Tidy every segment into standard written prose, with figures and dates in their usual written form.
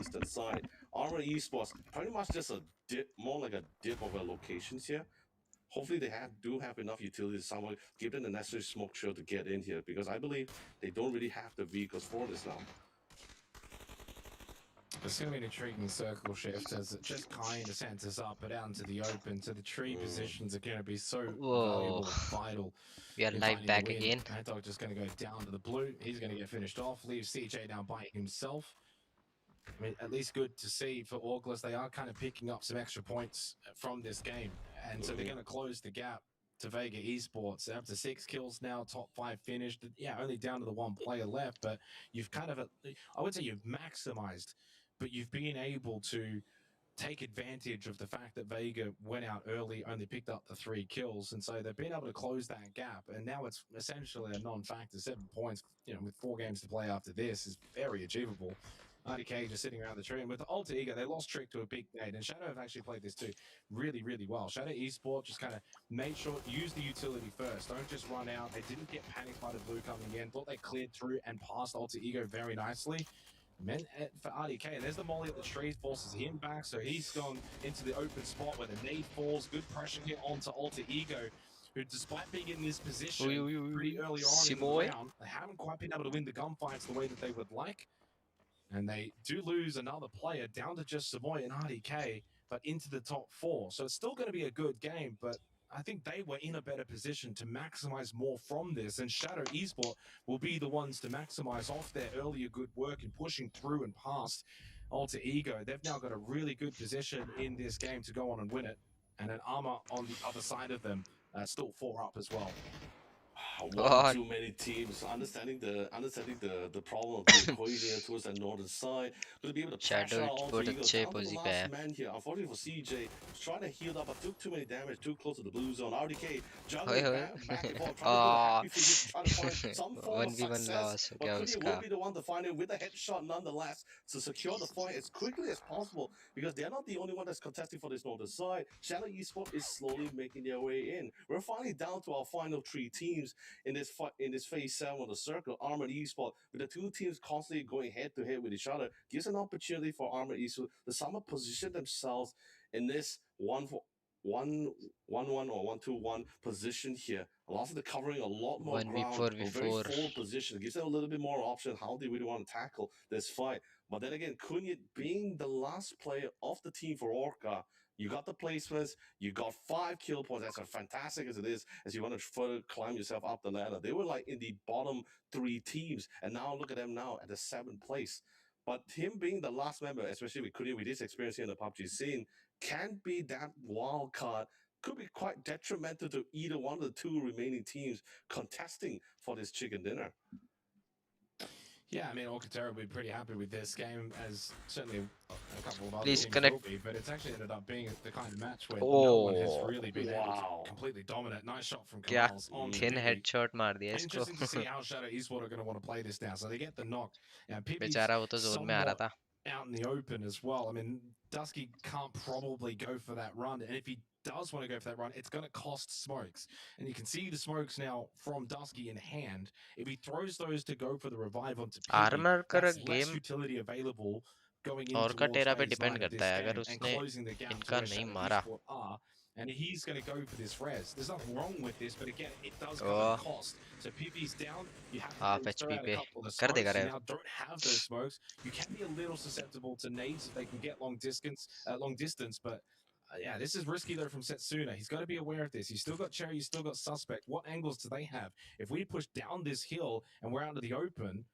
eastern side. Armor Esports pretty much just a dip, more like a dip of their locations here. Hopefully they do have enough utilities somewhere, give them the necessary smoke shield to get in here because I believe they don't really have the vehicles for this now. It's going to be an intriguing circle shift as it just kind of sends us up and out into the open. So the tree positions are going to be so Whoa. valuable, vital We are in live finding the back win. again. Mad Dog just going to go down to the blue. He's going to get finished off, leave CJ down by himself. I mean, at least good to see for August. They are kind of picking up some extra points from this game. And so they're going to close the gap to Vega Esports. They're up to 6 kills now, top 5 finished. Yeah, only down to the 1 player left, but you've kind of, I would say you've maximized, but you've been able to take advantage of the fact that Vega went out early, only picked up the 3 kills, and so they've been able to close that gap. And now it's essentially a non-factor. 7 points, with 4 games to play after this is very achievable. IDK just sitting around the tree, and with Alter Ego, they lost Trick to a big nade, and Shadow have actually played this too really, really well. Shadow Esports just kind of made sure, use the utility first. Don't just run out. They didn't get panicked by the blue coming in. Thought they cleared through and passed Alter Ego very nicely. Meant for RDK, and there's the molly at the tree, forces him back, so he's gone into the open spot where the nade falls. Good pressure here onto Alter Ego, who, despite being in this position pretty early on in the Simoy. round, they haven't quite been able to win the gunfights the way that they would like. And they do lose another player down to just Savoy and RDK, but into the top 4. So it's still going to be a good game, but I think they were in a better position to maximize more from this. And Shadow Esport will be the ones to maximize off their earlier good work in pushing through and past Alter Ego. They've now got a really good position in this game to go on and win it. And an Armor on the other side of them, still 4 up as well. One too many teams understanding the problem of the equation towards the northern side. Going to be able to pressure Shadow Alter बहुत Ego अच्छे down to the पोजी पे last है. man here. Unfortunately for CJ, was trying to heal up, but took too many damage, too close to the blue zone. RDK होय juggling होय. back and forth, trying to do the Ah. happy figure to try to find some form of 1v1 success. loss हो But गया Kunia will उसका. be the one to find it with a headshot nonetheless to secure the fight as quickly as possible because they're not the only one that's contesting for this northern side. Shadow Esports is slowly making their way in. We're finally down to our final 3 teams in this phase 7 of the circle. Armored Esports, with the 2 teams constantly going head to head with each other, gives an opportunity for Armored Esports to somehow position themselves in this 1-1 or 1-2-1 position here. Allows them to covering a lot more ground, a very 1v4v4. forward position. It gives them a little bit more option how they really want to tackle this fight. But then again, Kunyit being the last player of the team for Orca, you got the placements, you got 5 kill points. That's as fantastic as it is, as you want to further climb yourself up the ladder. They were like in the bottom 3 teams, and now look at them now at the 7th place. But him being the last member, especially with this experience here in the PUBG scene, can be that wild card. Could be quite detrimental to either one of the 2 remaining teams contesting for this chicken dinner. Yeah, I mean, Alcantara will be pretty happy with this game, as certainly a couple of other Please teams connect. will be, but it's actually ended up being the kind of match where no one has Oh. really been able to completely dominate. Nice shot from क्या Kamals on thin Pippi. headshot मार दिया इसको. Interesting to see how Shadow Eastwood are going to want to play this now. So they get the knock. Now, Pippi's बेचारा वो तो zone में आ रहा somewhat था. out in the open as well. I mean, Dusky can't probably go for that run, and if he does want to go for that run, it's going to cost smokes. And you can see the smokes now from Dusky in hand. If he throws those to go for the revive onto Pippi, armour का that's less game utility available going in और का towards टेरा पे phase depend 9 of करता this है. game अगर and उसने closing the gap to इनका where नहीं Shadow मारा. Eastwood are. And he's going to go for this res. There's nothing wrong with this, but again, it does come Oh. at a cost. So PP's down. You have Half to throw HP out a पे couple of कर smokes. देगा You रे. now don't have those smokes. You can be a little susceptible to nades if they can get long distance, but yeah, this is risky though from Setsuna. He's got to be aware of this. He's still got Cherry, he's still got Suspect. What angles do they have? If we push down this hill and we're out into the open,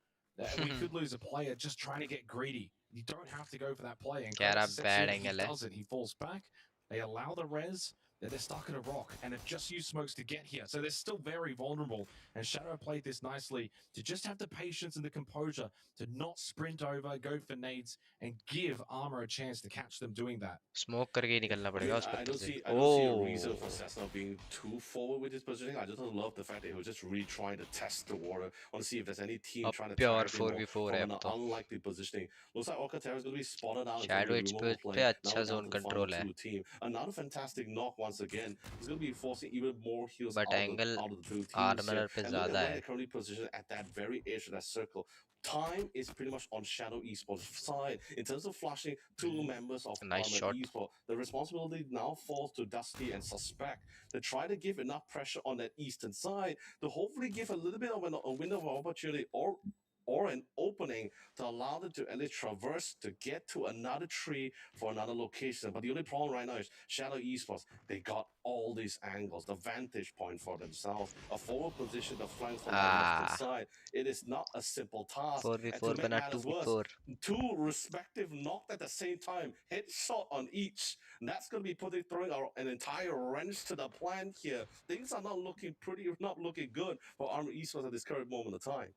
we could lose a player just trying to get greedy. You don't have to go for that play. And क्या Setsuna, bad he angle है. does it. He falls back. They allow the res. They're stuck in a rock and have just used smokes to get here. So they're still very vulnerable. And Shadow played this nicely to just have the patience and the composure to not sprint over, go for nades, and give Armor a chance to catch them doing that. Smoke करके ही निकलना पड़ेगा उस I पत्थर don't से. see a reason for Cessna being too forward with his positioning. I just love the fact that he was just really trying to test the water. I want to see if there's any team अब trying to pure target him 4v4 from है an अब तो. unlikely positioning. Looks like Alcantara is going to be spotted out. It's going to Shadow be a Edge removal पे play. Now अच्छा we're down zone to the final control है. 2 team. Another fantastic knock once again. He's going to be forcing even more heals But out angle of the 2 teams armor here. पे And look at ज़्यादा where है. they're currently positioned at that very edge of that circle. time is pretty much on Shadow Esports side. In terms of flashing two members of Nice Armored shot. Esports, the responsibility now falls to Dusty and Suspect to try to give enough pressure on that eastern side to hopefully give a little bit of a window of opportunity or an opening to allow them to at least traverse to get to another tree for another location. But the only problem right now is Shadow Esports. They got all these angles, the vantage point for themselves, a forward position, the flank from that left-hand Ah, side. It is not a simple task. And to 4v4 make bana matters worse, 2v4. two respective knocked at the same time, headshot on each. And that's going to be throwing an entire wrench to the plan here. Things are not looking pretty, not looking good for Armor Esports at this current moment of time.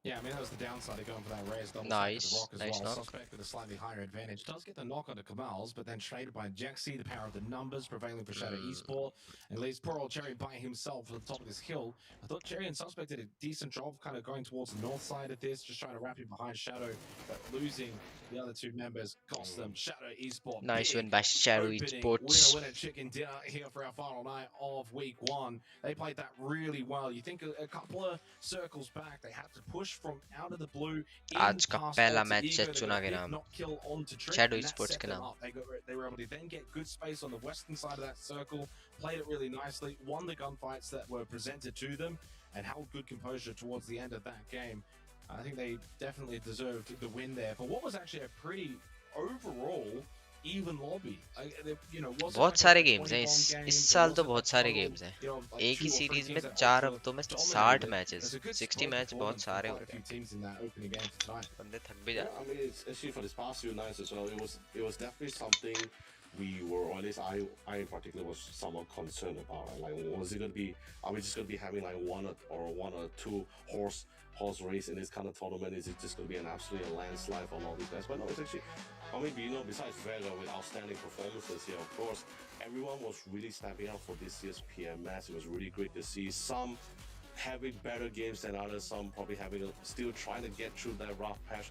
Yeah, I mean, that was the downside of going for that raised double stack with the Nice. rock as Nice well. knock. Suspect with a slightly higher advantage. Does get the knock onto Kamals, but then traded by Jaxi, the power of the numbers prevailing for Shadow Esport. And leaves poor old Cherry by himself at the top of this hill. I thought Cherry and Suspect did a decent job kind of going towards the north side of this, just trying to wrap him behind Shadow, but losing the other two members cost them. Shadow Esport, Nice win big by Shadow opening Esports. winner chicken dinner here for our final night of week one. They played that really well. You think a couple of circles back, they had to push from out of the blue in आज का past पहला Alter match Ego. They चुना got a के big नाम knock kill onto Trick, Shadow and that Esports set के them नाम. up. They were able to then get good space on the western side of that circle, played it really nicely, won the gunfights that were presented to them, and held good composure towards the end of that game. I think they definitely deserved the win there for what was actually a pretty overall even lobby. You know, wasn't बहुत like सारे a games 20 हैं bomb game. इस It साल तो wasn't a बहुत सारे total, games हैं. you know, like एक ही 2 or 3 सीरीज में teams that 4 ultra हफ्तों में 60 dominated. Matches. It was a good 60 squad match बहुत performance from सारे quite a होते few हैं. teams in that opening game for tonight. बंदे थक भी Yeah, जाते I mean, it's actually for this past few nights as well. It was definitely something we were, or at least I in particular was somewhat concerned about. Like, was it gonna be? Are we just gonna be having like one or two horse race in this kind of tournament? Is it just gonna be an absolute landslide for all these guys? But no, it's actually. I mean, you know, besides Vega with outstanding performances here, of course, everyone was really stepping up for this year's PMS. It was really great to see some having better games than others. Some probably still trying to get through that rough patch.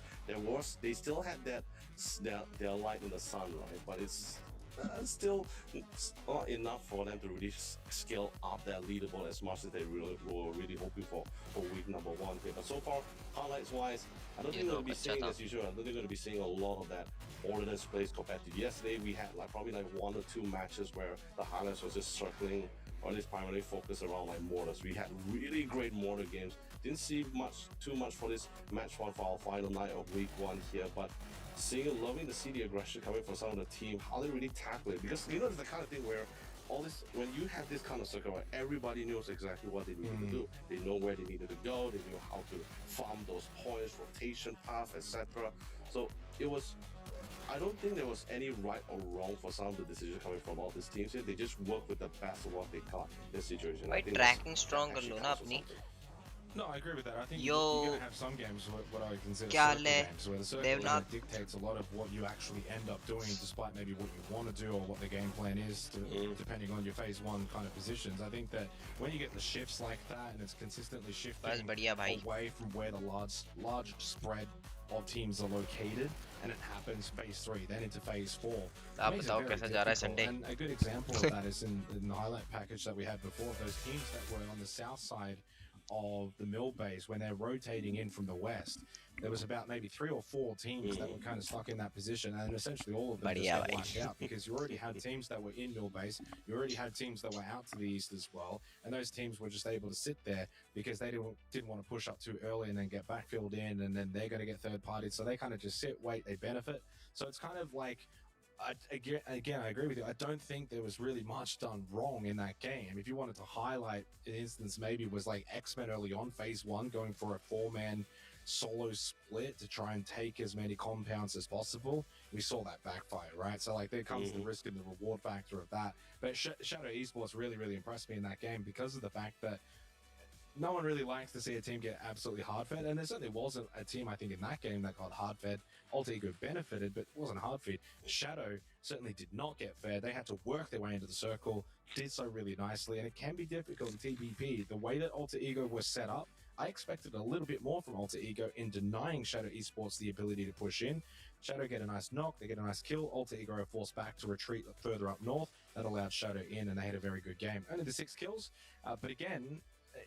They still had their light in the sun, right? But it's still not enough for them to really scale up that leaderboard as much as they were really hoping for week number one here. But so far, highlights wise, I don't think we're going to be seeing, as usual, I don't think we're going to be seeing a lot of that ordinance plays compared to yesterday. We had probably one or two matches where the highlights was just circling, or at least primarily focused around mortars. We had really great mortar games. Didn't see too much for this match one for our final night of week one here, but loving to see the aggression coming from some of the team, how they really tackle it. Because you know, it's the kind of thing where when you have this kind of circle where everybody knows exactly what they need to do. They know where they needed to go. They know how to farm those points, rotation path, etc. So it was. I don't think there was any right or wrong for some of the decisions coming from all these teams here. They just work with the best of what they got in this situation. भाई trekking strong कर लो ना अपनी. No, I agree with that. I think Yo, you're going to have some games, what I would consider क्या circle ले? games, where the circle They've not- dictates a lot of what you actually end up doing, despite maybe what you want to do or what the game plan is, depending on your phase one kind of positions. I think that when you get the shifts like that, and it's consistently बस shifting बढ़िया भाई. away from where the large spread of teams are located, and it happens phase 3, then into phase 4. आप Makes it बताओ very कैसा जा रहा है difficult. Sunday? And a good example of that is in the highlight package that we had before. Those teams that were on the south side of the mill base, when they're rotating in from the west, there was about maybe 3 or 4 teams that were kind of stuck in that position, and essentially all of them just got wiped out because you already had teams that were in mill base, you already had teams that were out to the east as well, and those teams were just able to sit there because they didn't want to push up too early and then get backfilled in, and then they're going to get third parties, so they kind of just sit, wait, they benefit. So it's kind of like, again, I agree with you. I don't think there was really much done wrong in that game. If you wanted to highlight an instance, maybe was like X-Men early on, phase 1, going for a 4-man solo split to try and take as many compounds as possible. We saw that backfire, right? So like there comes the risk and the reward factor of that. But Shadow Esports really impressed me in that game because of the fact that no one really likes to see a team get absolutely hard-fed, and there certainly wasn't a team, I think, in that game that got hard-fed. Alter Ego benefited, but wasn't hard-fed. Shadow certainly did not get fed. They had to work their way into the circle, did so really nicely, and it can be difficult in TBP. The way that Alter Ego was set up, I expected a little bit more from Alter Ego in denying Shadow Esports the ability to push in. Shadow get a nice knock, they get a nice kill. Alter Ego are forced back to retreat further up north. That allowed Shadow in, and they had a very good game. Only the 6 kills, but again,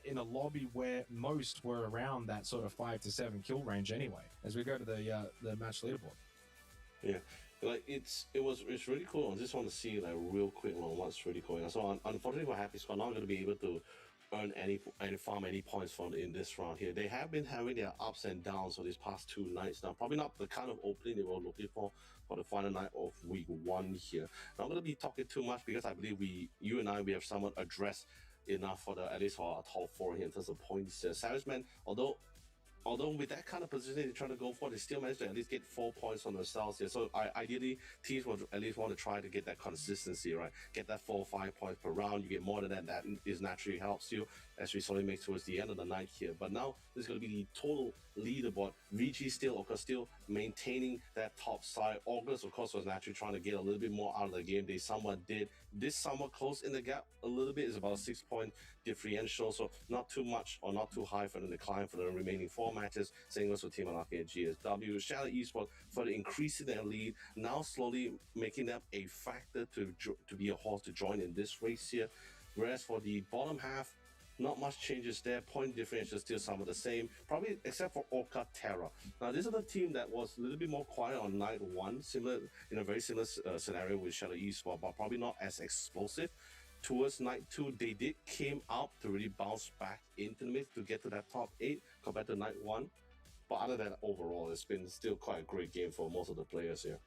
in a lobby where most were around that sort of 5 to 7 kill range anyway. As we go to the match leaderboard. Yeah, like it's really cool. I just want to see like real quick on what's really going on. So unfortunately for Happy Squad, not going to be able to earn any farm any points from in this round here. They have been having their ups and downs for these past 2 nights now. Probably not the kind of opening they were looking for the final night of week 1 here. Not going to be talking too much because I believe you and I, we have somewhat addressed enough for the at least for our top 4 here in terms of points. Savage Man, although with that kind of position they're trying to go for, they still managed to at least get 4 points on themselves here. So ideally, teams would at least want to try to get that consistency, right? Get that 4 or 5 points per round. You get more than that. That is naturally helps you as we slowly make towards the end of the night here. But now this is going to be the total leaderboard. VG still, of course, still maintaining that top side. August, of course, was naturally trying to get a little bit more out of the game. They somewhat did. This somewhat close in the gap a little bit. Is about a 6-point differential, so not too much or not too high for the decline for the remaining 4 matches. Same goes for Team Anarchy and GSW. Shadow Esports further increasing their lead, now slowly making them a factor to be a horse to join in this race here. Whereas for the bottom half, not much changes there. Point differential is still some of the same, probably except for Orca Terra. Now, this is the team that was a little bit more quiet on night 1, similar in a very similar scenario with Shadow Esports, but probably not as explosive. Towards night 2, they did came out to really bounce back into the mix to get to that top 8 compared to night 1. But other than overall, it's been still quite a great game for most of the players here.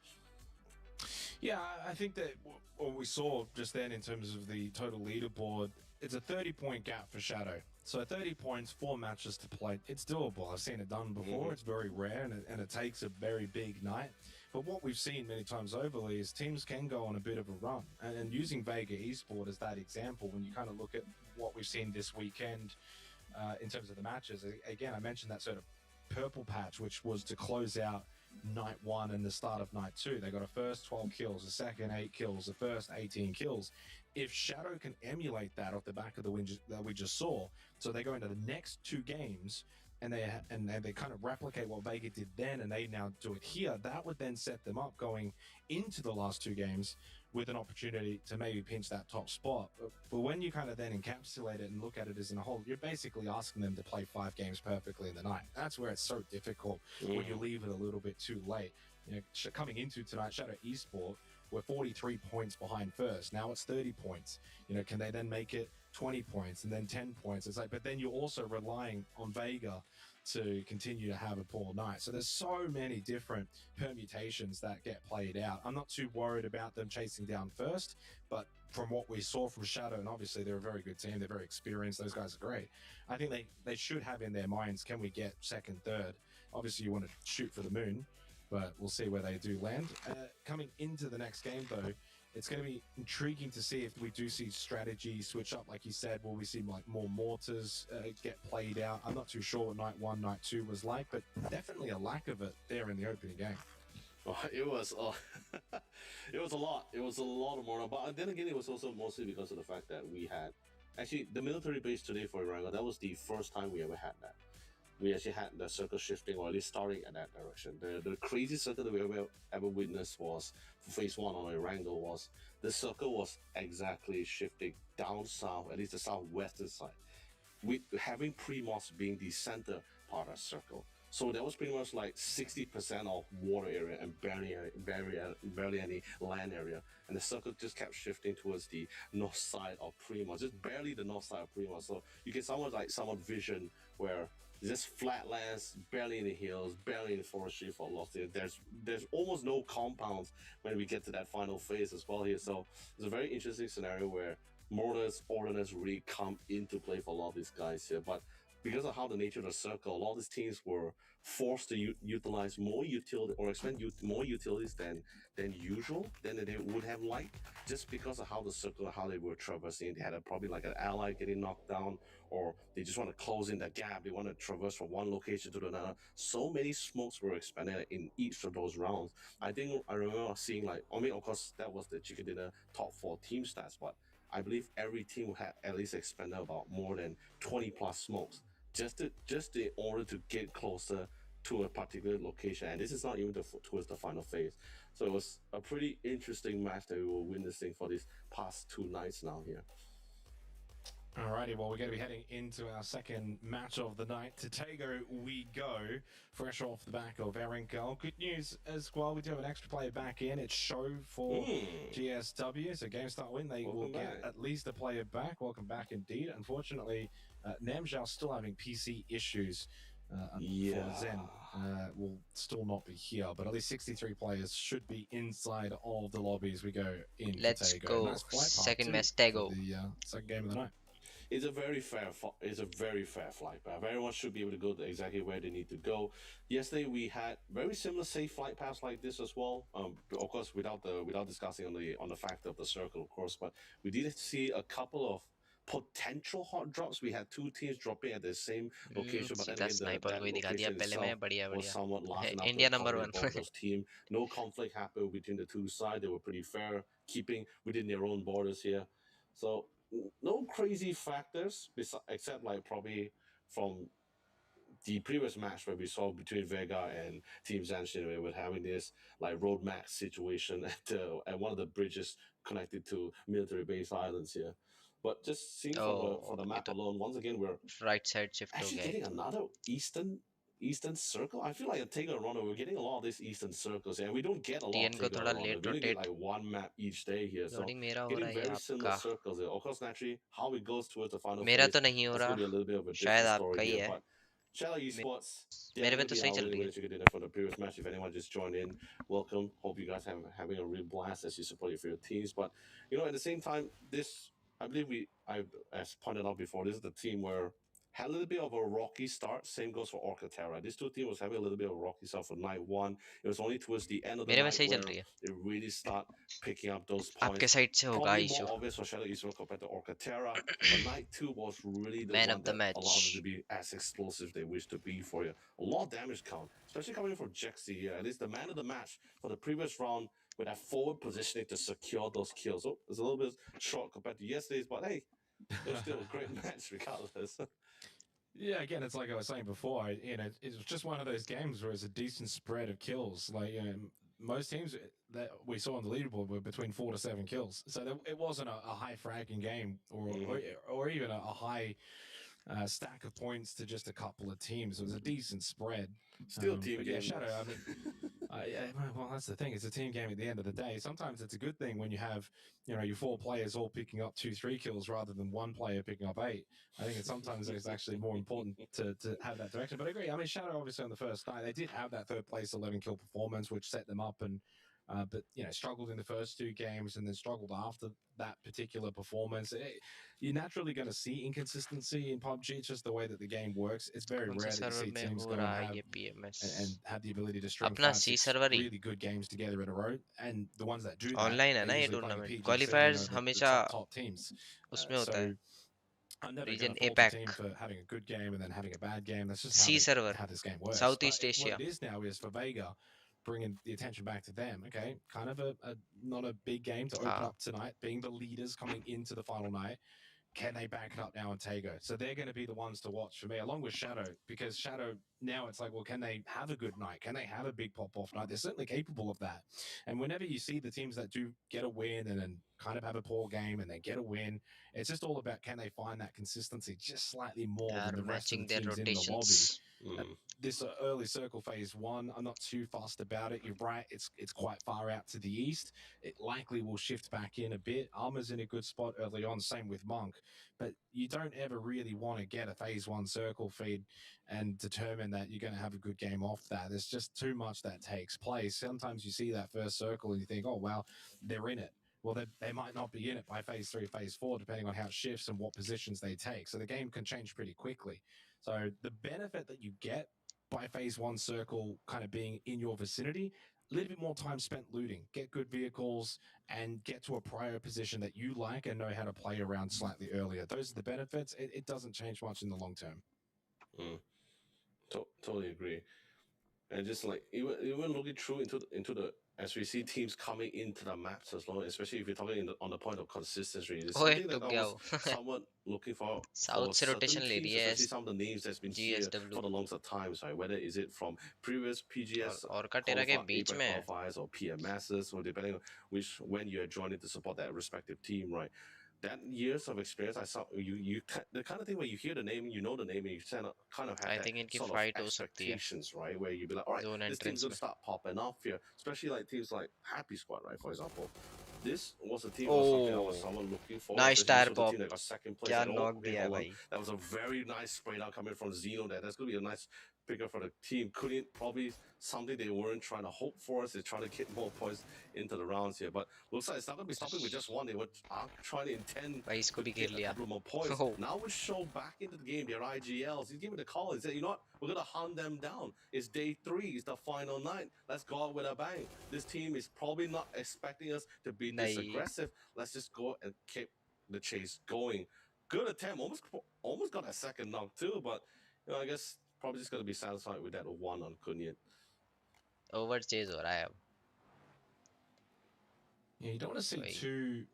Yeah, I think that what we saw just then in terms of the total leaderboard, it's a 30-point gap for Shadow. So 30 points, 4 matches to play. It's doable. I've seen it done before. It's very rare, and it takes a very big night. But what we've seen many times overly is teams can go on a bit of a run. And using Vega Esport as that example, when you kind of look at what we've seen this weekend in terms of the matches, again, I mentioned that sort of purple patch, which was to close out night 1 and the start of night 2. They got a first 12 kills, a second 8 kills, the first 18 kills. If Shadow can emulate that off the back of the win that we just saw, so they go into the next 2 games and they kind of replicate what Vega did then, and they now do it here, that would then set them up going into the last 2 games with an opportunity to maybe pinch that top spot. But when you kind of then encapsulate it and look at it as in a whole, you're basically asking them to play 5 games perfectly in the night. That's where it's so difficult when you leave it a little bit too late. You know, coming into tonight, Shadow Esport were 43 points behind first. Now it's 30 points. You know, can they then make it 20 points and then 10 points? It's like, but then you're also relying on Vega to continue to have a poor night. So there's so many different permutations that get played out. I'm not too worried about them chasing down first, but from what we saw from Shadow, and obviously they're a very good team, they're very experienced, those guys are great. I think they should have in their minds, can we get second, third? Obviously you want to shoot for the moon, but we'll see where they do land. Coming into the next game though, it's going to be intriguing to see if we do see strategy switch up. Like you said, will we see like more mortars get played out? I'm not too sure what night 1, night 2 was like, but definitely a lack of it there in the opening game. Oh, it was it was a lot. It was a lot of mortar. But then again, it was also mostly because of the fact that we had actually the military base today for Irango. That was the first time we ever had that. We actually had the circle shifting, or at least starting in that direction. The crazy circle that we ever witnessed was for phase 1 on Irango was the circle was exactly shifting down south, at least the southwestern side, with having Primos being the center part of the circle. So that was pretty much like 60% of water area and barely any land area. And the circle just kept shifting towards the north side of Primos, just barely the north side of Primos. So you get somewhat vision where just flat lands, barely in the hills, barely in the forestry for a lot. There's almost no compounds when we get to that final phase as well here. So it's a very interesting scenario where mortars, ordnance really come into play for a lot of these guys here. But because of how the nature of the circle, a lot of these teams were forced to utilize more utility or expend more utilities than usual, than they would have liked, just because of how the circle, how they were traversing. They had probably like an ally getting knocked down, or they just want to close in the gap. They want to traverse from one location to another. So many smokes were expended in each of those rounds. I think I remember seeing like, I mean, of course, that was the Chicken Dinner top 4 team stats, but I believe every team had at least expended about more than 20 plus smokes just in order to get closer to a particular location. And this is not even towards the final phase. So it was a pretty interesting match that we were witnessing for these past 2 nights now here. Alrighty, well, we're going to be heading into our second match of the night. To Tago we go, fresh off the back of Erin goal. Good news as well, we do have an extra player back in. It's Show for Hmm. GSW. So game start win, they will Welcome get back. at least a player back. Welcome back indeed. Unfortunately, Nemjal still having PC issues for Yeah. Zen. Will still not be here, but at least 63 players should be inside of the lobby as we go in for Let's Tago. go. Nice flight path Second too match, for Tego. the second game of the night. It's a very fair flight path. Everyone should be able to go to exactly where they need to go. Yesterday we had very similar safe flight paths like this as well. Of course, without discussing on the fact of the circle, of course, but we did see a couple of potential hot drops. We had two teams dropping at the same location, but then सीधा again, sniper को that ही दिखा दिया location पहले itself में बढ़िया was बढ़िया somewhat large enough to India number accommodate both of 1 those teams. No conflict happened between the two sides. They were pretty fair, keeping within their own borders here. So no crazy factors except like probably from the previous match where we saw between Vega and Team Zanshin, where we're having this like road max situation at one of the bridges connected to military base islands here. But just seeing for the ये map तो alone, once again we're right side shift हो actually गया है getting another eastern circle. I feel like a Taker Runner, we're getting a lot of these eastern circles, and we don't get a lot of TN को Taker थोड़ा Runner. Let We only get rotate like one map each day here, so loading मेरा हो रहा getting है या very similar आपका circles there. Of course, naturally, how it goes towards the final मेरा phase, तो नहीं हो that's going रहा to be a little bit of a शायद different story आपका ही here. है But Shadow मे, Esports, मेरे में definitely तो be सही our चल really, रही है really chicken dinner from the previous match. If anyone just joined in, welcome. Hope you guys have having a real blast as you support your favorite teams. But at the same time, this I believe I as pointed out before, this is the team where had a little bit of a rocky start. Same goes for Orca. These two teams was having a little bit of a rocky start for night one. It was only towards the end of the मेरे में night सही चल where रही है they really start picking up those आपके points. Side से होगा Probably issue more obvious for Shadow Eastwood compared to Orca. But night two was really the man one of the that match allowed them to be as explosive they wish to be for you. A lot of damage count, especially coming from Jexy here. At least the man of the match for the previous round with that forward positioning to secure those kills. So it's a little bit short compared to yesterday's, but hey, it was still a great match regardless. Yeah, again, it's like I was saying before. It was just one of those games where it's a decent spread of kills. Like, most teams that we saw on the leaderboard were between 4 to 7 kills. So it wasn't a high fragging game or even a high stack of points to just a couple of teams. It was a decent spread. Still team But yeah, game. Shadow. I mean, yeah, well, that's the thing. It's a team game at the end of the day. Sometimes it's a good thing when you have, your 4 players all picking up 2, 3 kills rather than one player picking up 8. I think sometimes it's actually more important to have that direction. But I agree. I mean, Shadow obviously on the first night they did have that third place 11 kill performance, which set them up and. But struggled in the first 2 games and then struggled after that particular performance. You're naturally going to see inconsistency in PUBG. It's just the way that the game works. It's very कौन से rare that you server see में teams हो go and रहा है have ये PMS and have the ability to string अपना five, C six server he really good games together in a row. And the ones that do that online है are ना ये usually playing tournament PGC, क्वालिफायर्स the हमेशा top teams. उसमें होता So है I'm never going reason to fault a team APAC for having a good game and then having a bad game. That's just SEA server how this game works. South But east what Asia it is now is for Vega bringing the attention back to them. Okay, kind of a not a big game to open हाँ up tonight, being the leaders coming into the final night. Can they back it up now in Tago? So they're going to be the ones to watch for me, along with Shadow, because Shadow now it's like, well, can they have a good night? Can they have a big pop off night? They're certainly capable of that. And whenever you see the teams that do get a win and then kind of have a poor game and they get a win, it's just all about can they find that consistency just slightly they more than are the rest of the matching their teams in the rotations lobby. Uh, Mm. this early circle phase one, I'm not too fussed about it. You're right; it's quite far out to the east. It likely will shift back in a bit. Armor's in a good spot early on. Same with Monk, but you don't ever really want to get a phase one circle feed and determine that you're going to have a good game off that. There's just too much that takes place. Sometimes you see that first circle and you think, oh wow, they're in it. Well, they might not be in it by phase three, phase four, depending on how it shifts and what positions they take. So the game can change pretty quickly. So the benefit that you get by phase one circle kind of being in your vicinity, a little bit more time spent looting, get good vehicles, and get to a prior position that you like and know how to play around slightly earlier. Those are the benefits. It doesn't change much in the long term. Mm. Totally agree. And just like even looking through into the as we see teams coming into the maps as well, especially if you're talking on the point of consistency, it's ओए something that टूट I गया was वो somewhat looking for south से certain rotation ले रही teams, है especially some of the names that's been here GSW for the longest of times, right? Whether is it from previous PGS और का टेरा के बीच APEC में qualifiers or PMSs, or depending on which when you're joining to support that respective team, right? that years of experience, I saw the kind of thing where you hear the name, you know the name, and you kind of have I that think इनकी sort of fight हो सकती है expectations, right? Where you be like, all right, zone this team's entrance going to में. start popping off here, especially like teams like Happy Squad, right? For example, this was a team or something I was Oh, someone looking for, nice especially this tire was a pop. team that got second place. क्या Like, oh, knock okay, दिया है hold on, भाई. that was a very nice spray down coming from Zeno. That's going to be a nice picker for the team. Couldn't probably something they weren't trying to hope for. They're trying to get more points into the rounds here, but looks like it's not going to be stopping with just one. They were trying to intend भाई इसको to भी get घेर a लिया. couple more points. Oh, Now we show back into the game their IGLs. He's giving the call. He said, you know what? We're going to hunt them down. It's day 3. It's the final night. Let's go out with a bang. This team is probably not expecting us to be this नहीं. aggressive. Let's just go and keep the chase going. Good attempt. Almost got a second knock too, but I guess probably just going to be satisfied with that one on Kunyan. Over chase हो रहा है अब. Yeah, you don't want to see वही. too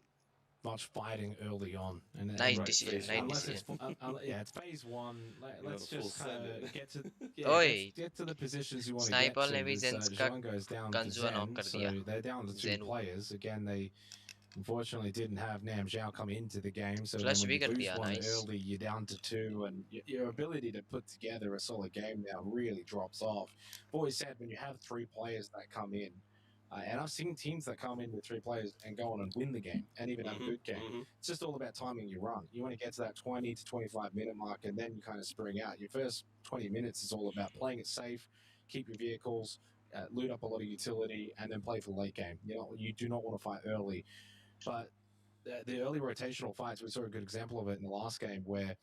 much fighting early on, and Nice Right, decision. phase Nice one. unless it's decision. yeah, it's phase 1. Let's the full just kind send of it. get to Oi, get to the positions you want to get Sniper to. ने भी As Zen's का Zhuan goes down to Ganzua knock Zen, कर so दिया. they're down to 2 Zen players again. They unfortunately didn't have Nam Zhao come into the game, so then flush when भी you कर lose दिया. one Nice. early, you're down to 2, and your ability to put together a solid game now really drops off. I've always said when you have 3 players that come in. And I've seen teams that come in with 3 players and go on and win the game and even have a good game. It's just all about timing your run. You want to get to that 20 to 25 minute mark and then you kind of spring out. Your first 20 minutes is all about playing it safe, keep your vehicles, loot up a lot of utility, and then play for the late game. You do not want to fight early. But the early rotational fights, we saw a good example of it in the last game where,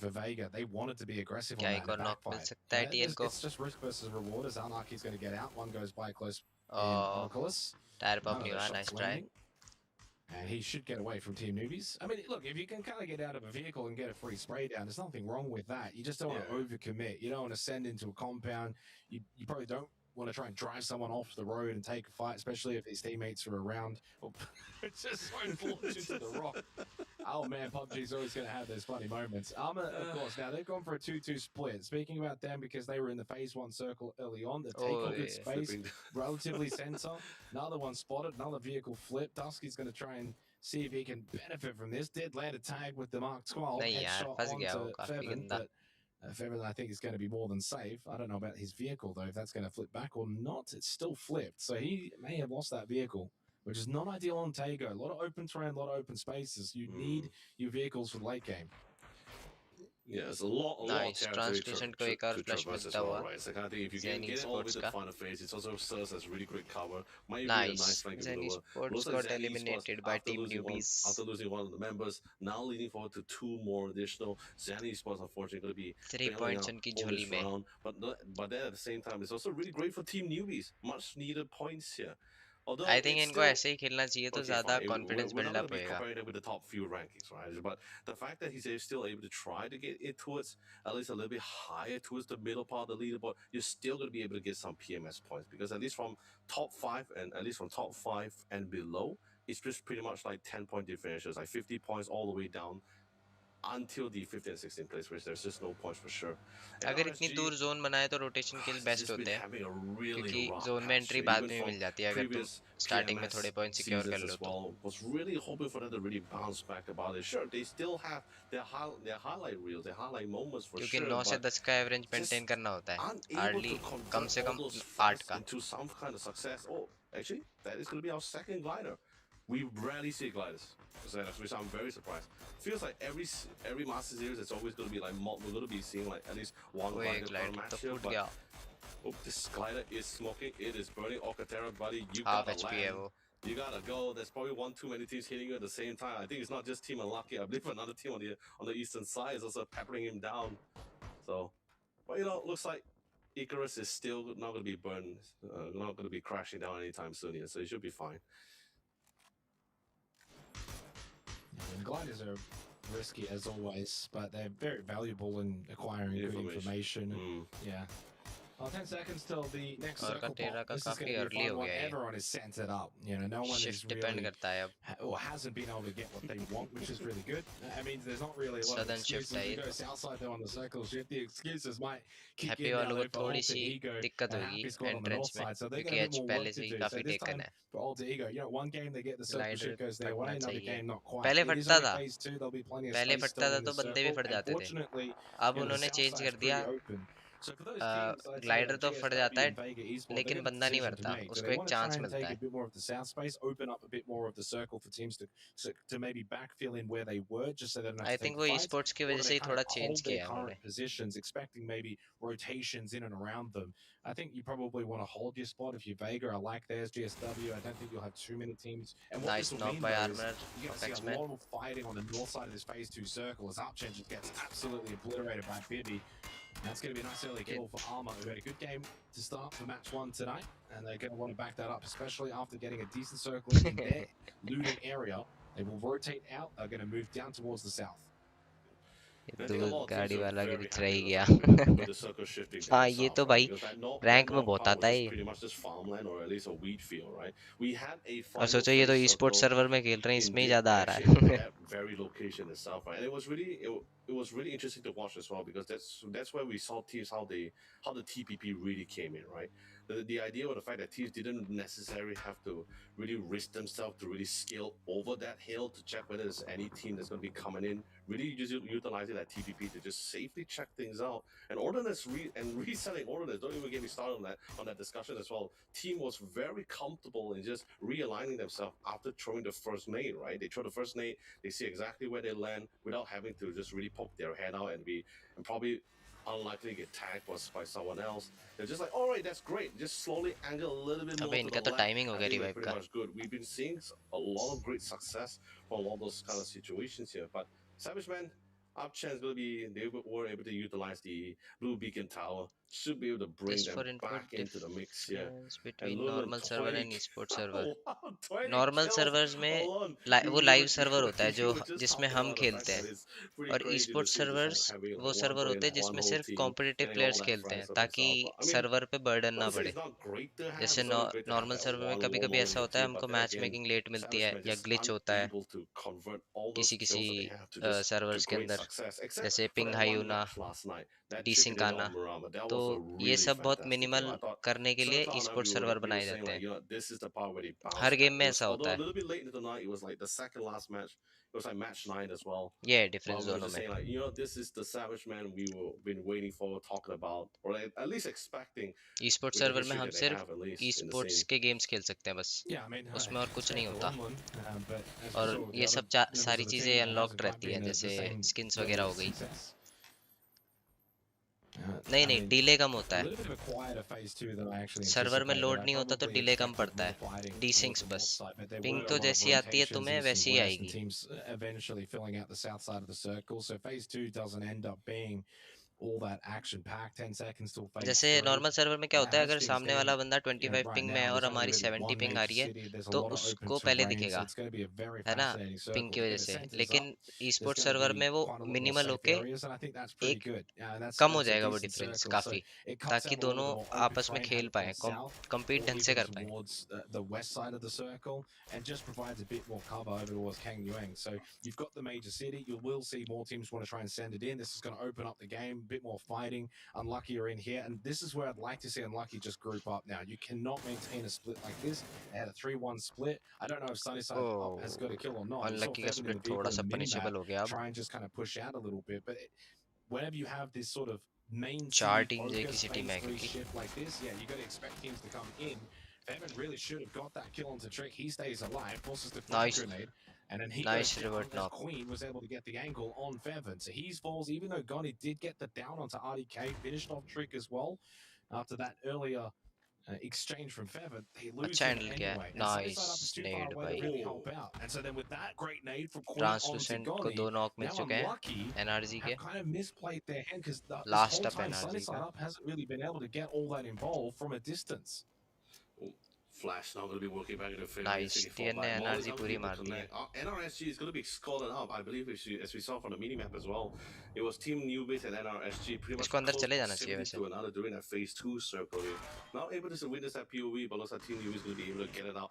for Vega, they wanted to be aggressive क्या on that एक in और a knock mill backfight. सकता है TN को. It's just risk versus reward as Anarchy's going to get out. One goes by close in Oh, Oculus. tire pop None of नहीं those हुआ. shots Nice try. landing. And he should get away from Team Newbies. I mean, look, if you can kind of get out of a vehicle and get a free spray down, there's nothing wrong with that. You just don't want to overcommit. You don't want to send into a compound. You probably don't want to try and drive someone off the road and take a fight, especially if his teammates are around. It's just so launched into the rock. Oh man, PUBG's always going to have those funny moments. Arma, of course, now they've gone for a 2-2 split. Speaking about them, because they were in the phase 1 circle early on, they're taking good space, relatively center. Another one spotted, another vehicle flipped. Dusky's going to try and see if he can benefit from this. Did land a tag with the Mark 12 नहीं यार headshot फंस गया वो onto काफी Feven, गंदा. but Feven, I think, is going to be more than safe. I don't know about his vehicle, though, if that's going to flip back or not. It's still flipped, so he may have lost that vehicle, which is not ideal on Tago. A lot of open terrain, a lot of open spaces. You need your vehicles for the late game. Yeah, it's a lot Nice. of territory Translucent को एक और to flush traverse as मिलता well, हुआ. right? It's the kind of thing, if you Zen get it all the way Esports to the का. final phase, it also serves as really great cover. Might even be a nice Nice. flanking Zen maneuver. Esports Looks like got Zen Esports, eliminated by after Team losing Newbies. one of the members, now leading forward to 2 more additional. Zen Esports, unfortunately, going to be 3 bailing points out उनकी on झोली this में. round. But then at the same time, it's also really great for Team Newbies. Much needed points here. Although I think it's इनको still ऐसे ही खेलना चाहिए तो okay, ज़्यादा fine. confidence We're not build going up to be होएगा. comparing it with the top few rankings, right? But the fact that he's still able to try to get it towards at least a little bit higher towards the middle part of the leaderboard, you're still going to be able to get some PMS points, because at least from top 5 and below, it's just pretty much like 10-point differentials, like 50 points all the way down until the 15th and 16th place, which there's just no points for sure. And अगर इतनी RSG, दूर zone बनाए तो rotation kill it's best just been होते हैं, having a really क्योंकि rough zone में patch entry here, बाद even में from मिल जाती है अगर तुम previous स्टार्टिंग में थोड़े PMS पॉइंट सिक्योर कर seasons लो as तो. well. Was really hoping for them to really bounce back about it. Sure, they still have their highlight reels, their highlight moments for क्योंकि sure, 9 से but 10 का average just maintain करना होता है, unable hardly to come convert से all come those 8 fights का. into some kind of success. Oh, actually, that is going to be our second glider. We rarely see gliders, which I'm very surprised. Feels like every Master Series, it's always going to be like we're going to be seeing like at least one वो glider एक per light match तो here. Foot But गया. oh, this glider is smoking. It is burning. Alcatara, buddy, you half gotta HP है land. वो. You gotta go. There's probably one too many teams hitting you at the same time. I think it's not just Team Unlucky. I believe another team on the eastern side is also peppering him down. So, but looks like Icarus is still not gonna be burned, not gonna be crashing down anytime soon here. So he should be fine. And gliders are risky as always, but they're very valuable in acquiring good information. Yeah. Well, 10 seconds till the next और circle pop. Katera का This is going काफी to be a early fun हो one. गया ये। Everyone is set it up. You know, no one is shift depend really करता है अब। or hasn't been able to get what they want, which is really good. I mean, there's not really a lot of सदन shift excuses. है We ये go तो। south side though on the circle shift. The excuses might kick happy in now वालों को though for थोड़ी Alter सी Ego दिक्कत and होगी Happy Squad on the north entrance में, side. So they've got क्योंकि a bit as more पहले work से to he do. So काफी this टेकन time है। for Alter Ego, you know, one game they get the circle glider shift goes their way, फटना another चाहिए। game not quite. पहले It is फटता only था, phase two. There'll be plenty of पहले space फटता still था in तो the बंदे भी circle. फट And जाते थे। fortunately, अब you know, the उन्होंने south चेंज side's कर pretty दिया। open. So for those teams, I'd say glider like तो फट जाता GSW है, and Vega Esports, they've लेकिन got a बंदा नहीं decision to मरता, make. Do उसको they एक want to try chance and मिलता take है। a bit more of the south space, open up a bit more of the circle for teams to maybe backfill in where they were, just so they don't have I to take think the वो ई fights, sports की or वजह do they से ही kind of थोड़ा change hold their किया है current उन्होंने। positions, expecting maybe rotations in and around them? I think you probably want to hold your spot if you're Vega. I like theirs, GSW. I don't think you'll have too many teams. And what this nice will knock mean bye though is armour you're going to off see a axeman. lot of fighting on the north side of this phase two circle as Upchen just gets absolutely obliterated by Bibby. That's going to be a nice early ये kill for Arma, who had a good game to start for match one tonight, and they're going to want to back that up, especially after getting a decent circle in their looting area. They will rotate out. They're going to move down towards the south. And I think a दूर lot of teams गाड़ी are वाला के very बीच रह happy he with the गया। fact with the circle shifting to हाँ the ये south, तो right? भाई Because that रैंक में north बहुत part was आता है just ये। pretty much just farmland or at least a wheat field, right? We had a और final सोचो ये तो phase e sports circle server में खेल रहे हैं, in इसमें ही the ज्यादा आ रहा actually in है। that very location itself, right? And it was really it was really interesting to watch as well because that's where we saw teams how the TPP really came in, right? The idea of the fact that teams didn't necessarily have to really risk themselves to really scale over that hill to check whether there's any team that's going to be coming in. Really utilizing that TPP to just safely check things out. And ordnance reselling ordnance. Don't even get me started on that discussion as well. Team was very comfortable in just realigning themselves after throwing the first nade. Right, they throw the first nade, they see exactly where they land without having to just really poke their head out and probably unlikely get tagged by someone else. They're just like, all right, that's great. Just slowly angle a little bit more अबे to the इनका तो left. Timing हो I गया think we're revive pretty का। much good. We've been seeing a lot of great success from a lot of those kind of situations here. But Savage Man, our chance will be they were able to utilize the Blue Beacon Tower. Should be able to bring Just them for input, back into the mix here. difference And between Lulu normal server and 20 e-sport server। wow, 20 normal kills servers में alone. वो live server होता है जो You were just जिसमें talking हम about the fact खेलते that हैं। it's pretty और ई crazy to sports see just servers having वो one सर्वर brain, होते हैं one जिसमें whole सिर्फ team competitive getting all players that खेलते हैं friends of ताकि themselves. But I mean, server पे बर्डन not ना to say बढ़े। it's not great to have. जैसे It's always great to have normal that server में one कभी कभी warlord in ऐसा your होता है team. But हमको then match again, making late मिलती Savage है Man या just ग्लिच होता है unable to convert all those किसी kills that they have to servers के great अंदर, success. Except जैसे for ping that high one होना, match last night, that chip he डीसिंक did आना, on Murama, that तो was a ये really सब बहुत fantastic kill. Minimal I thought करने के लिए ई Circle and sports server we were बनाए saying जाते like, हैं। this is the part where they bounce her back. Game It में was ऐसा although होता a है। little bit late into the night, it was like the second last match. It was like match 9 as well. ये है But difference we were दोनों just में। saying like, this is the Savage Man we were been waiting for, talking about, or at least expecting e sports with the server में history हम that they सिर्फ have at E least in the sports scene. के games खेल सकते हैं बस, Yeah, I mean, उसमें और कुछ take नहीं the होता। long one, but as we और saw with the ये other सब members सारी of the चीजें team, it hasn't unlocked quite रहती हैं, been the जैसे same स्किन्स level वगैरह of हो गई। success. नहीं I नहीं, mean, डिले कम होता a है। little bit of a quieter phase two than I actually server में anticipated. लोड I नहीं होता तो probably डिले कम expected पड़ता more है, fighting डीसिंक्स towards the बस। north side, but there ping were a तो lot of जैसी आती है rotations तुम्हें east and वैसी ही west, and आएगी। teams eventually filling out the south side of the circle. So phase two doesn't end up being all that action packed. 10 seconds till phase जैसे three. Normal server में क्या होता है, As अगर things सामने वाला stand, बंदा you know, 25 right पिंग में now है और there's only हमारी really 70 one पिंग आ major रही है, city. There's a तो lot of open उसको पहले terrain, so दिखेगा, it's going to be a very है ना, fascinating पिंग circle की to वजह get a से। census up. लेकिन ई There's sports going to server be में वो quite a lot more minimal safe होके areas, and I think that's pretty एक good. And कम हो that's a जाएगा वो decent डिफरेंस circle. So काफी, it cuts ताकि out a lot of दोनों the more open आपस में terrain खेल heading पाए, towards south compete or ढंग से even कर पाए। towards the west side of the circle, and just provides a bit more cover over towards Kang Yuang. So you've got the major city. You will see more teams want to try and send it in. This is going to open up the game, a bit more fighting. Unlucky are in here, and this is where I'd like to see Unlucky just group up now. You cannot maintain a split like this. They had a 3-1 split. I don't know if Sunnyside up has got a kill or not. We saw unlucky का Fevan in the split vehicle थोड़ा in सा the mini map punishable हो गया अब। try and just kind of push out a little bit. But whenever you have this sort of main चार city teams एक ही focus city phase में है three क्योंकि shift like this, yeah, you got to expect teams to come in. Fevan really should have got that kill onto Trick. He stays alive, forces the flash nice grenade, and then he goes nice down revert as knock. Queen was able to get the angle on Fevan. So he falls, even though Gotti did get the down onto RDK, finished off Trick as well after that earlier exchange from Fevan. They lose अच्छा him handle किया है, anyway. And Sunnyside up is nice too far Ned away to भाई। really help out. And so then with that great nade from Queen onto translucent को Gotti, 2 knock मिल now चुके हैं Unlucky NRG have के। kind of misplayed their hand because this whole last up time NRG Sunnyside का। up hasn't really been able to get all that involved from a distance. Flash now going to be working back in the favor. Nice Taking fall TN ने back. Molly NRG not पूरी able to मार दी है. connect. NRSG is going to be calling up. I believe as we saw from the mini map as well. It was Team Newbase and NRSG pretty much इसको अंदर close चले जाना चाहिए proximity वैसे. to another during that phase 2 circle. Now able to witness that POV, but looks like Team Newbase is going to be able to get it out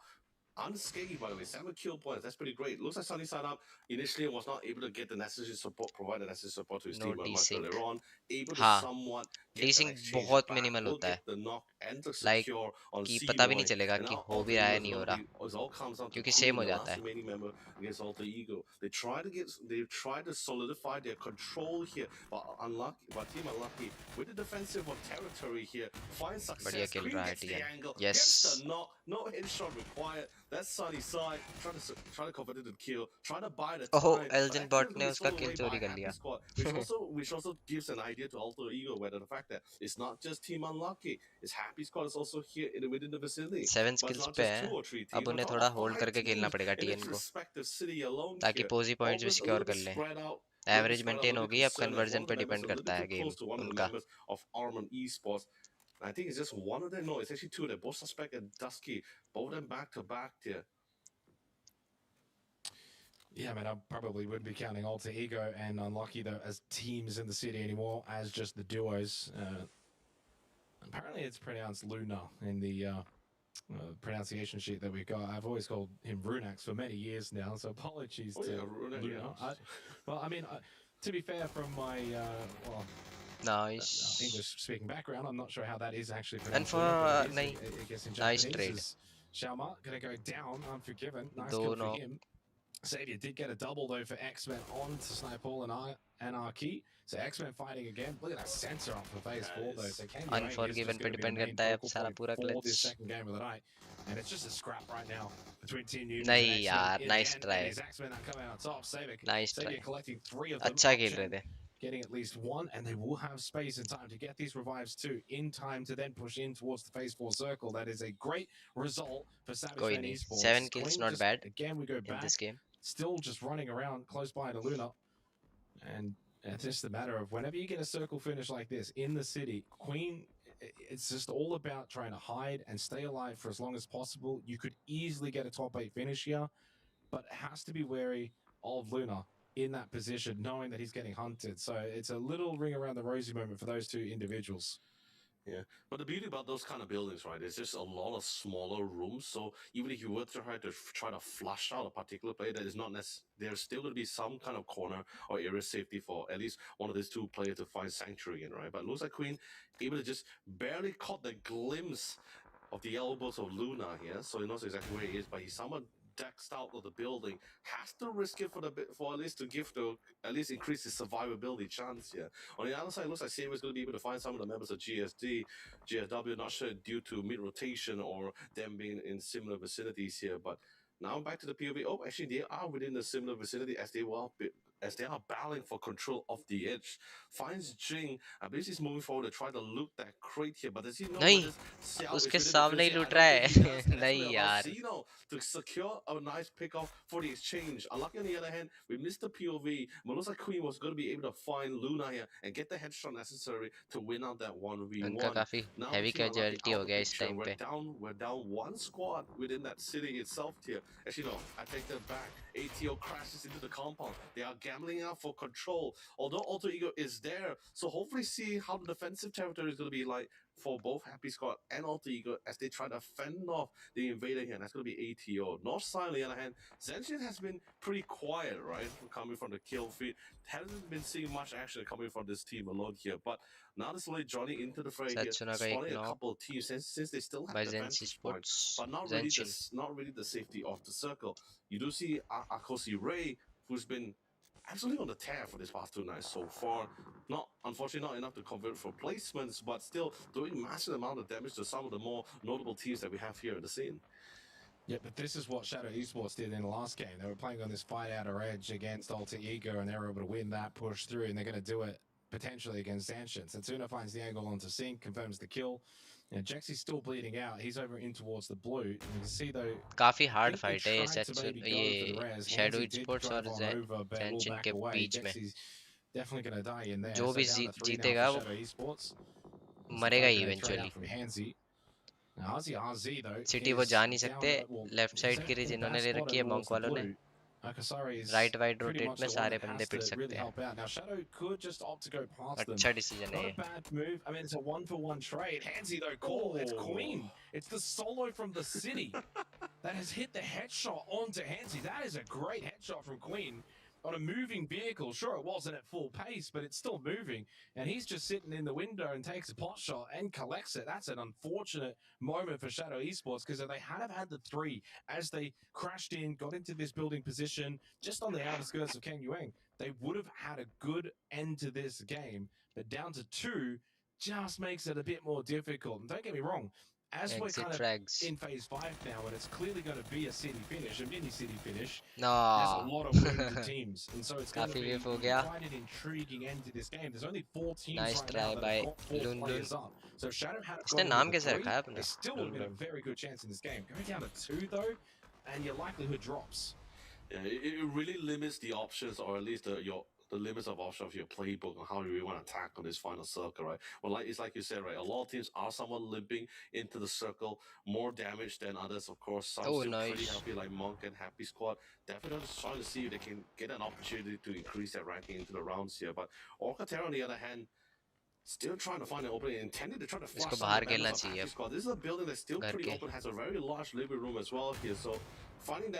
unscathed, by the way. 7 kill points. That's pretty great. Looks like Sunny side up initially was not able to get the necessary support, provide the necessary support to his no team much desync. earlier on. Able to हाँ, somewhat get that desync exchange बहुत back, minimal will होता get है. the knock and the like secure on कि C पता भी नहीं Molly. चलेगा And कि now हो Alter भी रहा Ego है is नहीं going हो to रहा, be, it all comes down to क्योंकि Queen, सेम हो the जाता last है. remaining member against Alter Ego. They try to solidify their control here, but unlucky, but Team Unlucky with the defensive of territory here, find बढ़िया success. खेल Queen रहा है gets the TN. angle, yes. gets the knock, no headshot required. That's Sunny side, try to convert it to kill, try to buy the ओहो, time, but Elgin that kill bot is ने going to be उसका stolen kill away by चोरी कर Happy लिया. Squad, which also gives an idea to Alter Ego whether the fact that it's not just Team Unlucky, it's Happy Squad is also here within the vicinity. 7 But it's skills not पे just 2 है. or 3 अब teams, we're उन्हें talking थोड़ा about hold 5 करके खेलना teams पड़ेगा in TN its को, respective city alone ताकि here. पोजी पॉइंट्स भी August a सिक्योर little कर bit लें. spread out, a little bit average spread out, a maintain little bit होगी, अब concerned as one conversion of the पे members depend a little करता है bit game close to one of the उनका. members of Armand Esports. I think it's just one of them. No, it's actually two of them. Both suspect and Dusky. Both of them back to back here. Yeah, I mean, I probably wouldn't be counting Alter Ego and Unlucky though as teams in the city anymore, as just the duos. Apparently, it's pronounced Luna in the pronunciation sheet that we got. I've always called him Runax for many years now, so apologies to Runa, Luna. yeah. Well, I mean, to be fair, from my nice. English-speaking background, I'm not sure how that is actually and pronounced Luna, but for it is. नहीं, I guess in nice Japanese trade. is Xiaoma gonna go down, unforgiven. Nice दो kill for no. him. Xavier did get a double though for X-Men on to Snipeball and Anarchy. So X-Men fighting again. Look at that sensor off for phase 4 though. So Kang Yang is Unforgiven just पे going to be the depend main करता है अब focal सारा point पूरा for this clutch. second game of the night. And it's just a scrap right now between Team Newbies and नहीं X-Men. यार, In the nice end, try. it is X-Men that come out on top. Nice Xavier try. collecting 3 of them. अच्छा खेल रहे Option थे. getting at least 1, and they will have space and time to get these revives too, in time to then push in towards the phase 4 circle. That is a great result for Savage कोई Fan नहीं. Esports. 7 kills, Queen not just, bad again, we go in back, this game. still just running around close by to Luna. And it's just a matter of whenever you get a circle finish like this in the city, Queen, it's just all about trying to hide and stay alive for as long as possible. You could easily get a top 8 finish here, but it has to be wary of Luna in that position, knowing that he's getting hunted. So it's a little ring around the rosy moment for those two individuals. Yeah, but the beauty about those kind of buildings, right, is just a lot of smaller rooms. So even if you were to try to flush out a particular player, that is not necessary. There's still going to be some kind of corner or area safety for at least one of these two players to find sanctuary in, right? But it looks like Queen able to just barely caught the glimpse of the elbows of Luna here, so he knows exactly where he is. But he somewhat decks out of the building, has to risk it for at least to give the at least increase his survivability chance here. On the other side, it looks like Saber is going to be able to find some of the members of GSW, not sure due to mid rotation or them being in similar vicinities here. But now back to the POV. Oh, actually, they are within the similar vicinity as they are battling for control of the edge. Finds Jing. I believe he's moving forward to try to loot that crate here, but does he know नहीं, whether Xiao is उसके within the सामने ही vicinity? I लूट don't रहा think है. he does. And that's नहीं going to allow यार. Zeno to secure a nice pickoff for the exchange. Unlucky on the other hand, we missed the POV. Melosa Queen was going to be able to find Luna here and get the headshot necessary to win out that उनका 1v1. काफी Now heavy Team Unlucky casualty out हो the गया इस picture. Time पे. We're down one squad within that city itself here. Actually, no, I take that back. ATO crashes into the compound. They are gambling out for control. Although Alter Ego is there, so hopefully see how the defensive territory is going to be like for both Happy Squad and Alter Ego as they try to fend off the invader here. And that's going to be ATO. North side, on the other hand, Zenshin has been pretty quiet, right? Coming from the kill feed. Hasn't been seeing much action coming from this team alone here. But now they're slowly joining into the fray here, सचुना का एक spawning a knock couple of teams since they still have by the Zensi vantage point, Sports. but Zenshin. not really the safety of the circle. You do see Akosi Ray, who's been absolutely on the tear for this past 2 nights so far. Not unfortunately not enough to convert for placements, but still doing massive amount of damage to some of the more notable teams that we have here in the scene. Yeah, but this is what Shadow Esports did in the last game. They were playing on this fight outer edge against Alter Ego, and they were able to win that push through, and they're going to do it potentially against Zanshin. Satsuna finds the angle onto Sync, confirms the kill. And Jaxie's still bleeding out. He's over in towards the blue. And you can see though, काफी I hard think they fight है ये tried to maybe go for the ये res. Shadow Hansi did sports drive और on over, but will जेंशिन back के away. बीच में. Jaxie's definitely going to die in there. जो So भी down to 3 now जीतेगा for वो Shadow Esports. मरेगा Straight eventually. out from Hansi. Ozzy RZ though city वो is जा नहीं down. सकते, Well, लेफ्ट he's साइड की in रीज a bad इन्होंने ले spot रखी over है towards मंक the वालों ने. blue. Kasari is right wide pretty rotate much में the one सारे that बंदे has पिट to really सकते हैं. help out. Now Shadow could just opt to go past them. अच्छा डिसीजन है Not a ये. bad move. I mean, it's a 1-for-1 trade. Handsy though, call. It's Oh. Queen. It's the solo from the city that has hit the headshot onto Handsy. That is a great headshot from Queen on a moving vehicle. Sure, it wasn't at full pace, but it's still moving. And he's just sitting in the window and takes a pot shot and collects it. That's an unfortunate moment for Shadow Esports, because if they had had the 3 as they crashed in, got into this building position just on the outskirts of Kang Yuang, they would have had a good end to this game. But down to 2 just makes it a bit more difficult. And don't get me wrong, as we're exit kind of फ्रैग्स. in phase 5 now, and it's clearly going to be a city finish, a mini city finish, ना. there's a lot of wounded teams, and so it's going to काफी be wave हो गया. quite an intriguing end to this game. There's only 4 teams nice right now try that have bye got 4 लुन लुन. players up. So if Shadow had इसने gone in नाम with a कैसे 3, रखा है they अपना? still would Lun have been Lun. a very good chance in this game. Going down to 2 though, and your likelihood drops. Yeah, it really limits the options, or at least the limits of option of your playbook on how you really want to tackle this final circle, right? Well, it's like you said, right? A lot of teams are somewhat limping into the circle, more damage than others, of course. Some Oh still pretty nice. healthy, like Monk and Happy Squad. Definitely just trying to see if they can get an opportunity to increase their ranking into the rounds here. But Orca on the other hand, still trying to find an opening, intended to try to इसको flush some of बाहर the members खेलना of चाहिए Happy अब Squad. This is a building that's still घर pretty के. open, has a very large living room as well here. So finding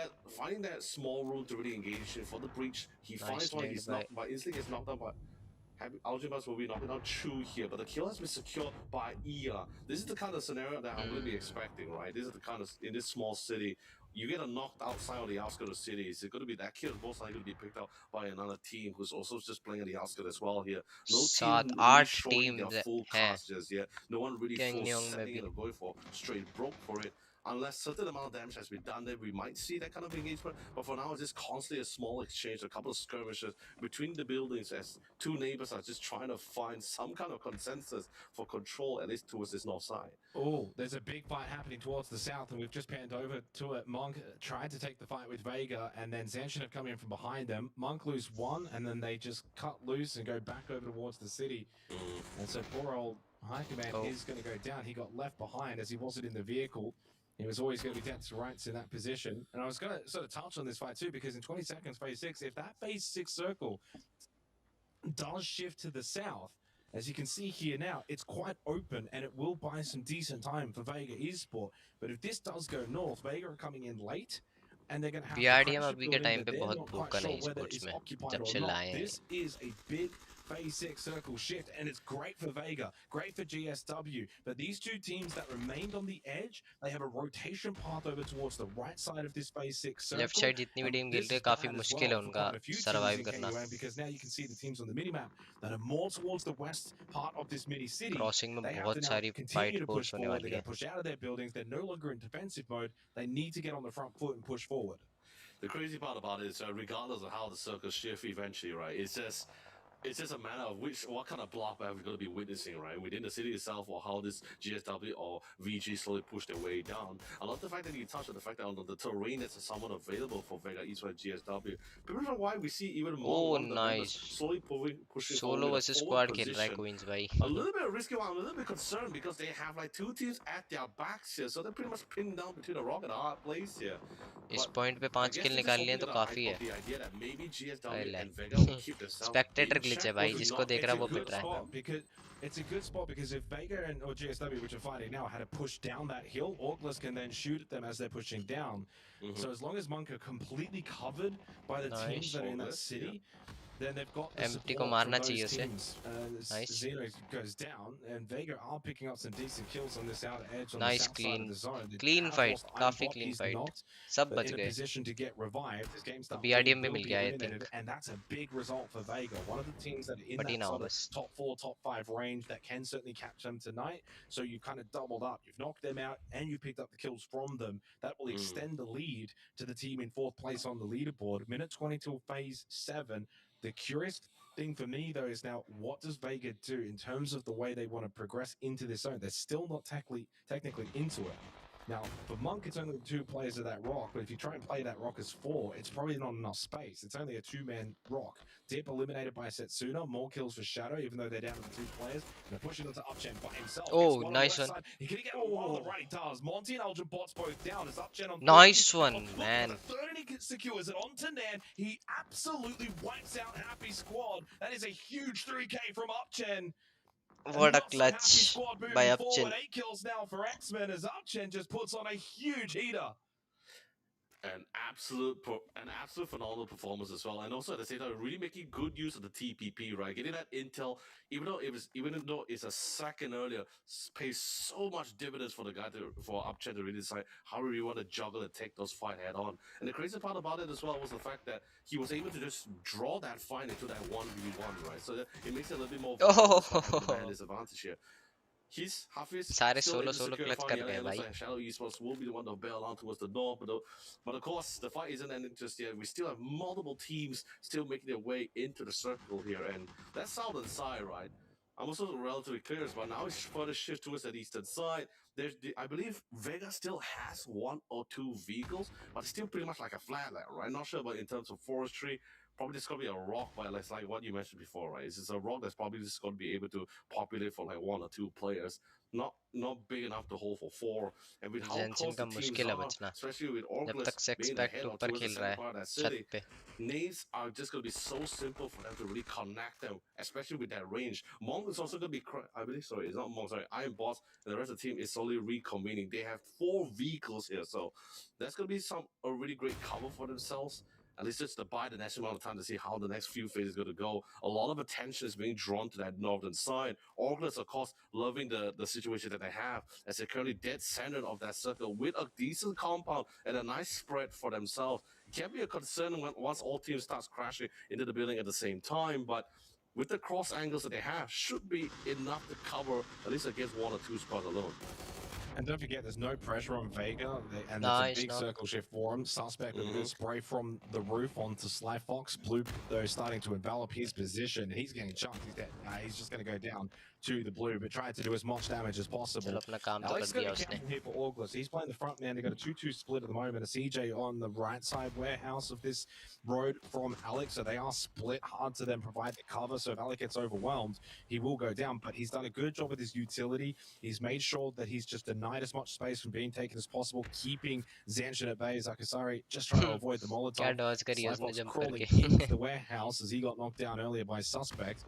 that small room to really engage in for the breach, he nice finds one. Ned He's bye. knocked by instantly gets knocked down by Algebras will be knocking out Chu here, but the kill has been secured by Ia. This is the kind of scenario that I'm going to be expecting, right? This is the kind of, in this small city, you get a knocked outside of the outskirts of the city. Is it going to be that kill? Most likely going to be picked up by another team who's also just playing at the outskirts as well here. No team 7 really 8 showing their team full हैं cards just yet. No one really full कैंगनियोंग में setting it भी. or going for straight broke for it. Unless certain amount of damage has been done there, we might see that kind of engagement. But for now, it's just constantly a small exchange, a couple of skirmishes between the buildings as two neighbors are just trying to find some kind of consensus for control, at least towards this north side. Oh, there's a big fight happening towards the south, and we've just panned over to it. Monk tried to take the fight with Vega, and then Zanshin have come in from behind them. Monk lose 1, and then they just cut loose and go back over towards the city. And so poor old High Command Oh. is going to go down. He got left behind as he wasn't in the vehicle. He was always going to be dead to rights in that position. And I was going to sort of touch on this fight too, because in 20 seconds, phase 6, if that phase 6 circle does shift to the south, as you can see here now, it's quite open and it will buy some decent time for Vega Esport. But if this does go north, Vega are coming in late and they're going to have to BRDM crash a अभी के building time that पे they're बहुत not quite भूखा sure नहीं whether sports it's में occupied जब or से not. लाए हैं. This is a big phase 6 circle shift, and it's great for Vega, great for GSW. But these two teams that remained on the edge, they have a rotation path over towards the right side of this phase 6 circle. Left side जितनी भी And team खेल this रही है is काफी bad as मुश्किल है well for उनका quite a few teams survive in करना. KUM, because now you can see the teams on the minimap that are more towards the west part of this mini city. Crossing में They have to बहुत now सारी continue fight to push force होने forward. वाली They're going है. to push out of their buildings. They're no longer in defensive mode. They need to get on the front foot and push forward. The crazy part about it is, regardless of how the circles shift eventually, right? It's just a matter of what kind of blockback we're going to be witnessing, right? Within the city itself, or how this GSW or VG slowly push their way down. I love the fact that you touched on the fact that the terrain is somewhat available for Vega East and GSW. But reason why we see even more Oh one of the members nice. slowly pushing forward solo with a versus forward squad खेल रहा है position. Queen's भाई. A little bit risky one. I'm a little bit concerned because they have like two teams at their backs here, so they're pretty much pinned down between a rock and a hard place here. इस But point पे I 5 guess kill they're just निकाल लिए hoping तो to काफी है. the idea that maybe GSW ले. and Vega will keep themselves Spectator in glitch है check भाई, or जिसको not देख get रहा It's है a वो good पिट रहा है. spot because it's a good spot because if Vega and or GSW, which are fighting now, had to push down that hill, Orclus can then shoot at them as they're pushing down. So as long as Monk are completely covered by the teams Nice. that are in that Orclus, city, then they've got the empty को support from मारना those चाहिए उसे. teams. Nice. Xeno goes down, and Vega are picking up some decent kills on this outer edge on Nice, the south clean. side of the zone. They Clean have fight, lost काफी Ironbot, clean he's fight. not, सब but बच in a गए. position to get revived. This game start BRDM में will mill be गया, I eliminated, think. and that's a big result for Vega. One of the teams that are in But he that now sort of बस. top 4, top 5 range that can certainly catch them tonight. So you've kind of doubled up. You've knocked them out, and you've picked up the kills from them. That will extend the lead to the team in 4th place on the leaderboard. Minute 20 till phase 7. The curious thing for me though is now, what does Vega do in terms of the way they want to progress into this zone? They're still not technically into it. Now, for Monk, it's only 2 players of that rock, but if you try and play that rock as 4, it's probably not enough space. It's only a 2-man rock. Dip eliminated by Setsuna, more kills for Shadow, even though they're down to 2 players. And they're pushing into Upchen by himself. Gets Oh, one on the nice left one. side. He can get one on the right, he does. Monty and Ultra bots both down. It's Upchen on 30. Nice one, Look man. at the 30 and he secures it onto Nan. He absolutely wipes out Happy Squad. That is a huge 3K from Upchen. What a Not so happy clutch squad by moving Upchen. forward. 8 kills now for X-Men as Upchen just puts on a huge heater. An absolute phenomenal performance as well, and also at the same time really making good use of the TPP, right? Getting that intel, even though it's a second earlier, pays so much dividends for the guy for Upchen to really decide how we want to juggle and take those fight head on. And the crazy part about it as well was the fact that he was able to just draw that fight into that 1v1, right? So that it makes it a little bit more Oh, disadvantage here. He's Hafiz सारे still able solo to solo secure clutch fight. कर The गए other looks भाई. like Shadow Esports will be the one to bail out towards the north, but of course the fight isn't ending just yet. We still have multiple teams still making their way into the circle here, and that's southern side, right? I'm also relatively clear, but now it's further shift towards that eastern side. I believe Vega still has 1 or 2 vehicles, but it's still pretty much like a flatland, right? Not sure about in terms of forestry. Probably just gonna be a rock, but it's like what you mentioned before, right? It's just a rock that's probably just gonna be able to populate for like 1 or 2 players. Not big enough to hold for 4. And with how Zenshin close का the teams मुश्किल है are, बचना. especially with जब Orclus तक से being the expect head on ऊपर towards the खेल रहा center है part of that छत city, पे. nades are just going to be so simple for them to really connect them, especially with that range. Monk is also going to be, I believe, sorry, it's not Monk, sorry, Iron Boss, and the rest of the team is slowly reconvening. They have 4 vehicles here, so that's going to be a really great cover for themselves. At least just to buy the next amount of time to see how the next few phases are going to go. A lot of attention is being drawn to that northern side. Orclus, of course, loving the situation that they have, as they're currently dead centered of that circle with a decent compound and a nice spread for themselves. Can be a concern once all teams starts crashing into the building at the same time, but with the cross angles that they have, should be enough to cover at least against 1 or 2 squads alone. And don't forget, there's no pressure on Vega, and it's a Nice big knock. circle shift for him. Suspect with a good spray from the roof onto Sly Fox. Blue, though, starting to envelop his position. He's getting chunked. He's dead. He's just going to go down to the blue, but trying to do as much damage as possible. चलो अपना काम तो Alex कर is going दिया to be उसने. careful here for Orglis. He's playing the front man. They've got a 2-2 split at the moment. A CJ on the right side warehouse of this road from Alex. So they are split, hard to then provide the cover. So if Alex gets overwhelmed, he will go down. But he's done a good job with his utility. He's made sure that he's just denied as much space from being taken as possible, keeping Zanshin at bay. Zakasari just trying to avoid the क्या Molotov. Dodge करी उसने Slyfox jump crawling करके. into the warehouse as he got knocked down earlier by Suspect.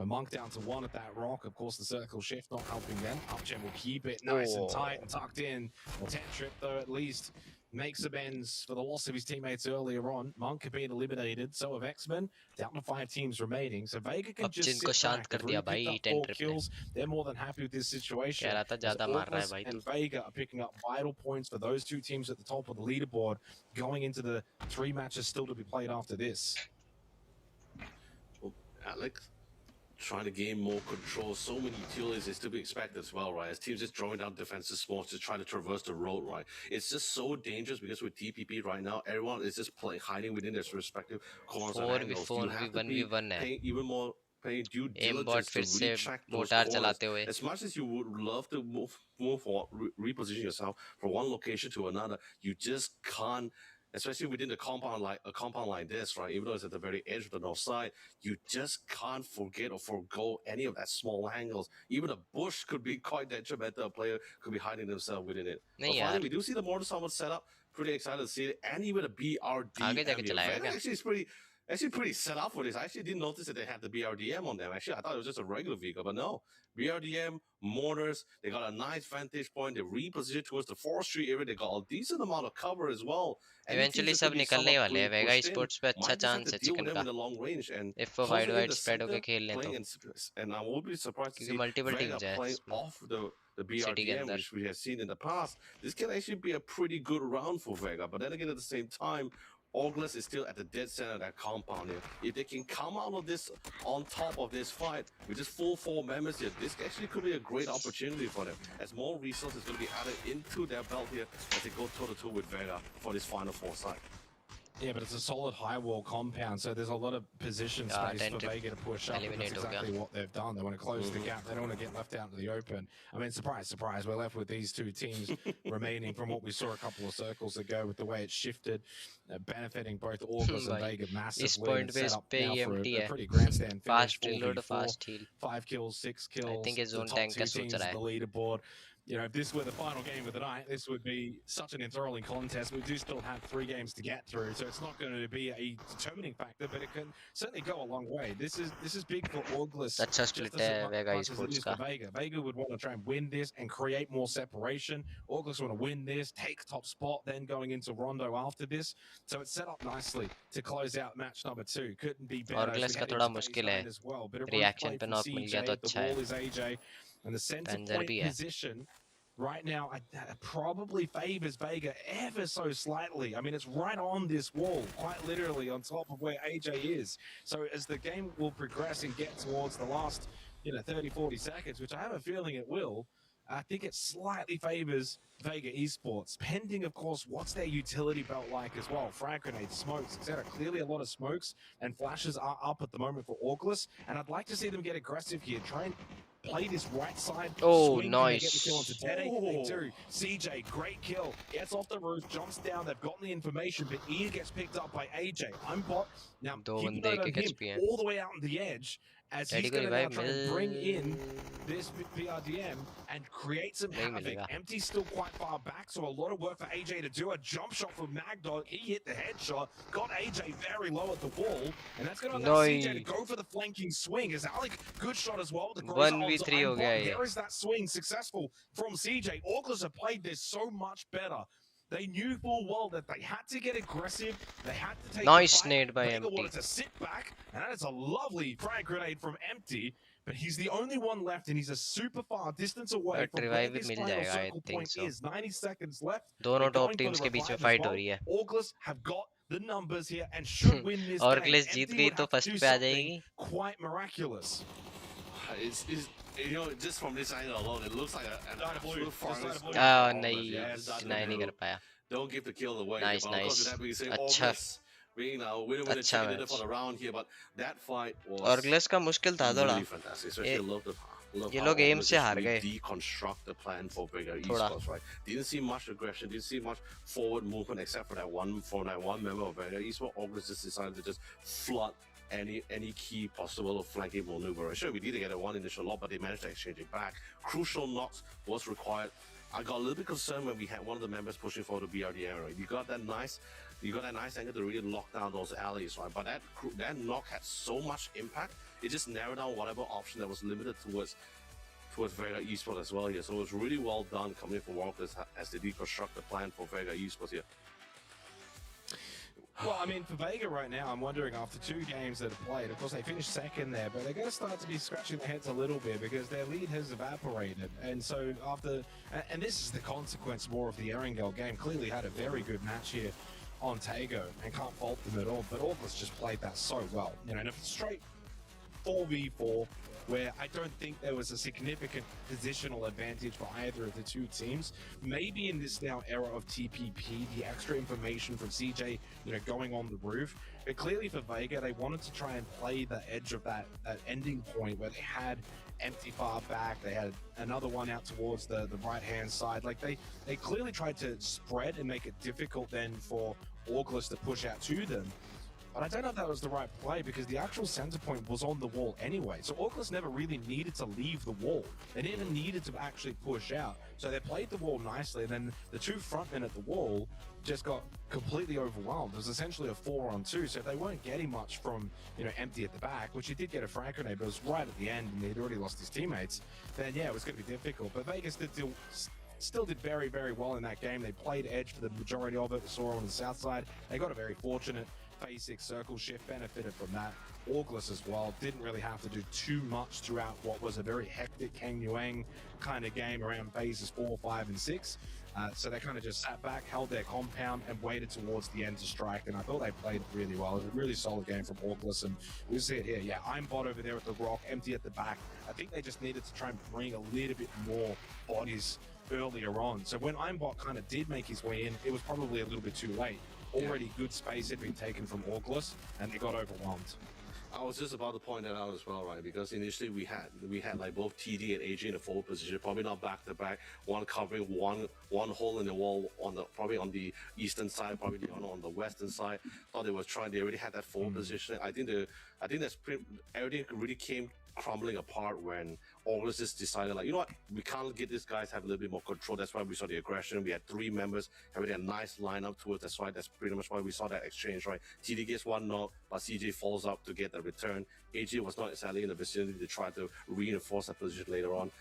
A Monk down to 1 at that rock. Of course, the circle shift not helping them. Upchen will keep it nice and tight and tucked in. Well, 10 trip, though, at least makes amends for the loss of his teammates earlier on. Monk have been eliminated. So have X-Men. Down to 5 teams remaining. So Vega can just Upchen को sit शांत back. कर They've दिया already भाई picked up 10 4 trip ने. kills. They're more than happy with this situation. कह रहा था As ज्यादा मार रहा है Orclus भाई तू. and Vega are picking up vital points for those 2 teams at the top of the leaderboard going into the 3 matches still to be played after this. Well, Alex trying to gain more control. So many utilities is to be expected as well, right? As teams just drawing down defensive smokes to try to traverse the road, right? It's just so dangerous because with TPP right now, everyone is just hiding within their respective corners and angles. 4v4 You have to be 1v1 है. paying due Aimbot diligence to फिर से recheck those motor corners. चलाते हुए. As much as you would love to reposition yourself from one location to another, you just can't. Especially within the compound like this, right? Even though it's at the very edge of the north side, you just can't forget or forgo any of that small angles. Even a bush could be quite detrimental. A player could be hiding themselves within it. नहीं But finally, यार. we do see the mortar summon set up. Pretty excited to see it. And even a BRDM. आगे जाके चलाएगा क्या? Actually pretty set up for this. I actually didn't notice that they had the BRDM on them. Actually, I thought it was just a regular vehicle, but no. BRDM, mortars, they got a nice vantage point. They repositioned towards the forestry area. They got a decent amount of cover as well. Eventually सब निकलने ही वाले हैं. वेगा sports पे अच्छा chance है chicken का. If वो wide spread होके खेल लें तो. And I will be surprised to क्योंकि see मल्टीपल Vega टीम्स हैं playing off the सिटी के BRDM, अंदर. which we have seen in the past. This can actually be a pretty good round for Vega. But then again, at the same time, Orglis is still at the dead center of that compound here. If they can come out of this on top of this fight with just full 4 members here, this actually could be a great opportunity for them. As more resources going to be added into their belt here as they go toe-to-toe with Vega for this final 4 side. Yeah, but it's a solid high wall compound, so there's a lot of position space for Vega to push up, and that's exactly what they've done. They want to close the gap. They don't want to get left out in the open. I mean, surprise, surprise, we're left with these two teams remaining from what we saw a couple of circles ago with the way it shifted, benefiting both August and Vega massively, and set up now for a pretty grandstand finish, 4v4, 5 kills, 6 kills, the top two teams at the leaderboard. You know, if this were the final game of the night, this would be such an enthralling contest. We do still have 3 games to get through, so it's not going to be a determining factor, but it can certainly go a long way. This is big for August. अच्छा split है Vega Esports का. Vega would want to try and win this and create more separation. August want to win this, take top spot, then going into Rondo after this. So it's set up nicely to close out match number 2. Couldn't be better. August का थोड़ा मुश्किल है. Reaction पे knock मिल गया तो अच्छा है. And the center point position right now probably favors Vega ever so slightly. I mean, it's right on this wall, quite literally on top of where AJ is. So as the game will progress and get towards the last, 30, 40 seconds, which I have a feeling it will, I think it slightly favors Vega Esports, pending, of course, what's their utility belt like as well. Frag grenades, smokes, etc. Clearly a lot of smokes and flashes are up at the moment for August, and I'd like to see them get aggressive here, try and play this right side. Oh, swing, nice. Get the kill onto Teddy. They do. CJ, great kill. Gets off the roof, jumps down. They've gotten the information, but Ian gets picked up by AJ. I'm bot. Now, keep an eye on him all the way out on the edge, as he's going to now try and bring in this BRDM and create some havoc. Empty's still quite far back, so a lot of work for AJ to do. A jump shot from Magdog. He hit the headshot, got AJ very low at the wall, and that's going to allow CJ to go for the flanking swing. As Alec, good shot as well. The 1v3 ho gaya. There is that swing successful from CJ. August have played this so much better. They knew full well that they had to get aggressive. They had to take nice nade by Vega Empty. wanted to sit back, and that is a lovely frag grenade from Empty. But he's the only one left, and he's a super far distance away from where this final circle point is. 90 seconds left. दोनों top teams के बीच में fight हो रही है. August have got the numbers here and should win this और game. August जीत गई तो first पे आ जाएगी. Quite miraculous. It's just from this angle alone, it looks like an absolute forest. नहीं कर पाया. Don't give the kill away. Nice. अच्छा. Winner taking it for the round here, but that fight was Orgles का मुश्किल था थोड़ा. really fantastic. Especially ये लोग aim से हार गए. Deconstruct the plan for Vega Esports, right? Didn't see much aggression, didn't see much forward movement except for that one member of Vega Esports. August just decided to just flood any key possible flanking maneuver. Sure, we did get a one initial lock, but they managed to exchange it back. Crucial knocks was required. I got a little bit concerned when we had one of the members pushing for the BRDM. Right? You got that nice angle to really lock down those alleys, right? But that knock had so much impact, it just narrowed down whatever option that was limited towards Vega Esports as well here. So it was really well done coming from Walkers as they deconstruct the plan for Vega Esports here. Well, I mean, for Vega right now, I'm wondering after 2 games that have played, of course they finished second there, but they're going to start to be scratching their heads a little bit because their lead has evaporated. And so and this is the consequence more of the Erangel game. Clearly had a very good match here on Tago and can't fault them at all, but August just played that so well. And if it's straight 4v4, where I don't think there was a significant positional advantage for either of the 2 teams. Maybe in this now era of TPP, the extra information from CJ, going on the roof. But clearly for Vega, they wanted to try and play the edge of that ending point where they had Empty far back. They had another one out towards the right-hand side. Like they clearly tried to spread and make it difficult then for August to push out to them. But I don't know if that was the right play because the actual center point was on the wall anyway. So August never really needed to leave the wall. They never needed to actually push out. So they played the wall nicely, and then the 2 frontmen at the wall just got completely overwhelmed. It was essentially a 4-on-2. So if they weren't getting much from Empty at the back, which he did get a frag grenade, but it was right at the end and he'd already lost his teammates, then yeah, it was going to be difficult. But Vegas still did very, very well in that game. They played edge for the majority of it. We saw on the south side. They got a very fortunate phase 6 circle shift, benefited from that. August as well didn't really have to do too much throughout what was a very hectic Kang Yuang kind of game around phases 4, 5, and 6. So they kind of just sat back, held their compound, and waited towards the end to strike. And I thought they played really well. It was a really solid game from August, and we see it here. Yeah, I'm bot over there at the rock, Empty at the back. I think they just needed to try and bring a little bit more bodies earlier on. So when Ironbot kind of did make his way in, it was probably a little bit too late. already good space had been taken from August, and they got overwhelmed. I was just about to point that out as well, right? Because initially we had like both TD and AJ in the forward position, probably not back to back, one covering one hole in the wall on the probably on the eastern side, probably the other on the western side. Thought they already had that forward position. I think that's everything really came crumbling apart when August just decided, like, you know what, we can't get these guys have a little bit more control. That's why we saw the aggression. We had three members having a nice lineup towards. That's pretty much why we saw that exchange, right? TD gets one knock, but CJ falls up to get the return. AJ was not exactly in the vicinity to try to reinforce that position later on.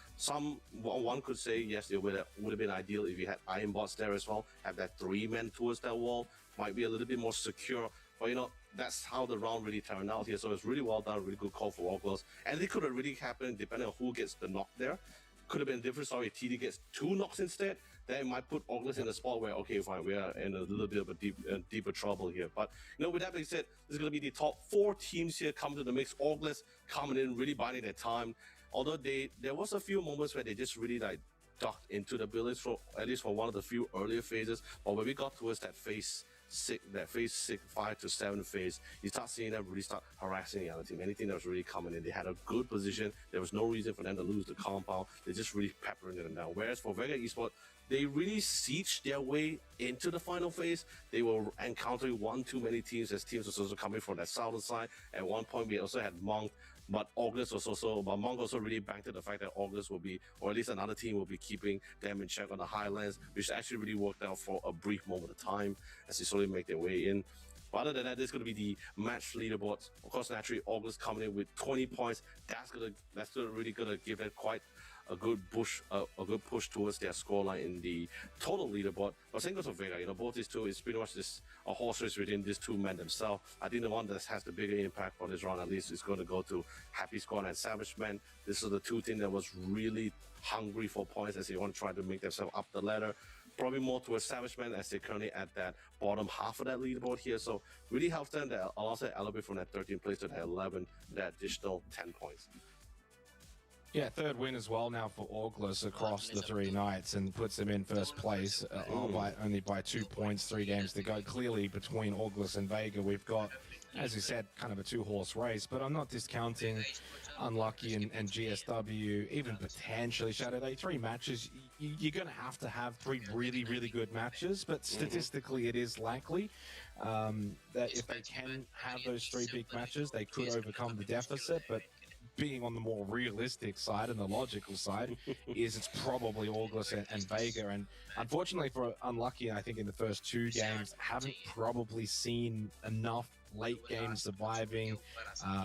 One could say yes, it would have been ideal if you had iron bots there as well. Have that three men towards that wall, might be a little bit more secure. But you know, that's how the round really turned out here. So it's really well done, really good call for August. And it could have really happened depending on who gets the knock there. Could have been a different story if TD gets two knocks instead. Then it might put August in a spot where, okay, fine, we are in a little bit of a deeper trouble here. But you know, with that being said, this is going to be the top four teams here coming to the mix. August coming in, really biding their time. Although there was a few moments where they just really like ducked into the buildings for at least for one of the few earlier phases. But when we got towards that phase 5 to 7 phase, you start seeing them really start harassing the other team. Anything that was really coming in, they had a good position. There was no reason for them to lose the compound. They just really peppering them down. Whereas for Vega Esports, they really sieged their way into the final phase. They were encountering one too many teams, as teams was also coming from that southern side. At one point, we also had Monk, but Monk also really banked the fact that August will be, or at least another team will be keeping them in check on the highlands, which actually really worked out for a brief moment of time as they slowly make their way in. But other than that, this is going to be the match leaderboards. Of course, naturally, August coming in with 20 points. That's really gonna give them quite a good push towards their scoreline in the total leaderboard. But same goes for Vega. You know, both these two is pretty much just a horse race within these two men themselves. I think the one that has the bigger impact for this round, at least, is going to go to Happy Squad and Savage Man. This is the two teams that was really hungry for points as they want to try to make themselves up the ladder. Probably more towards Savage Man as they're currently at that bottom half of that leaderboard here. So really helps them to also elevate from that 13th place to that 11, that additional 10 points. Yeah, third win as well now for August across the three nights and puts them in first place only by 2 points, 3 games to go. Clearly between August and Vega, we've got, as you said, kind of a two-horse race, but I'm not discounting Unlucky and GSW, even potentially Shadow Day. 3 matches, you're going to have 3 really, really good matches, but statistically it is likely that if they can have those 3 big matches, they could overcome the deficit, but being on the more realistic side and the logical side is it's probably August and Vega. And unfortunately for Unlucky, I think in the first 2 games, haven't probably seen enough late game surviving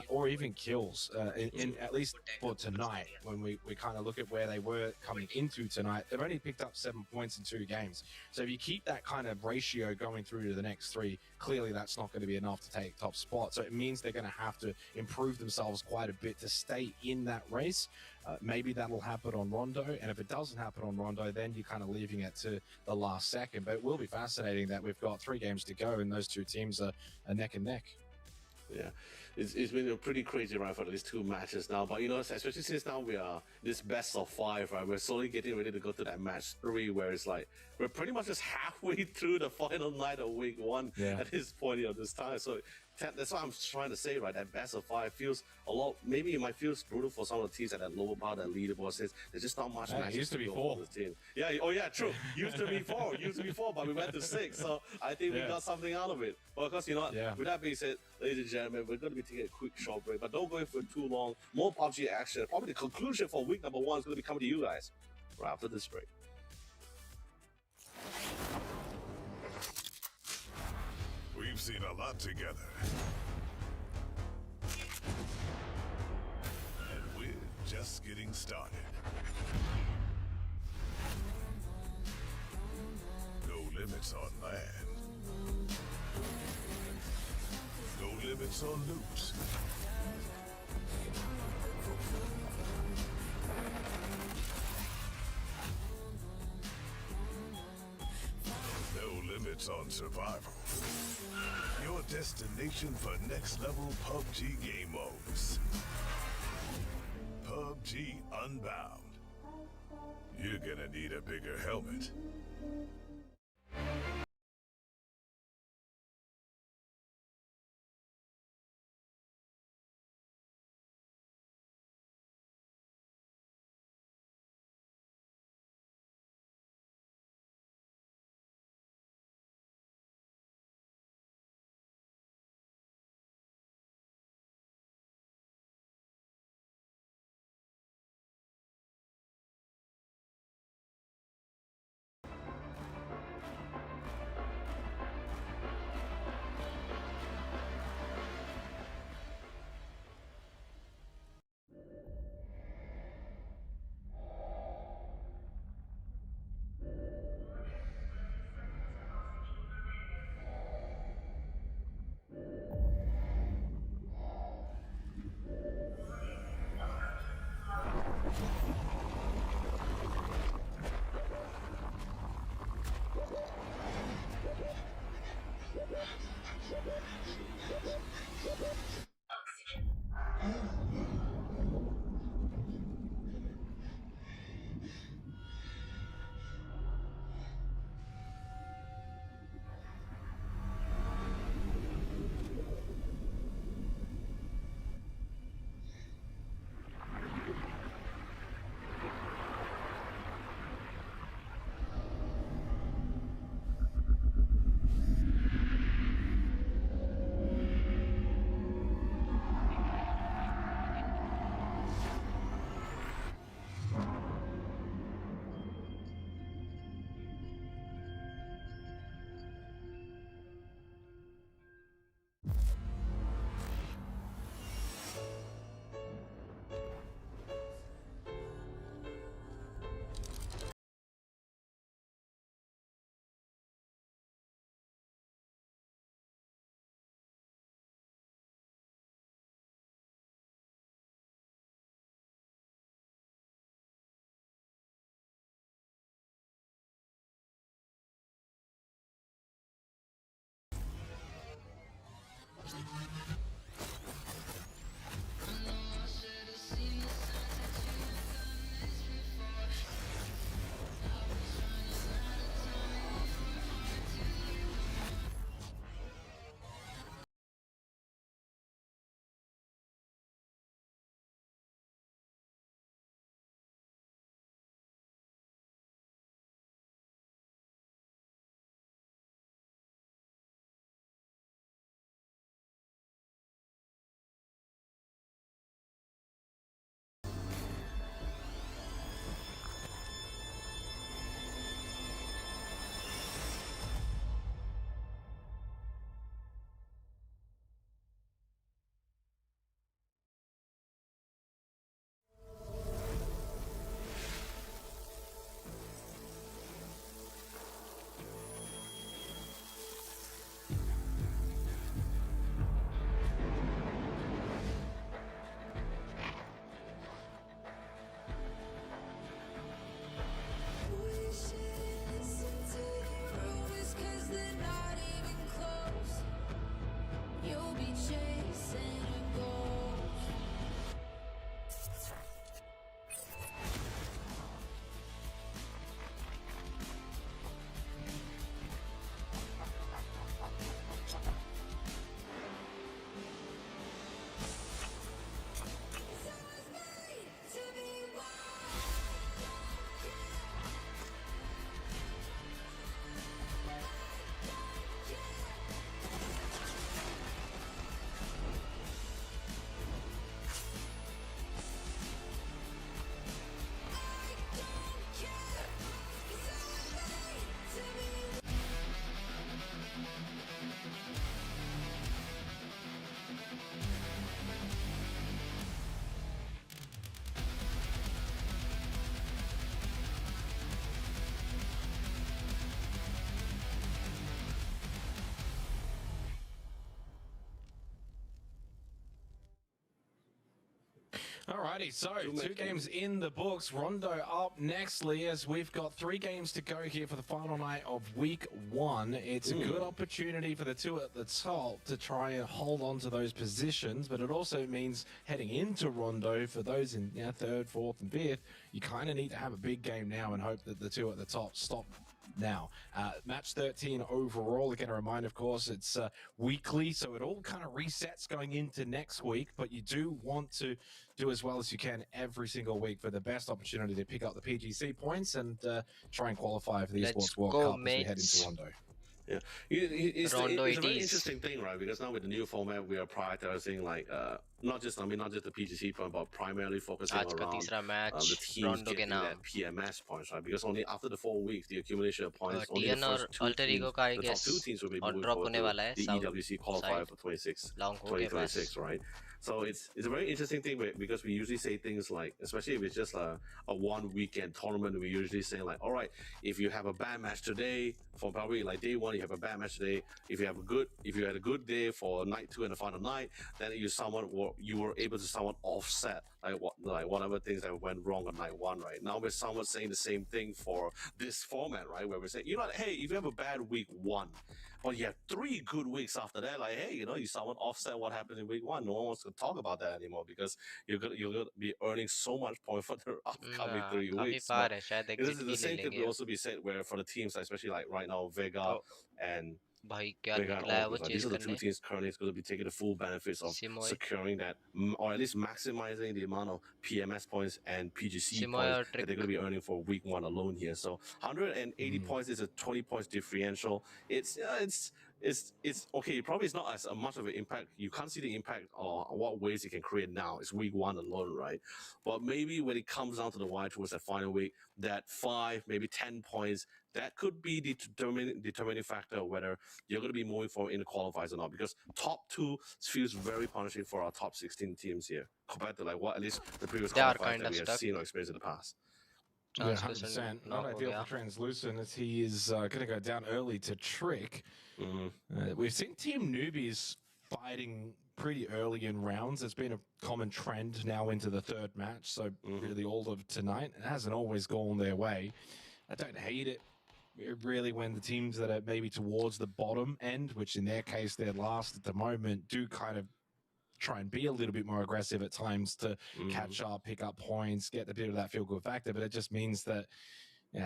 or even kills in at least for tonight. When we kind of look at where they were coming into tonight, they've only picked up 7 points in 2 games. So if you keep that kind of ratio going through to the next 3, clearly that's not going to be enough to take top spot. So it means they're going to have to improve themselves quite a bit to stay in that race. Maybe that'll happen on Rondo, and if it doesn't happen on Rondo, then you're kind of leaving it to the last second. But it will be fascinating that we've got 3 games to go and those 2 teams are neck and neck. Yeah, it's been a pretty crazy run for these 2 matches now. But you know, especially since now we are this best of 5, right? We're slowly getting ready to go to that match 3, where it's like we're pretty much just halfway through the final night of week 1 at this point of this time. So that's what I'm trying to say, right? That best of 5 feels a lot. Maybe it might feel brutal for some of the teams at that lower part of that leaderboard. Since there's just not much. It used to be 4. Yeah. Oh yeah, true. Used to be 4. But we went to 6. So I think we got something out of it. But of course, you know, with that being said, ladies and gentlemen, we're going to be taking a quick short break, but don't go in for too long. More PUBG action. Probably the conclusion for week number 1 is going to be coming to you guys right after this break. We've seen a lot together. And we're just getting started. No limits on land. No limits on loot. No limits on survival. Your destination for next level PUBG game modes. PUBG Unbound. You're gonna need a bigger helmet. Alrighty, so two games in the books. Rondo up next, Leas. We've got 3 games to go here for the final night of week 1. It's a good opportunity for the two at the top to try and hold on to those positions, but it also means heading into Rondo for those in 3rd, 4th, and 5th, you kind of need to have a big game now and hope that the two at the top stop now. Match 13 overall. Again, a reminder, of course, it's weekly, so it all kind of resets going into next week, but you do want to do as well as you can every single week for the best opportunity to pick up the PGC points and try and qualify for the Let's Esports World go, Cup as we head mates. into Rondo. Yeah, it's Rondo a it very is. interesting thing, right? Because now with the new format, we are prioritizing like not just the PGC point, but primarily focusing आज का around तीसरा the match teams रोंडो के getting नाम that PMS points, right? Because only after the 4 weeks, the accumulation of points, only the टीएन और first 2 Alter teams, Ego का I the top 2 guess teams will be और moving drop forward होने to वाला है the south EWC qualifier for 26, long के पास 2026, right? So it's a very interesting thing because we usually say things like, especially if it's just a 1 weekend tournament, we usually say like, all right, if you have a bad match today, for probably like day 1, you have a bad match today. If you had a good day for night 2 and the final night, then you somewhat you were able to somewhat offset like whatever things that went wrong on night one, right? Now we're somewhat saying the same thing for this format, right? Where we're saying, hey, if you have a bad week one, but you have 3 good weeks after that, like, hey, you somewhat offset what happened in week one. No one wants to talk about that anymore because you're gonna be earning so much point for the upcoming 3 काफी weeks. Par But है शायद it is exit the भी ले same could लेंगे अब also be said where for the teams, especially like right now, O and भाई क्या Vega and निकला है वो Orcus. Like, these chase are the two करने teams currently is going to be taking the full benefits of सिमोय securing that, or at least maximizing the amount of PMS points and PGC सिमोय points और that they're trick going to be earning for week one alone here. So 180 points is a 20 points differential. It's okay. Probably it's not as much of an impact. You can't see the impact or what ways it can create now. It's week one alone, right? But maybe when it comes down to the wire towards that final week, that 5, maybe 10 points, that could be the determining factor of whether you're going to be moving forward in the qualifiers or not. Because top 2 feels very punishing for our top 16 teams here compared to like what at least the previous they are qualifiers kind that of we have stuck seen or experienced in the past. Yeah, translucent 100%. Not knock हो ideal गया for Translucent as he is going to go down early to Trick. We've seen Team Newbies fighting pretty early in rounds. It's been a common trend now into the 3rd match. So really all of tonight, it hasn't always gone their way. I don't hate it really when the teams that are maybe towards the bottom end, which in their case they're last at the moment, do kind of try and be a little bit more aggressive at times to catch up, pick up points, get a bit of that feel good factor. But it just means that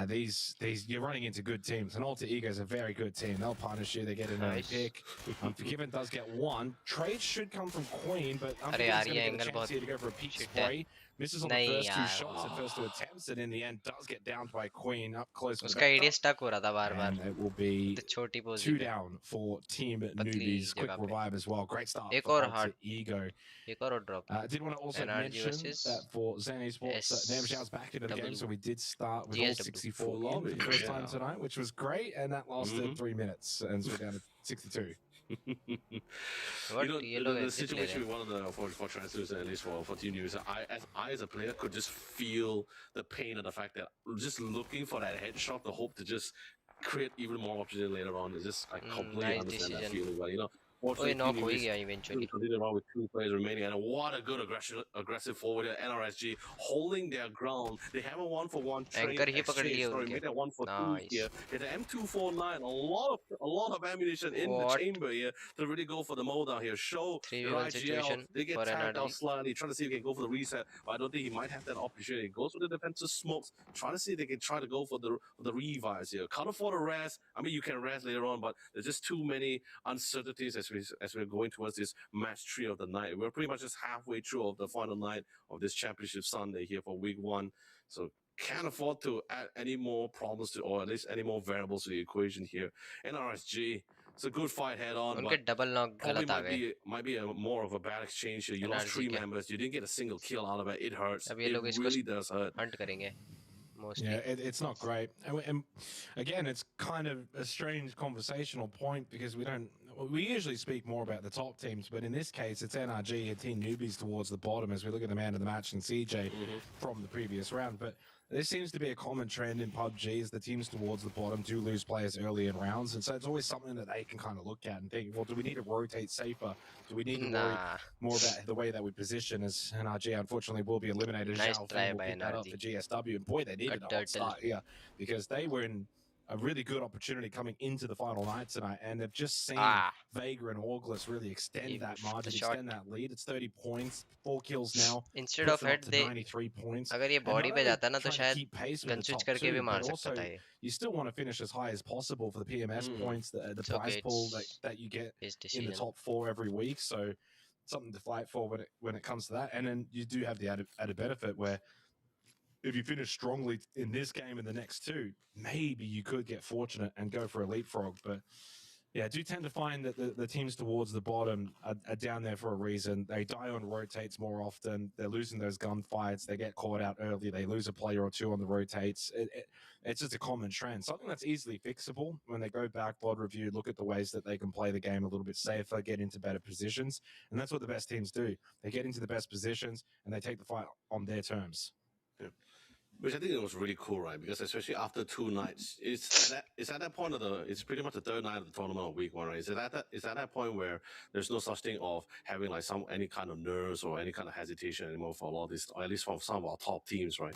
these you're running into good teams, and Alter Ego is a very good team. They'll punish you. They get an early pick. Unforgiven does get 1. Trade should come from Queen, but Unforgiven's going to get a angle chance बहुत here to go for a peak shit है spray. Misses on the नहीं first 2 यार shots and first 2 attempts, and in the end does get downed by Queen up close for the उसका back AD up. Stuck हो रहा था बार बार And it will be तो छोटी पोजी 2 पे down for Team पतली Newbies. Quick जगह पे revive as well. Great start एक for और Alter हार्ड Ego. एक और drop I did want to also NRG mention versus that for Zen Esports, Namshao's back into the game, so we did start with all GSW. 64 Full in lobby, for the first yeah. time tonight, which was great, and that lasted 3 minutes, and so we're down to 62. What ये लोग the exit ले रहे situation हैं we wanted for Translucent, at least for Team News, I as a player could just feel the pain of the fact that just looking for that headshot, the hope to just create even more opportunity later on is just I completely nice understand that decision. feeling. But ओए fortunately, knock Team हो ही News गया eventually continue on with 2 players remaining, and what a good aggressive forward at NRSG holding their ground. They have a 1-for-1 trade anchor ही पकड़ exchange. लिए Sorry, उनके made that 1-for-2 nice here. It's an M249, a lot of ammunition in the What? chamber here to really go for the mold down here. Show their 3v1 IGL. situation They get for tagged out NRG. slightly, trying to see if they can go for the reset. But I don't think he might have that opportunity. Goes for the defensive smokes, trying to see if they can try to go for the revives here. Can't afford a rest. I mean, you can rest later on, but there's just too many uncertainties as we're going towards this match 3 of the night. We're pretty much just halfway through of the final night of this championship Sunday here for week 1. So can't afford to add any more problems to, or at least any more variables to the equation here. NRSG, it's a good fight head on, उनके but double knock probably गलत आ गए might be more of a bad exchange here. You lost NRG 3 के members, you didn't get a single kill out of it. It hurts. अब ये It लोग इसको really does hurt. Hunt करेंगे Yeah, mostly it's not great. And again, it's kind of a strange conversational point because we usually speak more about the top teams, but in this case, it's NRG and Team Newbies towards the bottom as we look at the man of the match and CJ from the previous round. But there seems to be a common trend in PUBG is the teams towards the bottom do lose players early in rounds. And so it's always something that they can kind of look at and think, well, do we need to rotate safer? Do we need to worry nah more about the way that we position as NRG unfortunately will be eliminated? Nice Zhao try Feng will by pick that up NRG. for GSW. And boy, they needed a hot turtle. start here because they were in a really good opportunity coming into the final night tonight, and they've just seen Vega and August really extend that margin, extend that lead. It's 30 points, 4 kills now. Instead of head they 93 points. अगर ये And body not पे only जाता ना तो trying to शायद keep pace with gun the switch top करके भी 2, मार but सकता also था ये you still want to finish as high as possible for the PMS points, the It's prize okay, pool it's that you get his in decision the top 4 every week. So something to fight for when it comes to that. And then you do have the added benefit where if you finish strongly in this game and the next 2, maybe you could get fortunate and go for a leapfrog. But yeah, I do tend to find that the teams towards the bottom are down there for a reason. They die on rotates more often. They're losing those gunfights. They get caught out early. They lose a player or 2 on the rotates. It's just a common trend. Something that's easily fixable when they go back, VOD review, look at the ways that they can play the game a little bit safer, get into better positions. And that's what the best teams do. They get into the best positions and they take the fight on their terms. Yeah. Which I think it was really cool, right? Because especially after 2 nights, it's at that point of it's pretty much the third night of the tournament of week one, right? Is at that point where there's no such thing of having like any kind of nerves or any kind of hesitation anymore for a lot of these, or at least from some of our top teams, right?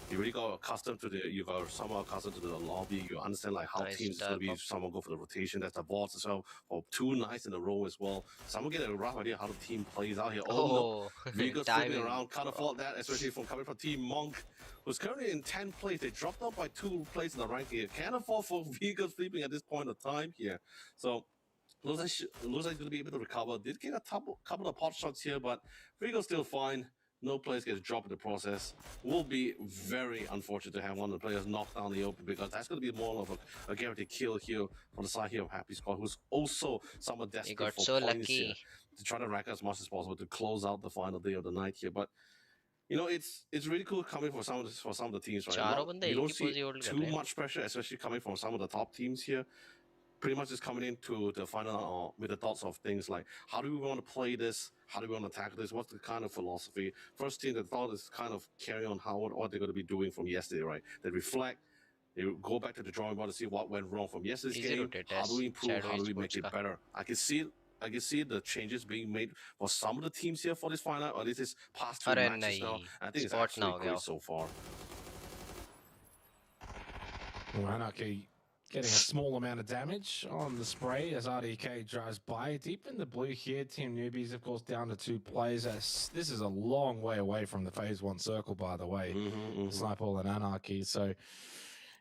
You really got accustomed to you got somehow accustomed to the lobby. You understand like how Nice teams is going to be. start. Someone go for the rotation. That's the boss as well for 2 nights in a row as well. Someone get a rough idea how the team plays out here. Oh no, Oh, Vegas flipping timing. around. Can't afford that, especially from coming from Team Monk, who's currently in 10th place. They dropped off by 2 places in the ranking here. Can't afford for Vegas flipping at this point of time here. So looks like he's going to be able to recover. Did get a couple of pot shots here, but Vigo's still fine. No players gets dropped in the process. Will be very unfortunate to have one of the players knocked down the open, because that's going to be more of a guaranteed kill here on the side here of Happy Squad, who's also somewhat He desperate got for so points here lucky. to try to rack as much as possible to close out the final day of the night here. But it's really cool coming for some of the teams, right? चारों बंदे You एक don't he see पोजी hold कर too रहे हैं. much pressure, especially coming from some of the top teams here. Pretty much just coming into the final with the thoughts of things like, how do we want to play this? How do we want to tackle this? What's the kind of philosophy? First thing that thought is kind of carry on what they're going to be doing from yesterday, right? They reflect, they go back to the drawing board to see what went wrong from yesterday's Easy game. rotate How do we improve? Shadow How do we make Esports it का. better? I can see the changes being made for some of the teams here for this final, or at least this past 2 अरे matches now. नहीं, I think it's spot ना हो absolutely गया. great so far. Well, Anarchy getting a small amount of damage on the spray as RDK drives by. Deep in the blue here, Team Newbies, of course, down to 2 players. This is a long way away from the Phase 1 circle, by the way. Snipeball and Anarchy. So,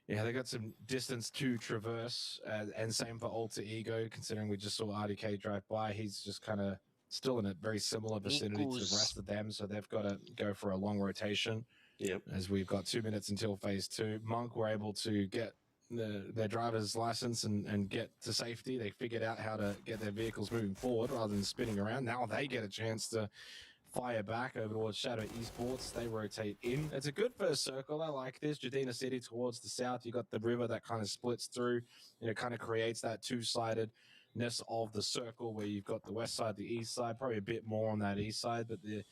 yeah, they got some distance to traverse. And same for Alter Ego, considering we just saw RDK drive by. He's just kind of still in a very similar vicinity to the rest of them. So they've got to go for a long rotation. Yep. As we've got 2 minutes until Phase 2. Monk were able to get their driver's license and get to safety. They figured out how to get their vehicles moving forward rather than spinning around. Now they get a chance to fire back over towards Shadow Esports. They rotate in. It's a good first circle. I like this. Jadina City towards the south. You got the river that kind of splits through. Kind of creates that two-sidedness of the circle where you've got the west side, the east side, probably a bit more on that east side, but the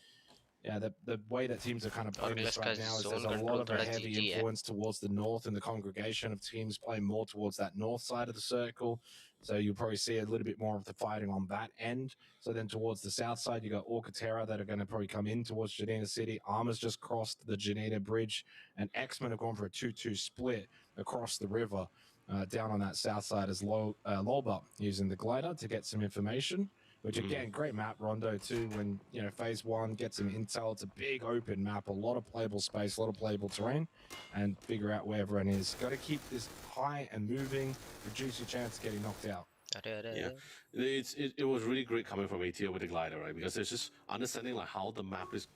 way that teams are kind of playing this right now is there's a lot of a heavy influence towards the north, and the congregation of teams play more towards that north side of the circle. So you'll probably see a little bit more of the fighting on that end. So then towards the south side, you got Orcatera that are going to probably come in towards Janina City. Armor's just crossed the Janina Bridge, and X-Men have gone for a 2-2 split across the river down on that south side as Lolba using the glider to get some information. Which again, great map, Rondo too. When Phase 1 gets some intel, it's a big open map, a lot of playable space, a lot of playable terrain, and figure out where everyone is. Got to keep this high and moving, reduce your chance of getting knocked out. Yeah, it was really great coming from ATO with the glider, right? Because it's just understanding like how the map is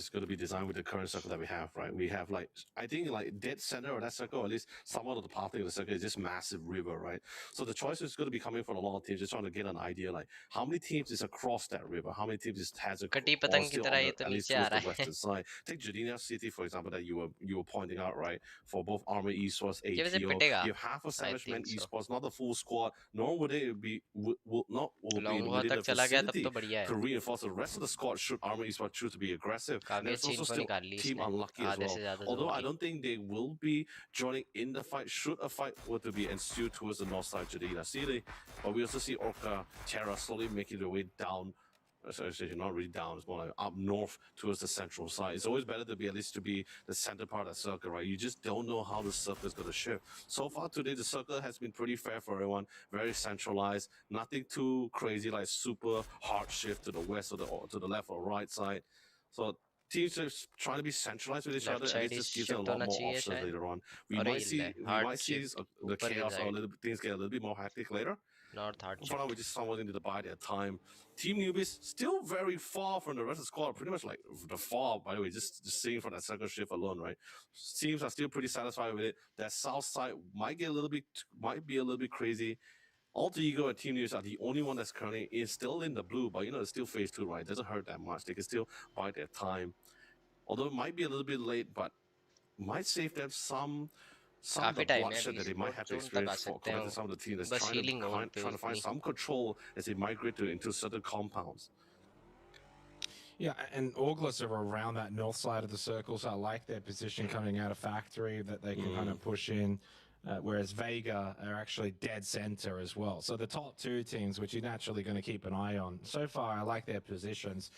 going to be designed with the current circle that we have, right? We have like, I think like dead center of that circle, or at least somewhat of the pathway of the circle is this massive river, right? So the choice is going to be coming from a lot of teams, just trying to get an idea like how many teams is across that river, how many teams has a कटी or पतंग की still तरह on ये the, तो at least नीचे आ towards the रहा है. western side. Take Jadina City for example that you were pointing out, right? For both Armor Esports, ये वैसे ATO, पिटेगा. you have half a Savage Men think so. Esports, not the full squad, nor would they be will be long within तक the चला गया तब vicinity तो बढ़िया to है. reinforce the rest of the squad should Armor Esports choose to be aggressive. And काफी it's अच्छी also info still निकाल ली team इसने. unlucky as आधे से well. ज्यादा Although जोड़ I Lee. don't think they will be joining in the fight should a fight were to be ensued towards the north side Jadina City. But we also see Orca Terra slowly making their way down. Essentially, not really down, it's more like up north towards the central side. It's always better to be at least to be the center part of the circle, right? You just don't know how the circle is going to shift. So far today, the circle has been pretty fair for everyone, very centralized, nothing too crazy like super hard shift to the west or to the left or right side. So teams are trying to be centralized with each Left other, and side it is just gives them a shift lot होना more चाहिए options शायद. later on. We और might ये see ले, hard the shift the ऊपर की chaos or side. things get a little bit more hectic later. North hard For now, we shift. just somewhat need to buy their time. Team Newbies still very far from the rest of the squad. Pretty much like the far, by the way, just seeing from that second shift alone, right? Teams are still pretty satisfied with it. That south side might be a little bit crazy. Alter Ego and Team News are the only one that's currently is still in the blue, but it's still phase 2, right? It doesn't hurt that much. They can still buy their time. Although it might be a little bit late, but might save them some of the काफी time है bloodshed अभी. that they might have to sport zone तक आ experience for सकते compared हो. to some of the teams that's बस healing on पे trying to find उतनी. some control as they migrate into certain compounds. Yeah, and Auglis are around that north side of the circle, so I like their position coming out of factory that they can kind of push in. Whereas Vega are actually dead center as well. So the top two teams, which you're naturally going to keep an eye on. So far, I like their positions.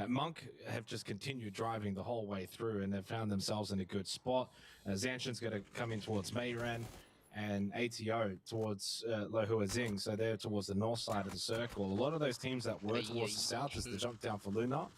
Monk have just continued driving the whole way through, and they've found themselves in a good spot. Zanshin's going to come in towards Mayren, and ATO towards Lohua Zing, so they're towards the north side of the circle. A lot of those teams that were towards the south is the jump down for Luna.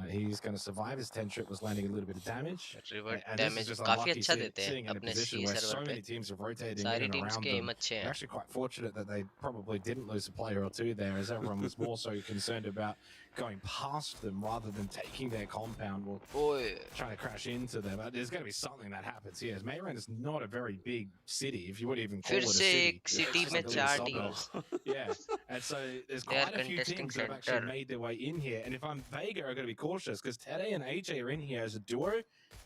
He's going to survive. His 10 trip was landing a little bit of damage. Revert And this is damage just काफी unlucky अच्छा देते sitting हैं in a अपने position सी where so server many पे teams are rotating in सारी and teams around के them. एम अच्छे They're हैं actually quite fortunate that they probably didn't lose a player or two there, as everyone was more so concerned about going past them rather than taking their compound or ओए trying to crash into them. There's going to be something that happens here. Mayren is not a very big city, if you would even call फिर it a से city. एक city It's में like a little चार suburbs. Teams Yeah, and so there's They are quite a few contesting teams that have actually center. made their way in here. And if I'm Vega, I'm going to be cautious because Tede and AJ are in here as a duo,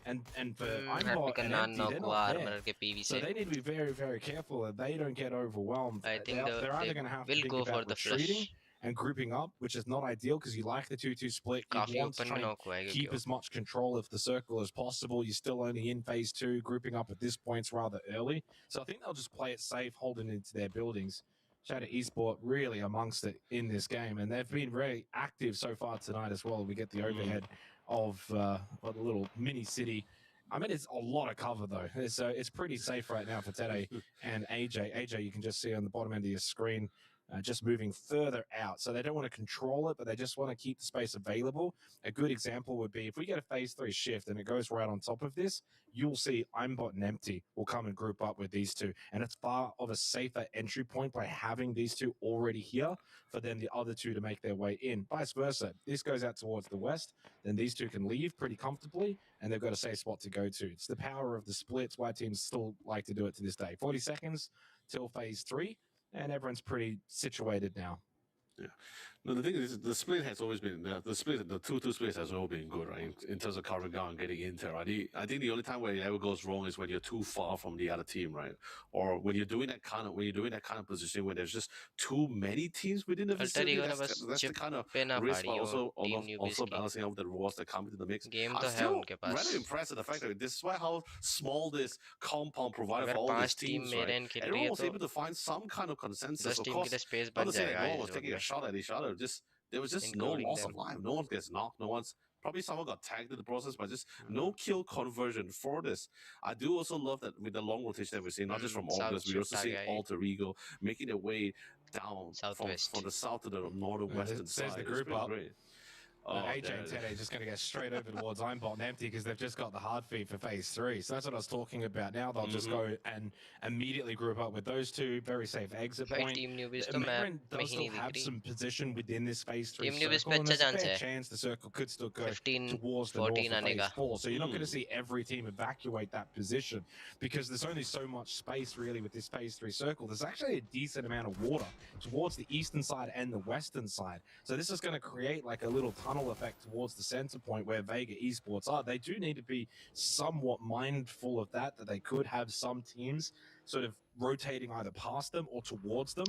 and for happy Aimbot का and नान Empty, knock they're हुआ not there. Armour के पीवी So से they need to be very, very careful that they don't get overwhelmed. I think They're either they going to have to will think go for about the flush retreating and grouping up, which is not ideal because you like the 2-2 split. You काफी want to open try में and knock हुआ है keep क्योंकि as much control of the circle as possible. You're still only in phase 2, grouping up at this point rather early. So I think they'll just play it safe, holding into their buildings. Shadow Esport really amongst it in this game, and they've been very active so far tonight as well. We get the overhead of a little mini city. I mean, it's a lot of cover though, so it's pretty safe right now for Tede and AJ. AJ, you can just see on the bottom end of your screen, just moving further out. So they don't want to control it, but they just want to keep the space available. A good example would be if we get a phase 3 shift and it goes right on top of this, you'll see Aimbot and Empty will come and group up with these two. And it's far of a safer entry point by having these two already here for then the other two to make their way in. Vice versa. This goes out towards the west, then these two can leave pretty comfortably and they've got a safe spot to go to. It's the power of the splits why teams still like to do it to this day. 40 seconds till phase 3. And everyone's pretty situated now. Yeah. No, the thing is, the split has always been the split. The 2-2 split has always been good, right? In terms of covering ground and getting into, right? I think the only time where it ever goes wrong is when you're too far from the other team, right? Or when you're doing that kind of position where there's just too many teams within the vicinity. That's the kind of risk, but also balancing out the rewards that come into the mix. Game I'm तो है still उनके पास rather impressed at the fact that despite how small this compound provided अगर for all 5 these team teams, मेरे right? खेल रही Everyone है was तो able to find some kind of consensus. 10 Of team के course, लिए space not बच to say that जाएगा no one इस was जोन taking a में shot at each other. Just there was just no including loss them of life. No one gets knocked. No one's probably someone got tagged in the process, but just no kill conversion for this. I do also love that with the long rotation that we're seeing, not just from South August, we're also shift seeing आ गया ये Alter Ego making their way down Southwest. from the south to the northern western There's side. the It's group been up. great. AJ and Tede are just going to go straight over towards Aimbot and Empty because they've just got the hard feed for phase 3. So that's what I was talking about. Now they'll just go and immediately group up with those two. Very safe exit भाई point. Team newbies तो Mayren map में does he still नहीं दिख have रही some position within this phase 3 team newbies circle, पे and अच्छा there's a chance fair है chance the circle could still go 15 towards the north 14 of आने phase का 4. So you're not going to see every team evacuate that position because there's only so much space really with this phase 3 circle. There's actually a decent amount of water towards the eastern side and the western side. So this is going to create like a little tunnel effect towards the center point where Vega Esports are. They do need to be somewhat mindful of that they could have some teams sort of rotating either past them or towards them.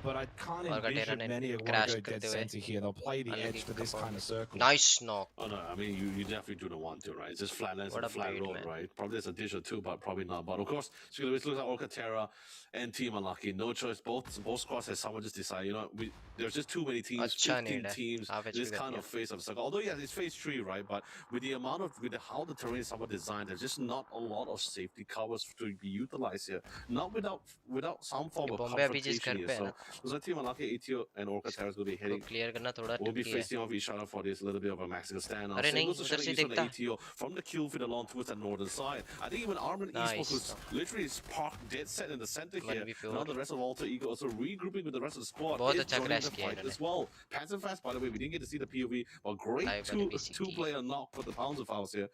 But I can't envision many want to go dead center here. They'll play the edge for this kind of circle. Nice knock. Oh no, I mean you definitely do not want to, right? It's just flat lands What and a flat bait, road, man. right? Probably there's a dish or two, but probably not. But of course, so it looks like Orcatera and Team Unlucky. No choice. Both squads has someone just decide, you know, there's just too many teams, अच्छा 15 need है. teams, Half HP this कर kind दिया. of phase of circle. Although yeah, it's phase 3, right? But with the amount of how the terrain is somewhat designed, there's just not a lot of safety covers to be utilized here. Not without some form of Bombay अभी जिस confrontation घर here. पे है So ना looks like Team Unlucky, ATO, and Orcatera is going to be तो heading. Clear करना थोड़ा We'll be tricky है facing off each other for this little bit of a Mexican standoff. अरे Same नहीं goes to उधर Shadow से East on the देखता ATO from the kill feed along towards the northern side. I think even Armin Nice. Esports, who's literally is parked dead set in the center here. 1v4 Now the rest of Alter Ego also regrouping with the rest of the squad. बहुत is अच्छा joining crash the किया fight इन्होंने. as well. Panzer Fast, by the way, we didn't get to see the POV, but great Live वाली VCT. two-player knock for the Pounds of House here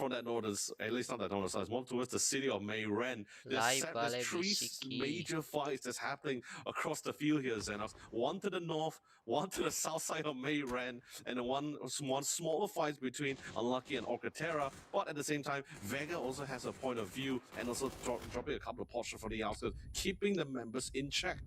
from that northern, at least not that northern side, more towards the city of Mayren. Live वाले There's 3 VCT. major fights that's happening across the field here, Xenos. One to the north, one to the south side of Mayren, and one smaller fight between Unlucky and Orcatera. But at the same time, Vega also has a point of view and also dropping a couple of potions for the outskirts, keeping the members in check.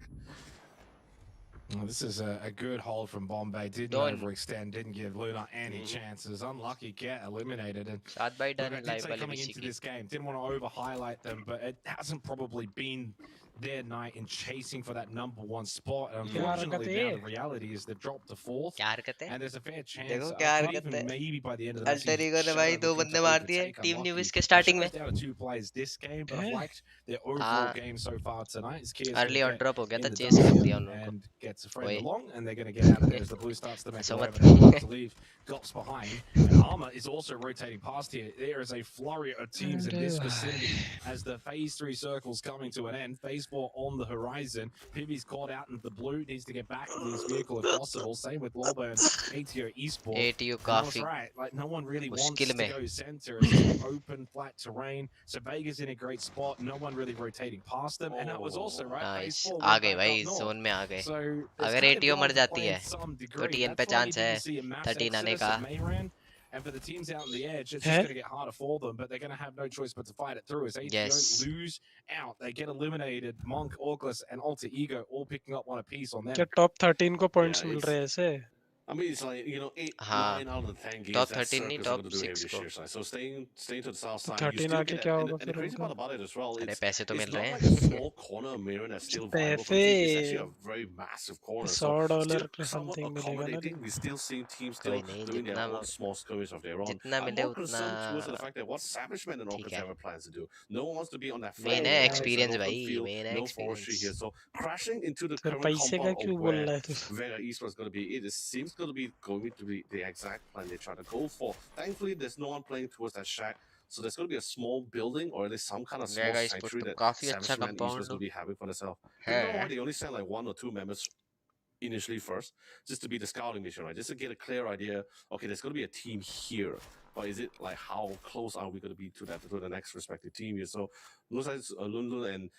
Well, this is a good hold from Bombay. Didn't Don't. overextend, didn't give Luna any chances. Unlucky, get eliminated. And 7 by look, I done did live say वाले coming भी into सीखी. this game, didn't want to over highlight them, but it hasn't probably been their night in chasing for that #1 spot. And क्या unfortunately, हरकत now है the reality is they've dropped to 4th, क्या हरकत है? and there's a fair chance देखो क्या could हरकत है. even maybe by the end of the match see alter ego ने भाई Shadow 2 looking बंदे to मार दिए overtake टीम न्यूबिस Unlucky. के Now, स्टार्टिंग में. Shadow's down to 2 players this game, but I've हैं? liked their overall हाँ, game so far tonight. As Kia's going early to और get ड्रॉप हो गया in था, the चेस कर W दिया उन लोगों को. and gets a friend ओए. along, and they're going to get out of there as the blue starts to make a हंसो way, मत. but they will have to leave Gops behind. And Armour is also rotating past here. There is a flurry of teams in अरे this भाई. vicinity as the Phase 3 circle's coming to an end. Phase 4 on the horizon. Pivi's caught out in the blue, needs to get back to his vehicle if possible. Same with Lawburn, ATO Esports. ATU And I was काफी right, like no one really मुश्किल wants to में. go center. It's too open, flat terrain. So Vega's in a great spot. No one really rotating past them. And that was also right. Phase nice. 4 आ went गए back भाई, up north. Zone में आ गए. So it's अगर kind of ATO gone मर into जाती play in है some तो degree. टीएन पे That's why you चांस है didn't see a mass 13 आने exodus का. of Mayran. And for the teams out on the edge, it's just हैं? going to get harder for them, but they're going to have no choice but to fight it through. As ATO Yes. lose out, they get eliminated. Monk, Orclus, and Alter Ego all picking up one apiece on them. क्या top 13 को Yeah, points मिल रहे हैं ऐसे? I mean, it's like, 8, हाँ. 9 out of the 10 games top that 13 नहीं, Circus are top going to do heavy 6 this को. year side. So staying to the south तो side, you 13 still आके get क्या that. होगा And the फिर crazy उनका? part about it as well, अरे it's पैसे तो it's मिल not रहे like a हैं. small corner of Marin that's still viable for the team. It's actually a very massive corner. So $100 still somewhat something मिलेगा ना. accommodating. We're still seeing teams कोई still नहीं, doing their जितना own small skirmish of their own. जितना I'm मिले more उतना concerned towards the fact that what Savagement and ठीक है. Orchid plans to do. No one wants to be on that main flank है where it's an experience open भाई, field, main है no forestry experience. here. So crashing into the फिर current पैसे का compound क्यों of बोल where रहा है तू? Vega East was going to be, it seems going to be the exact plan they try to go for. Thankfully, there's no one playing towards that shack, so there's going to be a small building or at least some kind of small Vega sport sanctuary तो that काफी अच्छा Savage Man East was compound going to be having for themselves. है. You know why they only sent like 1 or 2 members initially first, just to be the scouting mission, right? Just to get a clear idea. Okay, there's going to be a team here, but is it like how close are we going to be to the next respective team here? So looks like Lun Lun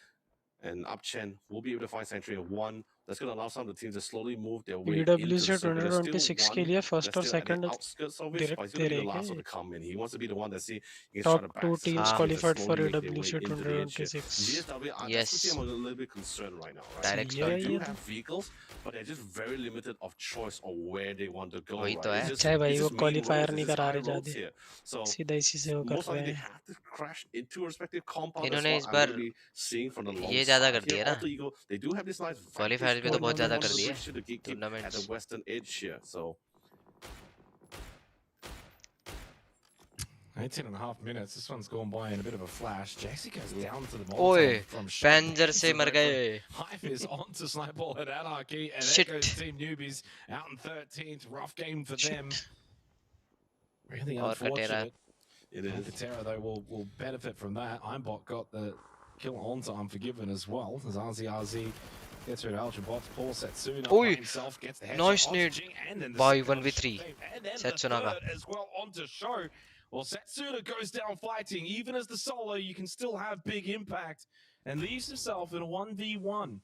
and Upchen will be able to find Sentry in 1. That's going to allow some of the teams to slowly move their way into the PWC circle. There's still 2026 के one लिए that's first और still at the second outskirts of it, direct but he's they going to be रहे the last क्या? one to come in. He wants to be the one that see he can top try to 2 back teams हाँ. Qualified for slowly make their way AWC into the edge here. 2026. GSW, that's Yes. the team I'm a little bit concerned right now, right? Direct Yeah, They start. do yeah. have vehicles, but they're just very limited of choice on where they want to go, वही right? तो है. It's just, अच्छा है भाई, it's वो just main qualifier roads, नहीं it's just करा high रहे roads ज्यादा, here. So सीधा इसी से वो कर most likely रहे they हैं. have to crash into a respective compound. That's इन्होंने what इस I'm bar going to be seeing from the long ये ज्यादा side कर here. दिया ना. Alter Ego, they do have this nice qualifier vantage भी तो point बहुत ज्यादा on कर the दिए bridge to the gatekeep at the tournaments. western edge here. So 18.5 minutes. This one's gone by in a bit of a flash. Jaxie goes down to the ओए Molotov from Shaq. Panzer से मर गए. Hive is on to Snipeball at Anarchy, and Shit. there goes Team Newbies out in 13th. Rough game for them. Really और Katera. unfortunate. it is. Katera, though, will benefit from that. Imbot got the kill onto Unforgiven as well. As RZRZ gets rid of Ultra Bots. Paul Setsuna by Oi. himself gets the headshot Nice onto nade. Jing, and then the By second 1v3. shot, and then Setsuna the का. third as well onto show. Well, Setsuna goes down fighting. Even as the solo, you can still have big impact and leaves himself in a 1v1.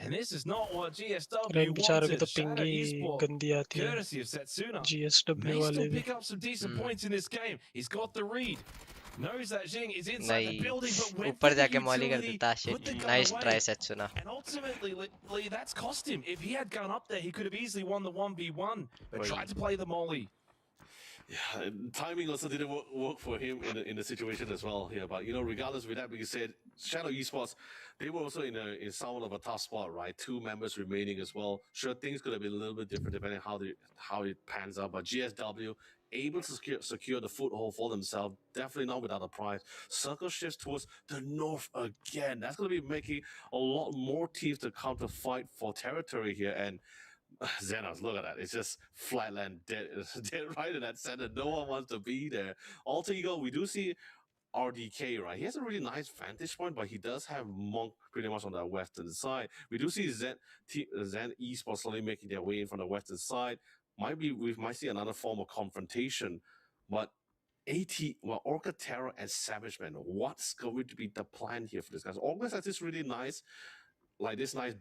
And this is not what GSW रेन बेचारों की wanted. तो Shadow पिंगी Esport, गंदी आती है. courtesy of Setsuna, GSW may वाले still भी. pick up some decent points in this game. He's got the read. Knows that Jing is inside the नहीं building, but went ऊपर for the जाके मॉली कर utility, देता. put the shit. gun nice away. Try Setsuna. And ultimately, Lee, that's cost him. If he had gone up there, he could have easily won the 1v1, but Right. tried to play the molly. Yeah, and timing also didn't work for him in the situation as well here. But regardless of that, because you said Shadow Esports, they were also in somewhat of a tough spot, right? 2 members remaining as well. Sure, things could have been a little bit different depending on how it pans out. But GSW able to secure the foothold for themselves, definitely not without a prize. Circle shifts towards the north again. That's going to be making a lot more teams to come to fight for territory here. And Xenos, look at that. It's just flatland dead, dead right in that center. No one wants to be there. Alter Ego, we do see RDK, right? He has a really nice vantage point, but he does have Monk pretty much on the western side. We do see Zen Esports slowly making their way in from the western side. We might see another form of confrontation, but Orca Terror and Savage Man, what's going to be the plan here for this guys? Orca has this really nice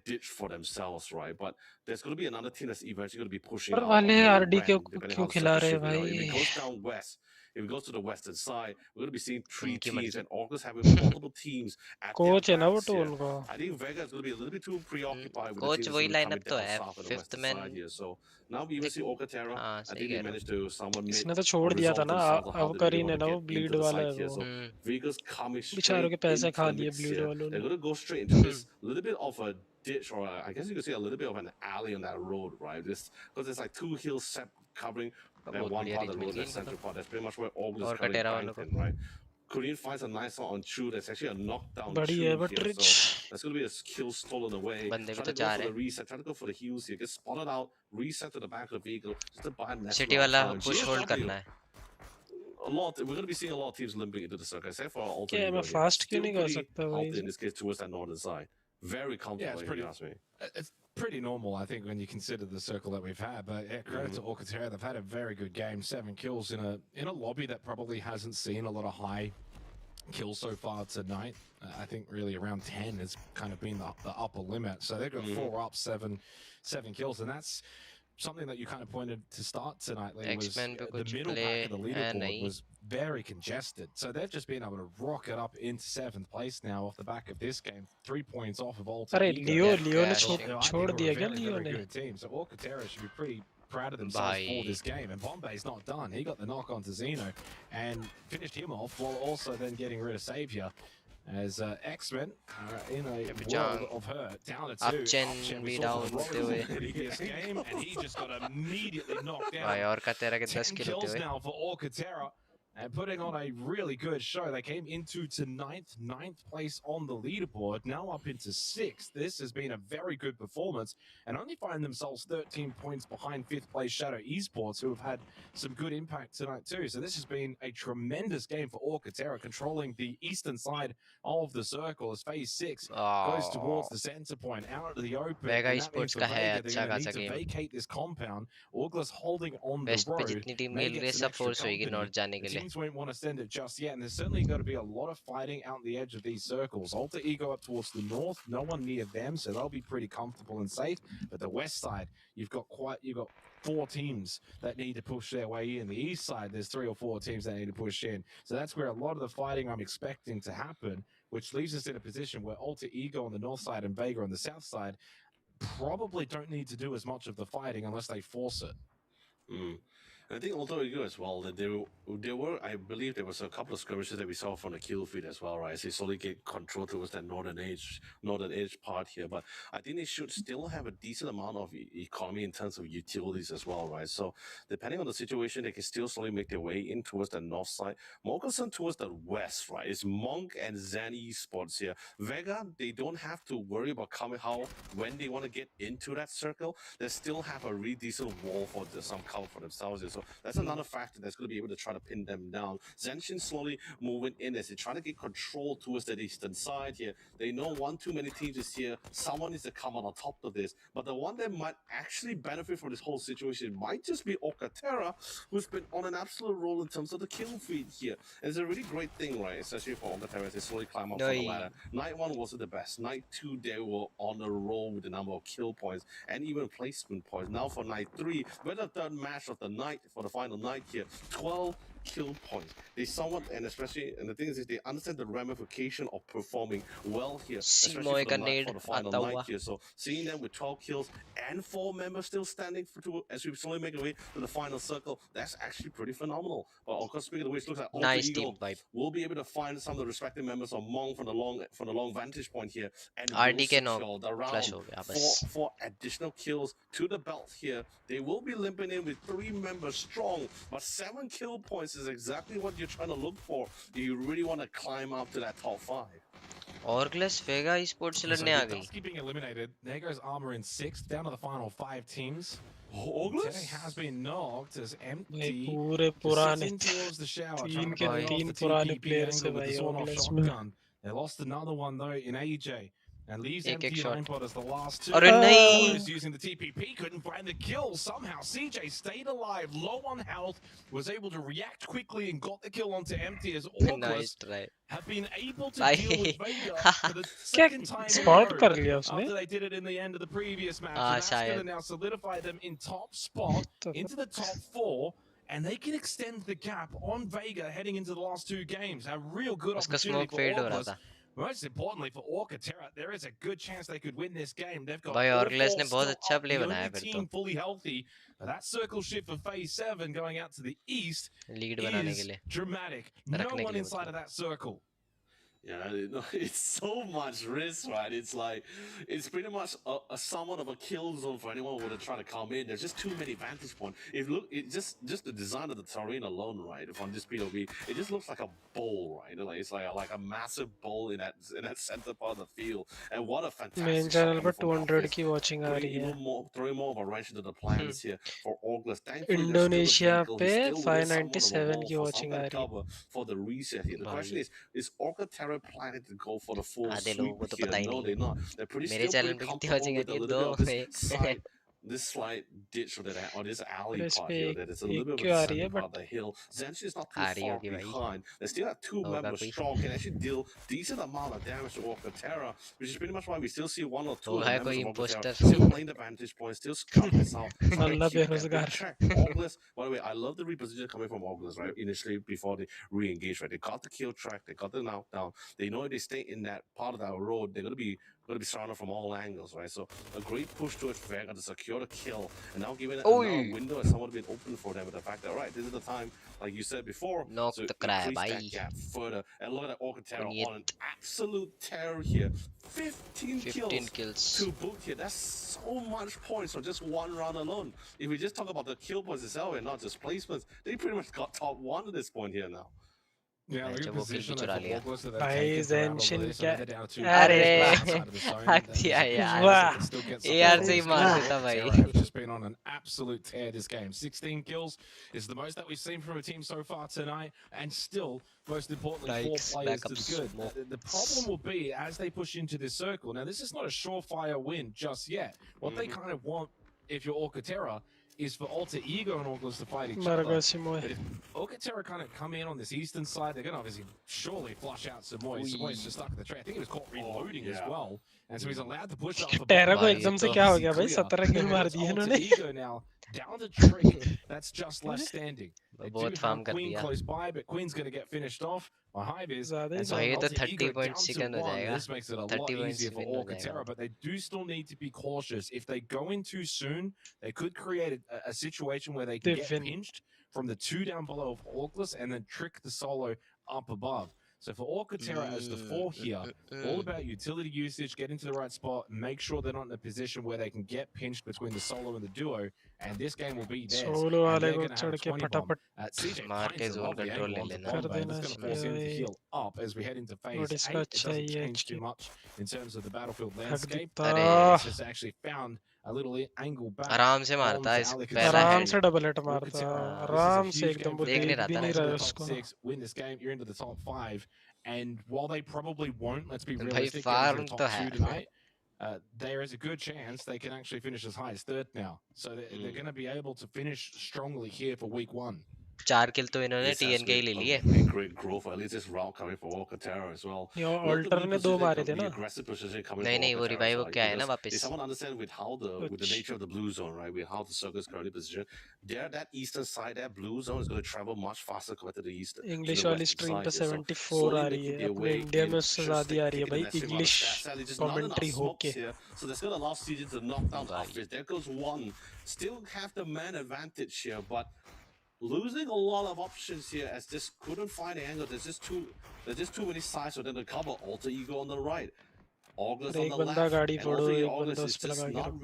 ditch for themselves, right? But there's going to be another team that's eventually going to be pushing और out वाले on RD Ren, क्यों depending क्यों how the खिला circle रहे shift, भाई? if it goes down west, If we go to the western side, we're going to be seeing 3 उनकी teams मर्जी and August having multiple teams at their coach है ना वो backs तो here. उनका I think Vega is going to be a little bit too preoccupied with the coach teams वही that are coming lineup तो down है south and the fifth western man side here. So now we even see Okatera. हाँ I सही think they कह रहे managed to somewhat make इसने तो a छोड़ दिया था resolve ना themselves on how अब they really करीन है want ना to वो get into ब्लीड the वाला side है here. वो So हो Vega's coming बेचारों straight के पैसे into खा the लिए mix ब्लीड here. वालों They're ने going to go straight into this little bit of a ditch, or I guess you could say a little bit of an alley on that road, right? This because there's like 2 hills set covering that बहुत one बढ़िया part of range the mill road, गई that इनको तो central part. That's pretty much where Ogle is और currently Katera वालों को banking, right? Korean finds a nice one on Chu. That's actually a knockdown बड़ी Chu है but here. Rich So that's going to be a kill stolen away. बंदे भी Try तो to go चाह for रहे the reset. Try to go for the heals here. Get spotted out. Reset to the back of the vehicle just to buy an extra city round of वाला time. Push hold GSW, करना है we're going to be seeing a lot of teams limping into the circle, except for Alter क्या मैं Ego here. Fast क्यों Still नहीं कर pretty सकता भाई healthy in this case towards that northern side. Very Yeah, comfortable, it's if pretty. you ask me. It's pretty normal, I think, when you consider the circle that we've had. But yeah, credit to Alcantara, they've had a very good game. 7 kills in a lobby that probably hasn't seen a lot of high kills so far tonight. I think really around 10 has kind of been the upper limit. So they've got 4 up, seven kills, and that's something that you kind of pointed to start tonight, Lee, was X-Men पे the कुछ middle play pack of the है leaderboard नहीं was very congested. So they've just been able to rocket up into 7th place now off the back of this game. 3 points off of Alter अरे Ego. लियो They're लियो ने crashing. I think छोड़ we're a दिया क्या very, लियो very ने good team. So Alcantara should be pretty proud of themselves for भाई this game. And Bombay's not done. He got the knock onto Zeno and finished him off while also then getting rid of Savior. As X-Men are in a world of hurt, down to 2. Upchen We भी saw down from होते Rollins हुए in the previous game, and he just got immediately knocked भाई down. और कतेरा के 10 10 किल होते kills हुए now for Alcantara. And putting on a really good show. They came into to ninth place on the leaderboard, now up into 6th. This has been a very good performance, and only find themselves 13 points behind 5th place Shadow Esports, who have had some good impact tonight too. So this has been a tremendous game for Alcantara, controlling the eastern side of the circle as phase 6 goes towards the center point, out of the open. Vega And that means Esports for का है Vega, they're अच्छा going to खासा need to game vacate this compound. August holding on the west पे road जितनी team may खेल रही get है some सब extra फोर्स होगी company. नॉर्थ जाने के लिए Teams won't want to send it just yet, and there's certainly got to be a lot of fighting out the edge of these circles. Alter Ego up towards the north, no one near them, so they'll be pretty comfortable and safe. But the west side, you've got 4 teams that need to push their way in. The east side, there's 3 or 4 teams that need to push in. So that's where a lot of the fighting I'm expecting to happen, which leaves us in a position where Alter Ego on the north side and Vega on the south side probably don't need to do as much of the fighting unless they force it. I think Alter Ego as well, that there were, I believe there was a couple of skirmishes that we saw from the kill feed as well, right? As they slowly get control towards that northern edge part here. But I think they should still have a decent amount of economy in terms of utilities as well, right? So depending on the situation, they can still slowly make their way in towards the north side. More concerned towards the west, right? It's Monk and Zen Esports here. Vega, they don't have to worry about coming how when they want to get into that circle. They still have a really decent wall for some cover for themselves here. So that's another factor that's going to be able to try to pin them down. Zenshin slowly moving in as they try to get control towards the eastern side here. They know one too many teams is here. Someone needs to come on top of this. But the one that might actually benefit from this whole situation might just be Okatera, who's been on an absolute roll in terms of the kill feed here. And it's a really great thing, right? Especially for Okatera as they slowly climb up the ladder. Night 1 wasn't the best. Night 2, they were on a roll with the number of kill points and even placement points. Now for Night 3, we're the 3rd match of the night for the final night here. 12 kill points. They somewhat, and especially, and the thing is they understand the ramification of performing well here, especially for the final night here. So seeing them with 12 kills and 4 members still standing as we slowly make our way to the final circle, that's actually pretty phenomenal. But of course, speaking of which, looks like Alter Ego will be able to find some of the respective members of Mong from the long vantage point here, and will secure the round. 4 additional kills to the belt here. They will be limping in with 3 members strong, but 7 kill points is exactly what you're trying to look for. You really want to climb up to that top 5. Orgles Vega Esports से लड़ने आ गई. Dusky being eliminated. There goes Armor in 6th, down to the final 5 teams. Orgles has been knocked as empty. पूरे पुराने towards the shower, तीन trying के to तीन the पुराने TPP players है angle with भाई the sawed-off Orgles में. shotgun. They lost another one though in AJ. And leaves एक empty shot. Ninepod as the last 2. अरे नहीं. Was using the TPP, couldn't find the kill. Somehow CJ stayed alive, low on health, was able to react quickly and got the kill onto empty as Nice try. have been able to deal with Vega for the क्या second time spot in a कर row लिया उसने? after they did it in the end of the previous match. Ah, And that's going to शायद. now solidify them in top spot into the top 4. and they can extend the gap on Vega heading into the last two games. A real good उसका opportunity smoke for fade हो रहा Orclus. था Most importantly for Orca-Terra, there is a good chance they could win this game. They've got भाई all ऑर्गलेस four ने बहुत still अच्छा up, play the बनाया only फिर तो team fully healthy. That circle shift for phase 7 going out to the east is lead बनाने के लिए dramatic. No रखने के one लिए inside मतलब of that circle. Yeah, it's so much risk, right? It's like, it's pretty much a somewhat of a kill zone for anyone who would try to come in. There's just too many vantage points. If look, it just the design of the terrain alone, right? From this POV, it just looks like a bowl, right? Like it's like a massive bowl in that center part of the field. And what a main fantastic shot channel coming पर from 200 Alphys, की watching आ putting रही है. even more, throwing more of a wrench into the plans here for Orglas. Thankfully, there's still the Indonesia vehicle. पे He's still within somewhat of a 597 wall की for some watching kind आ of रही है. cover for the reset here. The question भाई is Orca-Terra planning to go for the full आधे sweep लोगों को तो here? पता ही No, नहीं they're not. They're मेरे still pretty चैनल पे कितनी comfortable वॉचिंग आ with रही a है little दो bit of this एक slight ditch or this alley और इस part पे here. That it's a little bit of a क्यों आ रही है descending part of but the hill. Zenshi is not too आ रही far होगी भाई behind. They still have two होगा members कोई strong, can actually deal decent amount of damage to Orca-Terra, which is pretty much why we still see one or two of the होगा members कोई of Orca-Terra impostor still playing the vantage point, still scouting this out, trying to Malla keep that big बेरोजगार. check. Orglas, by the way, I love the reposition coming from Orglas, right? Initially, before they re-engage, right? They got the kill track, they got the knockdown. They know if they stay in that part of that road, they're gonna be surrounded from all angles, right? So a great push towards Vega to secure the kill, and now giving it another ओए window has somewhat been open for them with the fact that, right, this is the time, like you said before, knock to तो कराया increase that भाई gap further. And look at that Orca-Terra on an Puneet absolute tear here. 15 15 kills kills to boot here. That's so much points for just one round alone. If we just talk about the kill points itself and not just placements, they pretty much got top one at this point here now. Yeah, look अच्छा at वो किल भी position there चुरा for लिया Orclus that they've भाई taken throughout all of जेंशिन this. I क्या. know they're down to 2 अरे players outside of the zone. हक There's दिया a good यार chance they वाह. can still get यार something से ही from this मार game. देता भाई Orca-Terra have just been on an absolute tear this game. 16 kills is the most that we've seen from a team so far tonight, and still, most importantly, 4 Strikes, players to backups, the good. smoke. The problem will be as they push into this circle. Now, this is not a surefire win just yet. What they kind of want, if you're Orca-Terra, is for Alter Ego and Orclus to fight each other. मरगसिमो But if Orca-Terra kind of come in on this eastern side, they're going to obviously surely flush out Samoy. Samoy's just stuck in the tree. I think he was caught reloading as yeah. well. And so he's allowed to push up for टेरा को भाई एकदम ये से तो क्या हो easy गया भाई. clear. 17 किल मार It's दिए Alter इन्होंने. Ego now down the trick. That's just left standing. They do बहुत फार्म have कर Queen दिया close by, but Queen's going to get finished off by Highbiz. ज़्यादा ही And so भाई ये तो Alter Ego 30 down point to second हो 1. जाएगा This makes it a 30 lot point easier for second हो Orca-Terra, जाएगा but they do still need to be cautious. If they go in too soon, they could create a situation where they can They get win. pinched from the 2 down below of Orclus and then trick the solo up above. So for Orca-Terra as the 4 here, all about utility usage, get into the right spot, make sure they're not in a position where they can get pinched between the solo and the duo, and this game will be theirs. Solo And वाले they're को going to have चढ़ a के 20 bomb. फटाफट CJ मार finds के a zone lovely control angle ले onto लेना कर bomb base. देना That's going to force चाहिए him to भाई. heal up as we head into phase और 8. इसका It अच्छा doesn't ही है change too HQ. much in terms of the battlefield हक landscape. दिखता. अरे It's just actually found a little angle back आराम से मारता है onto इस Alec पहला आराम हेड से डबल हिट मारता. Orca-Terra, this is a आराम से huge एकदम game वो for देख them. नहीं देख रहा भी था ना नहीं Get रहा into है the top उसको. 6, win this game, you're into the top 5. And while they probably won't, let's be भाई realistic, get into farm the तो top है 2 tonight, there is a good chance they can actually finish as high as 3rd now. So they're going to be able to finish strongly here for week 1. 4 किल तो इन्होंने Yes, that's TN के ही great. ले लिए Great growth. At least this route coming for Orca-Terra as well. ये Love the alter ने 2 reposition, मारे थे the ना. aggressive position coming नहीं for नहीं वो Orca-Terra as रिवाइव well. क्या है ना Because वापस if someone understand with how with the nature of the blue zone, right, with how the circle is currently positioned, there that eastern side, that blue zone is going to travel much faster compared to the east. English the वाली western stream पे side here. So 74 slowly आ रही making है. their अपने way India में in, उससे sure ज़्यादा आ रही है taking भाई. the necessary amount of English stats. Sadly, just not enough commentary smokes होके. here. So that's going to allow CJ to knock down भाई Hafiz. There goes one. Still have the man advantage here, but losing a lot of options here as just couldn't find the angle. There's just too many sides for them to cover. Alter Ego on the right, August और on एक the बंदा left, गाड़ी and फोड़ो, also एक August बंदा is उस पे just लगा के not रखो.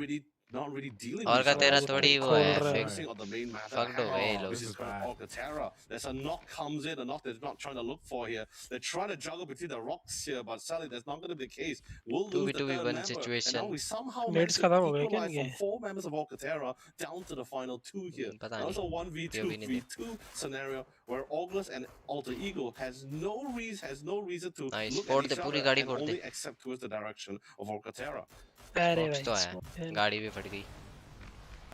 really dealing और with का each other. तेरा Both थोड़ी are वो है खोल रहा है. focusing on the main matter fuck at दो hand, भाई Oh, लोग which this is is bad. Orca-Terra. There's a knock comes in, a knock they're not trying to look for here. They're trying to juggle between the rocks here, but sadly that's not going to be the case. We'll lose the 2v2v1 third member, and now situation we somehow nets managed to खत्म हो गए क्या equalize इनके? from 4 members of Orca-Terra down to the final 2 here. पता And also नहीं 1v2 POV नहीं दे v2 scenario where August and Alter Ego has no reason to nice look फोड़ at they each पूरी other गाड़ी and फोड़ दे only accept towards the direction of Orca-Terra. अरे box तो आया भाई गाड़ी भी फट गई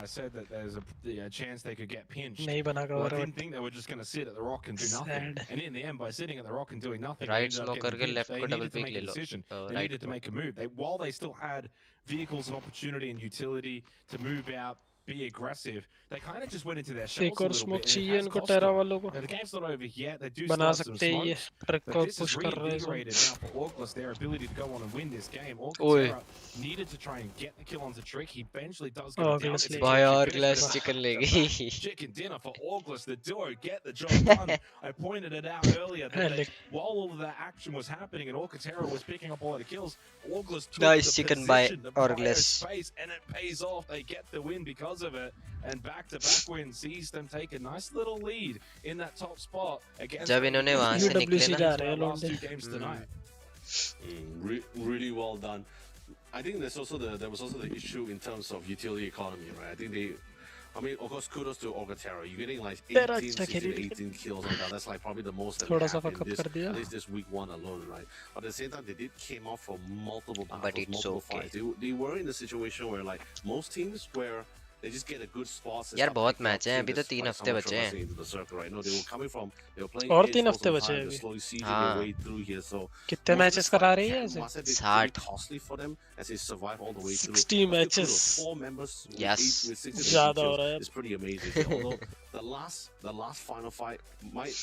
I said that there's a chance they could get pinched. नहीं बना Well, I cover. didn't think they were just going to sit at the rock and do nothing. Sad. And in the end, by sitting at the rock and doing nothing, they right ended up smoke getting करके pinched. Left They को double needed to pick make ले a लो decision. They right needed to make a move. While they still had vehicles of opportunity and utility to move out, be aggressive. They kind of just went into their shells एक a और little smoke bit, and it चाहिए has इनको cost टेरा them. वालों को Now, the game's not over yet. They do still बना have some सकते हैं ये smoke. ट्रक But को this has पुश कर रहे हैं सब reinvigorated now for Orgless their ability to go on and win this game. Oi. Orcatera needed to try and get the kill onto Trick. He eventually does get it down. Orgless It's a ले Bhai, chicken finish, but Orgless it's chicken back-to-back legi. chicken dinner for Orgless. The duo get the job done. I pointed it out earlier that they, while all of that action was happening and Orcatera was picking up all of the kills, Orgless took Nice the chicken by position, the prior Orgless. space, and it pays off. They get the win because of it, and back-to-back win sees them take a nice little lead in that top spot against जब इन्होंने वहां से निकले UWC ना जा रहे हैं last लौंडे two games tonight. Really well done. I think there was also the issue in terms of utility economy, right? I mean, of course, kudos to Orgatera. You're getting like 18, 16, 18 kills on that. That's like probably the most that we थोड़ा सा have fuck in up this, कर दिया at least this week one alone, right? But at the same time, they did came off from multiple battles, But it's multiple okay. fights. They were in a situation where like most teams where they just get a good spot. यार बहुत match हैं अभी तो 3 हफ्ते बचे हैं Right? No, they were coming from, they were playing और edge 3 most हफ्ते of the बचे हैं time, अभी just slowly sieging हाँ their way through here. So कितने most of मैचेस this करा fight रही है can ऐसे must have been 60 pretty costly for them as they survive all the way through. 60 But still matches. kudos, 4 members with Yes. with 60 ज़्यादा हो kills रहा है is pretty amazing. Although the last final fight might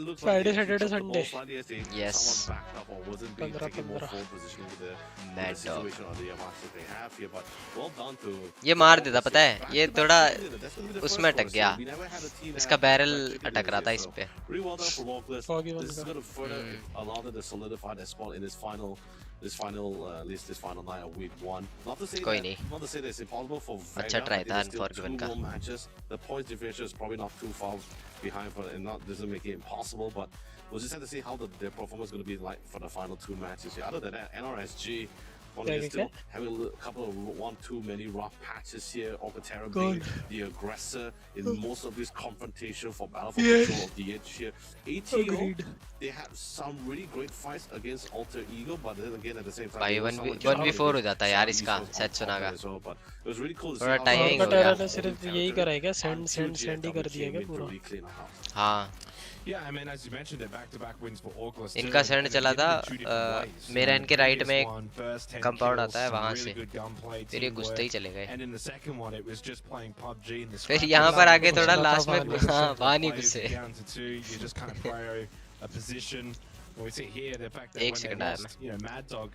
look like Friday, they actually Saturday, dropped the ball Sunday. slightly as they Yes. someone backed up or wasn't being 15 taking more 15 forward positioning with the Mad dog. situation or the advantage that they have here. But well done to ये मार देता Orcas पता here. है ये Back-to-back थोड़ा chicken dinner. That's gonna be the उसमें first for अटक us गया here. We never had a team that इसका had बैरल back-to-back chicken अटक रहा dinners था here. इस So पे really well done for Orcas. Foggy This बंद is कर going to further allow them to solidify their spot in this final night of week one. Not to say कोई that, नहीं not to say that it's impossible for अच्छा Vega. Try I think था there's still अनफॉरगिवन 2 का more matches. The points differential is probably not too far behind for and not doesn't make it impossible, but we'll just have to see how their performance is going to be like for the final 2 matches. Other than that, NRSG still having a couple of 1-2 many rough patches here. Orcatera being the aggressor in most of this confrontation for battle for control of the edge here. ATO, they had some really great fights against Alter Ego, but then again at the same time, भाई there was someone 1v4 हो getting जाता है यार some इसका resources on such top सुना of का it as well. But it was really cool to see थोड़ा how timing हो they गया Orcatera ने सिर्फ यही करा है क्या सैंड सैंडी कर दिया क्या पूरा हाँ Yeah, I mean, as you mentioned, they're back-to-back wins for Orclas. इनका सैंड चला था मेरा इनके राइट में कंपाउंड आता है वहां से फिर ये घुसते ही चले गए फिर यहाँ पर आके थोड़ा लास्ट में हाँ वहां नहीं घुसे एक सेकंड आया मैं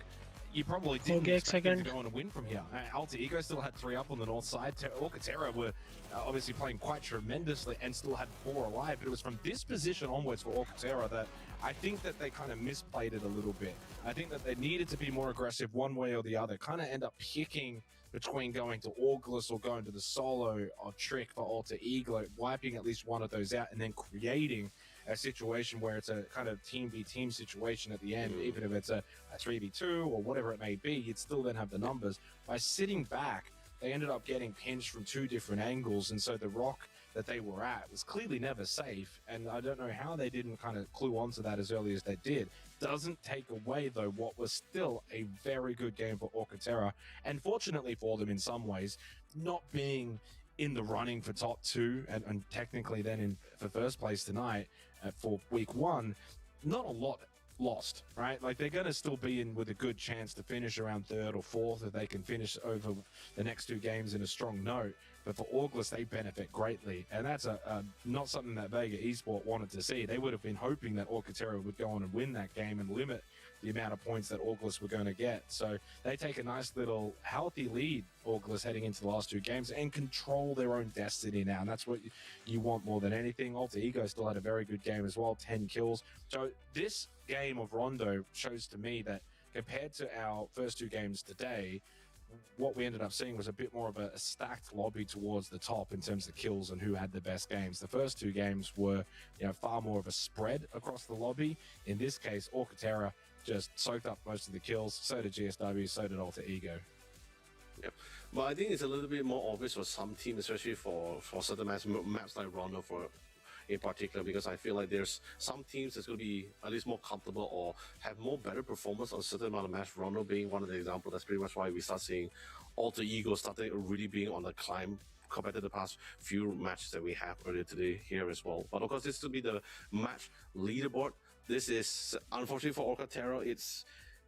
You probably didn't expect them to go on and win from here. Alter Ego still had 3 up on the north side. Orcatera were obviously playing quite tremendously and still had 4 alive. But it was from this position onwards for Orcatera that I think that they kind of misplayed it a little bit. I think that they needed to be more aggressive one way or the other. Kind of end up picking between going to Orgless or going to the solo or trick for Alter Ego, wiping at least one of those out and then creating a situation where it's a kind of team v team situation at the end, even if it's a 3v2 or whatever it may be, you'd still then have the numbers. By sitting back, they ended up getting pinched from 2 different angles, and so the rock that they were at was clearly never safe, and I don't know how they didn't kind of clue onto that as early as they did. Doesn't take away, though, what was still a very good game for Orcatera, and fortunately for them in some ways, not being in the running for top 2 and technically then in for first place tonight for week 1, not a lot lost, right? Like they're going to still be in with a good chance to finish around 3rd or 4th if they can finish over the next 2 games in a strong note. But for Orgless, they benefit greatly, and that's not something that Vega Esport wanted to see. They would have been hoping that Orcatera would go on and win that game and limit the amount of points that Orgless were going to get. So they take a nice little healthy lead, Orgless, heading into the last 2 games and control their own destiny now. And that's what you want more than anything. Alter Ego still had a very good game as well, 10 kills. So this game of Rondo shows to me that compared to our first 2 games today, what we ended up seeing was a bit more of a stacked lobby towards the top in terms of kills and who had the best games. The first 2 games were, far more of a spread across the lobby. In this case, Orcatera just soaked up most of the kills. So did GSW, so did Alter Ego. Yep. But I think it's a little bit more obvious for some teams, especially for certain maps like Rondo in particular, because I feel like there's some teams that's going to be at least more comfortable or have more better performance on a certain amount of match. Rondo being one of the examples. That's pretty much why we start seeing Alter Ego starting really being on the climb compared to the past few matches that we have earlier today here as well. But of course, this will be the match leaderboard. This is unfortunately for Orcatera.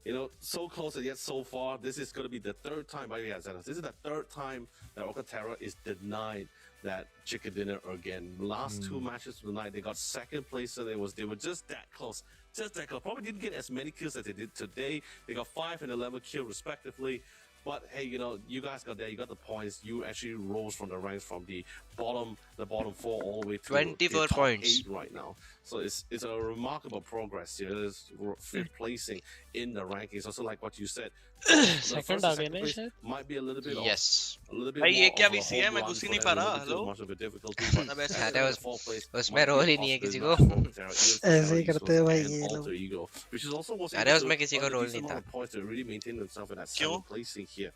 You know, so close and yet so far. This is going to be the third time, by the way, Zenos, this is the third time that Alcantara is denied that chicken dinner again. Last two matches of the night, they got second place, and they were just that close. Just that close. Probably didn't get as many kills as they did today. They got 5 and 11 kills respectively. But hey, you know, you guys got there. You got the points. You actually rose from the ranks from the bottom 4 all the way to 24 the top points 8 right now. So it's a remarkable progress here. It is fifth placing in the rankings. Also, like what you said, Second आ गए ना place शायद. might be a little bit Yes. of, a little bit भाई, ये more क्या of a VC है? home मैं run घुस ही for नहीं them, पा a रहा, little bit too hello? much of a difficulty, but मतलब ऐसे अरे the fourth place उसमें might be रोल ही a नहीं है possible किसी match को. for Alcantara, even for ऐसे ही Terra करते हैं भाई and ये लोग. Alter Ego, which is also was अरे able to उसमें किसी को earn a रोल decent नहीं amount था. of points to really maintain themselves in that क्यों? second placing here.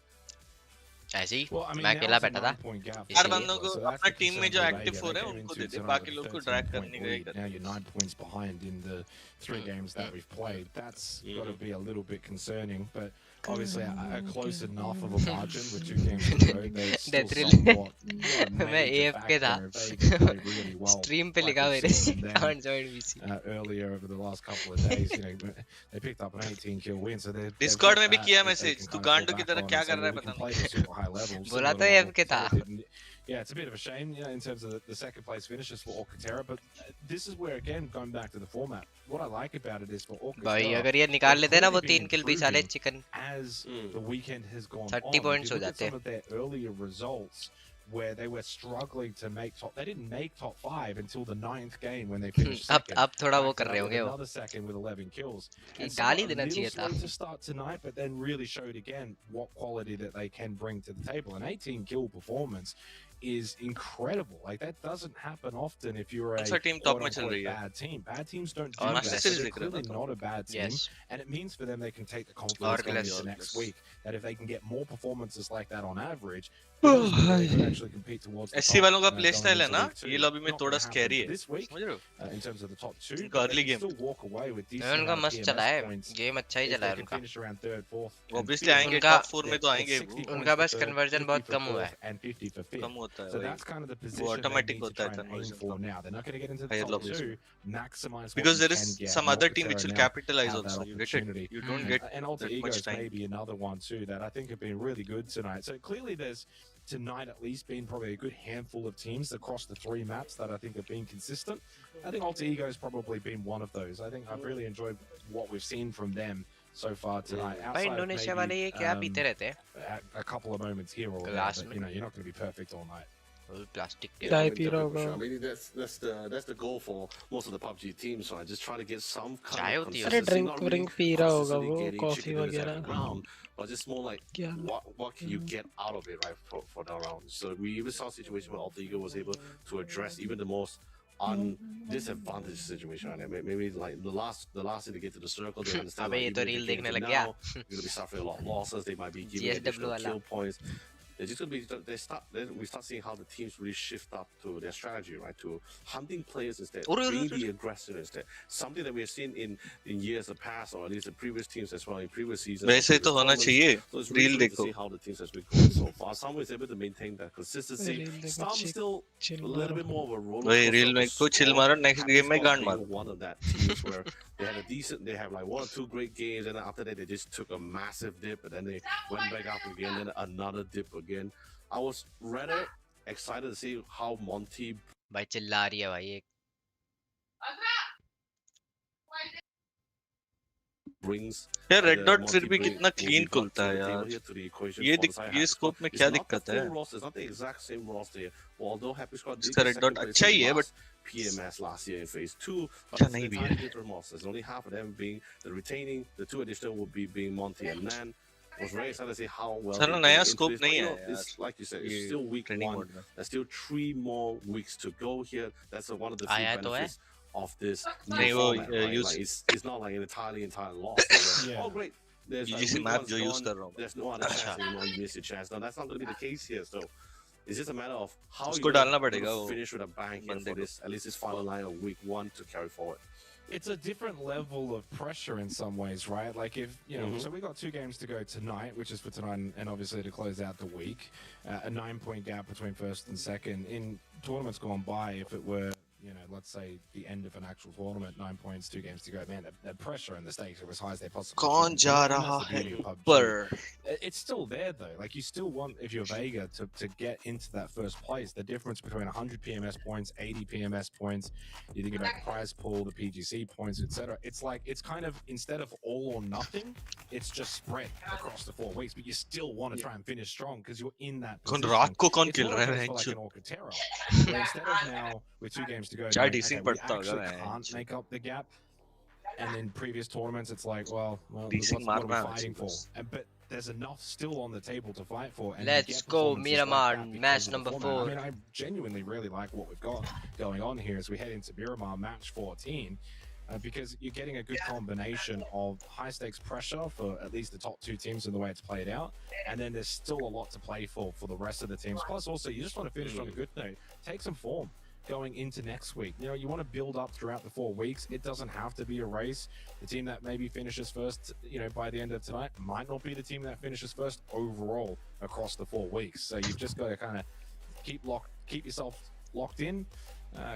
ऐसे ही Well, I mean, मैं now अकेला it's a बैठा था. 9-point gap for इसीलिए. हर बंदों को So that's अपना the टीम में concern जो for एक्टिव Vega. हो They रहे हैं came उनको into दे दे, tonight बाकी with लोग a को ड्रैग 13-point करने गए lead. Now you're 9 points behind in the 3 games that we've played. That's got to be a little bit concerning, but obviously a close enough of a margin with 2 games to go. There's still Death Reel. somewhat not a मैं major AFK था. factor. Vega played really well. Stream पे like लिखा we've मेरे seen from them, can't join VC. earlier over the last couple of days, you know, but they picked up an 18 kill win, so they've Discord got में भी that किया that they message, can तू kind of गांडू fall की back तरह on क्या and say, कर रहा है well, we पता can play नहीं. this super high level. बोला similar तो to AFK what था. Alcantara did. Yeah, it's a bit of a shame, you know, in terms of the second place finishes for Alcantara, but this is where, again, going back to the format, what I like about it is for भाई Alcantara, अगर ये निकाल लेते ना वो clearly 3 किल भी साले improving chicken as the weekend has gone 30 on. If points you हो look at जाते. some of their earlier results, where they were struggling to make top, they didn't make top 5 until the 9th game when they finished second. अब थोड़ा वो Backed कर it रहे up with होंगे वो. another second with 11 kills. कि And गाली somewhat a देना little चाहिए था. slow to start tonight, but then really showed again what quality that they can bring to the table. An 18 kill performance is incredible. Like, that doesn't happen often if you're a कौन सा team top में चल quote-unquote रही है? bad team. Bad teams don't do और that. Master So Series they're देख रहे हो clearly ना not a bad team. Yes. And it means for them they can take the और confidence going Glass. into और next Glass. week. That if they can get more performances like that on average, they can actually compete towards the SC top, वालों का going play style है into ना, week 2. ये lobby में Not थोड़ा gonna happen scary है. this week, समझ रहे हो? in terms of the top 2, इनका but they early can game. still walk away with decent उनका amount of मस्त चला PMS है. points गेम अच्छा ही if चला they है can उनका. finish around 3rd, 4th, and Obviously 5th. आएंगे उनका- टॉप 4 में तो It's आएंगे 60 वो. उनका points बस for third, conversion 50 बहुत for कम हुआ fourth, है. and 50 for fifth. कम होता है So भाई. that's kind of the वो position they automatic need to होता है try and aim conversion for का. now. They're not going to get into the Higher top lobbies. 2, maximize what Because you there can is get. some And other team which Alcantara will now capitalize have that also. You get it. opportunity. You don't get And Alter that much Egos time. may be another one too that I think have been really good tonight. So clearly there's tonight at least been probably a good handful of teams across the 3 maps that I think have been consistent. I think Alter Ego's probably been one of those. I think I've really enjoyed what we've seen from them so far tonight. भाई Outside of Indonesia maybe, वाले ये क्या पीते रहते हैं? a couple of moments here or there, Glass but में. you know, you're not going to be perfect all night. Plastic के. Yeah, Dai I mean, pee raha definitely for hoga. sure. I mean, that's the goal for most of the PUBG teams, right? Just try to get some चाय kind of होती है अरे consistency. Drink Not really व्रिंक पी रहा होगा consistently वो getting coffee chicken dinners every वगैरह. round, but just more like क्या? what can you get out of it, right, for that round. So we even saw a situation where Alter Ego was able to address even the most disadvantaged situation. Right? Maybe like the last thing to get to the circle, they understand अबे like, ये even तो if reel they get देखने into लग गया. now, you're gonna be suffering a lot of losses. They might be giving GSW additional वाला. kill points. They're just gonna be. We start seeing how the teams really shift up to their strategy, right? To hunting players instead, being the aggressor instead. Something that we have seen in years of past, or at least the previous teams as well in previous seasons. वैसे तो होना चाहिए. So it's really Reel great to देखो. see how the teams has been going so far. Some is able to maintain that consistency. Reel देखो, Some still chill a little मारो. bit more of a roller वही coaster reel of में a को chill score. मारो, next Happy game में Squad गांड being मारो. one of that teams where they have like 1 or 2 great games, and then after that they just took a massive dip, and then they went back up again, then another dip again. I was rather excited to see how Monty भाई चिल्ला रही है भाई एक. brings. यार red the dot फिर Monty भी bring कितना will be क्लीन brought खुलता to है the table यार. here to the equation ये for the side ये Happy स्कोप Squad. में It's क्या not the दिक्कत full है? roster, it's not the exact same roster here. Although Happy Squad did इसका get red second dot place अच्छा in ही है, last PMS last year in phase 2, but अच्छा it's नहीं भी entirely है. different rosters. Only half of them being the retaining, the 2 additional would be being Monty and Nan. I was very excited to see how well. साला they नया go into scope this, but, नहीं you है know, it's यार. like you said, ये it's still week training 1. mode में. There's still 3 more weeks to go here. That's one of the few आया तो है. benefits of this new नहीं वो format, right? use Like it's not like an entirely loss. Where, Yeah. Oh great, there's like UGC week map 1's जो use gone, कर रहा हूँ मैं. there's no other chance anymore. You miss your chance. Now that's not going to be the case here. So it's just a matter of how उसको you're डालना going पड़ेगा to वो finish with a bang here बंदे for को. this at least this final line of week 1 to carry forward. It's a different level of pressure in some ways, right? Like if, you know, so we got 2 games to go tonight, which is for tonight and obviously to close out the week. A 9-point gap between first and second. In tournaments gone by, if it were, let's say the end of an actual tournament, 9 points, 2 games to go, man, the pressure and the stakes are as high as they possibly कौन can be. जा And that's रहा the है beauty of PUBG. ऊपर? It's still there though. Like, you still want, if you're Vega, to get into that first place. The difference between 100 PMS points, 80 PMS points, you think about the prize pool, the PGC points, etc. It's like, it's kind of, instead of all or nothing, it's just spread across the 4 weeks, but you still want to try and finish strong because you're in that कौन position. रात को कौन It's खेल more रहा a है case for like बेंचो? an Alcatara, where instead of now with 2 games to go, चार going, डीसिंग okay, we पड़ता होगा actually can't बेंचो. make up the gap. And in previous tournaments, it's like, well, डीसिंग what are we मारना fighting है for? बस. But there's enough still on the table to fight for, and Let's you get go, performances like Miramar, that because match of the number format. 4. I mean, I genuinely really like what we've got going on here as we head into Miramar match 14. Because you're getting a good combination of high stakes pressure for at least the top 2 teams in the way it's played out, and then there's still a lot to play for the rest of the teams. Plus, also, you just want to finish on a good note, take some form going into next week. You want to build up throughout the 4 weeks. It doesn't have to be a race. The team that maybe finishes first, by the end of tonight, might not be the team that finishes first overall across the 4 weeks. So you've just got to kind of keep yourself locked in,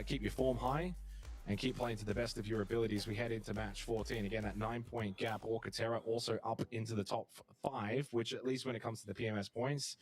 keep your form high, and keep playing to the best of your abilities. We head into match 14. Again, that 9-point gap. Alcatara also up into the top 5, which at least when it comes to the PMS points,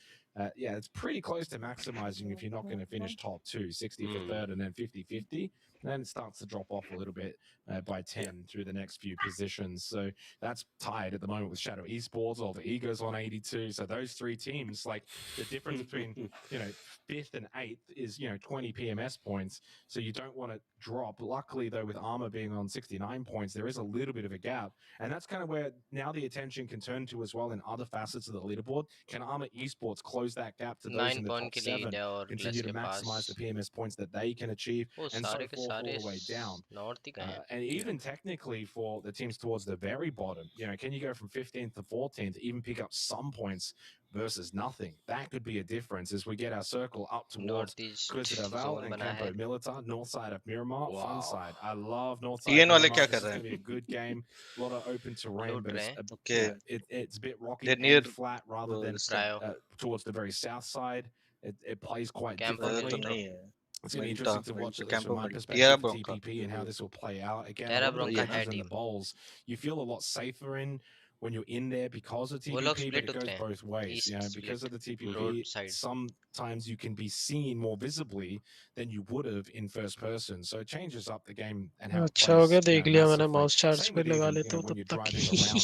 it's pretty close to maximizing if you're not going to finish top 2, 60 for third and then 50-50. Then it starts to drop off a little bit by 10 through the next few positions. So that's tied at the moment with Shadow Esports. All the Egos on 82. So those 3 teams, like the difference between 5th and 8th is 20 PMS points. So you don't want to drop. Luckily though, with Armor being on 69 points, there is a little bit of a gap, and that's kind of where now the attention can turn to as well in other facets of the leaderboard. Can Armor Esports close that gap to those 9 in the point top के lead 7, है और continue gloss to के पास. maximize the PMS points that they can achieve, वो and so सारे के forth सारे all the way down? North ही गए हैं. And even technically for the teams towards the very bottom, can you go from 15th to 14th, even pick up some points versus nothing? That could be a difference as we get our circle up towards north east Quisitaval zone and बना है. Campo Militar, north side of Miramar, fun Wow. side. I love north side TN वाले Miramar. क्या This कर is रहे going to be हैं? a good game. A lot of open terrain, लूट but रहे it's हैं. Okay. it's a bit rocky They're near and flat rather than this thing. Trio towards the very south side. It plays quite Campo तो differently. नहीं है. It's going to be मिल्टा interesting to watch, at least कैंपो from my मिल्टा perspective, टीआर for ब्रोंका. TPP and how this will play out. Again, a Terra lot of the ब्रोंका है bridges and the team. bowls, you feel a lot safer in when you're in there because of वो लोग TPP, but split it goes होते हैं. both ways. East Because of split the TPP, road side. sometimes you can be seen more visibly than you would have in first person. So it changes up the game and how it अच्छा हो गया, plays, देख लिया मैंने. massively. Mouse charge Same पे with लगा even, लेता हूँ when तब you're तक. driving around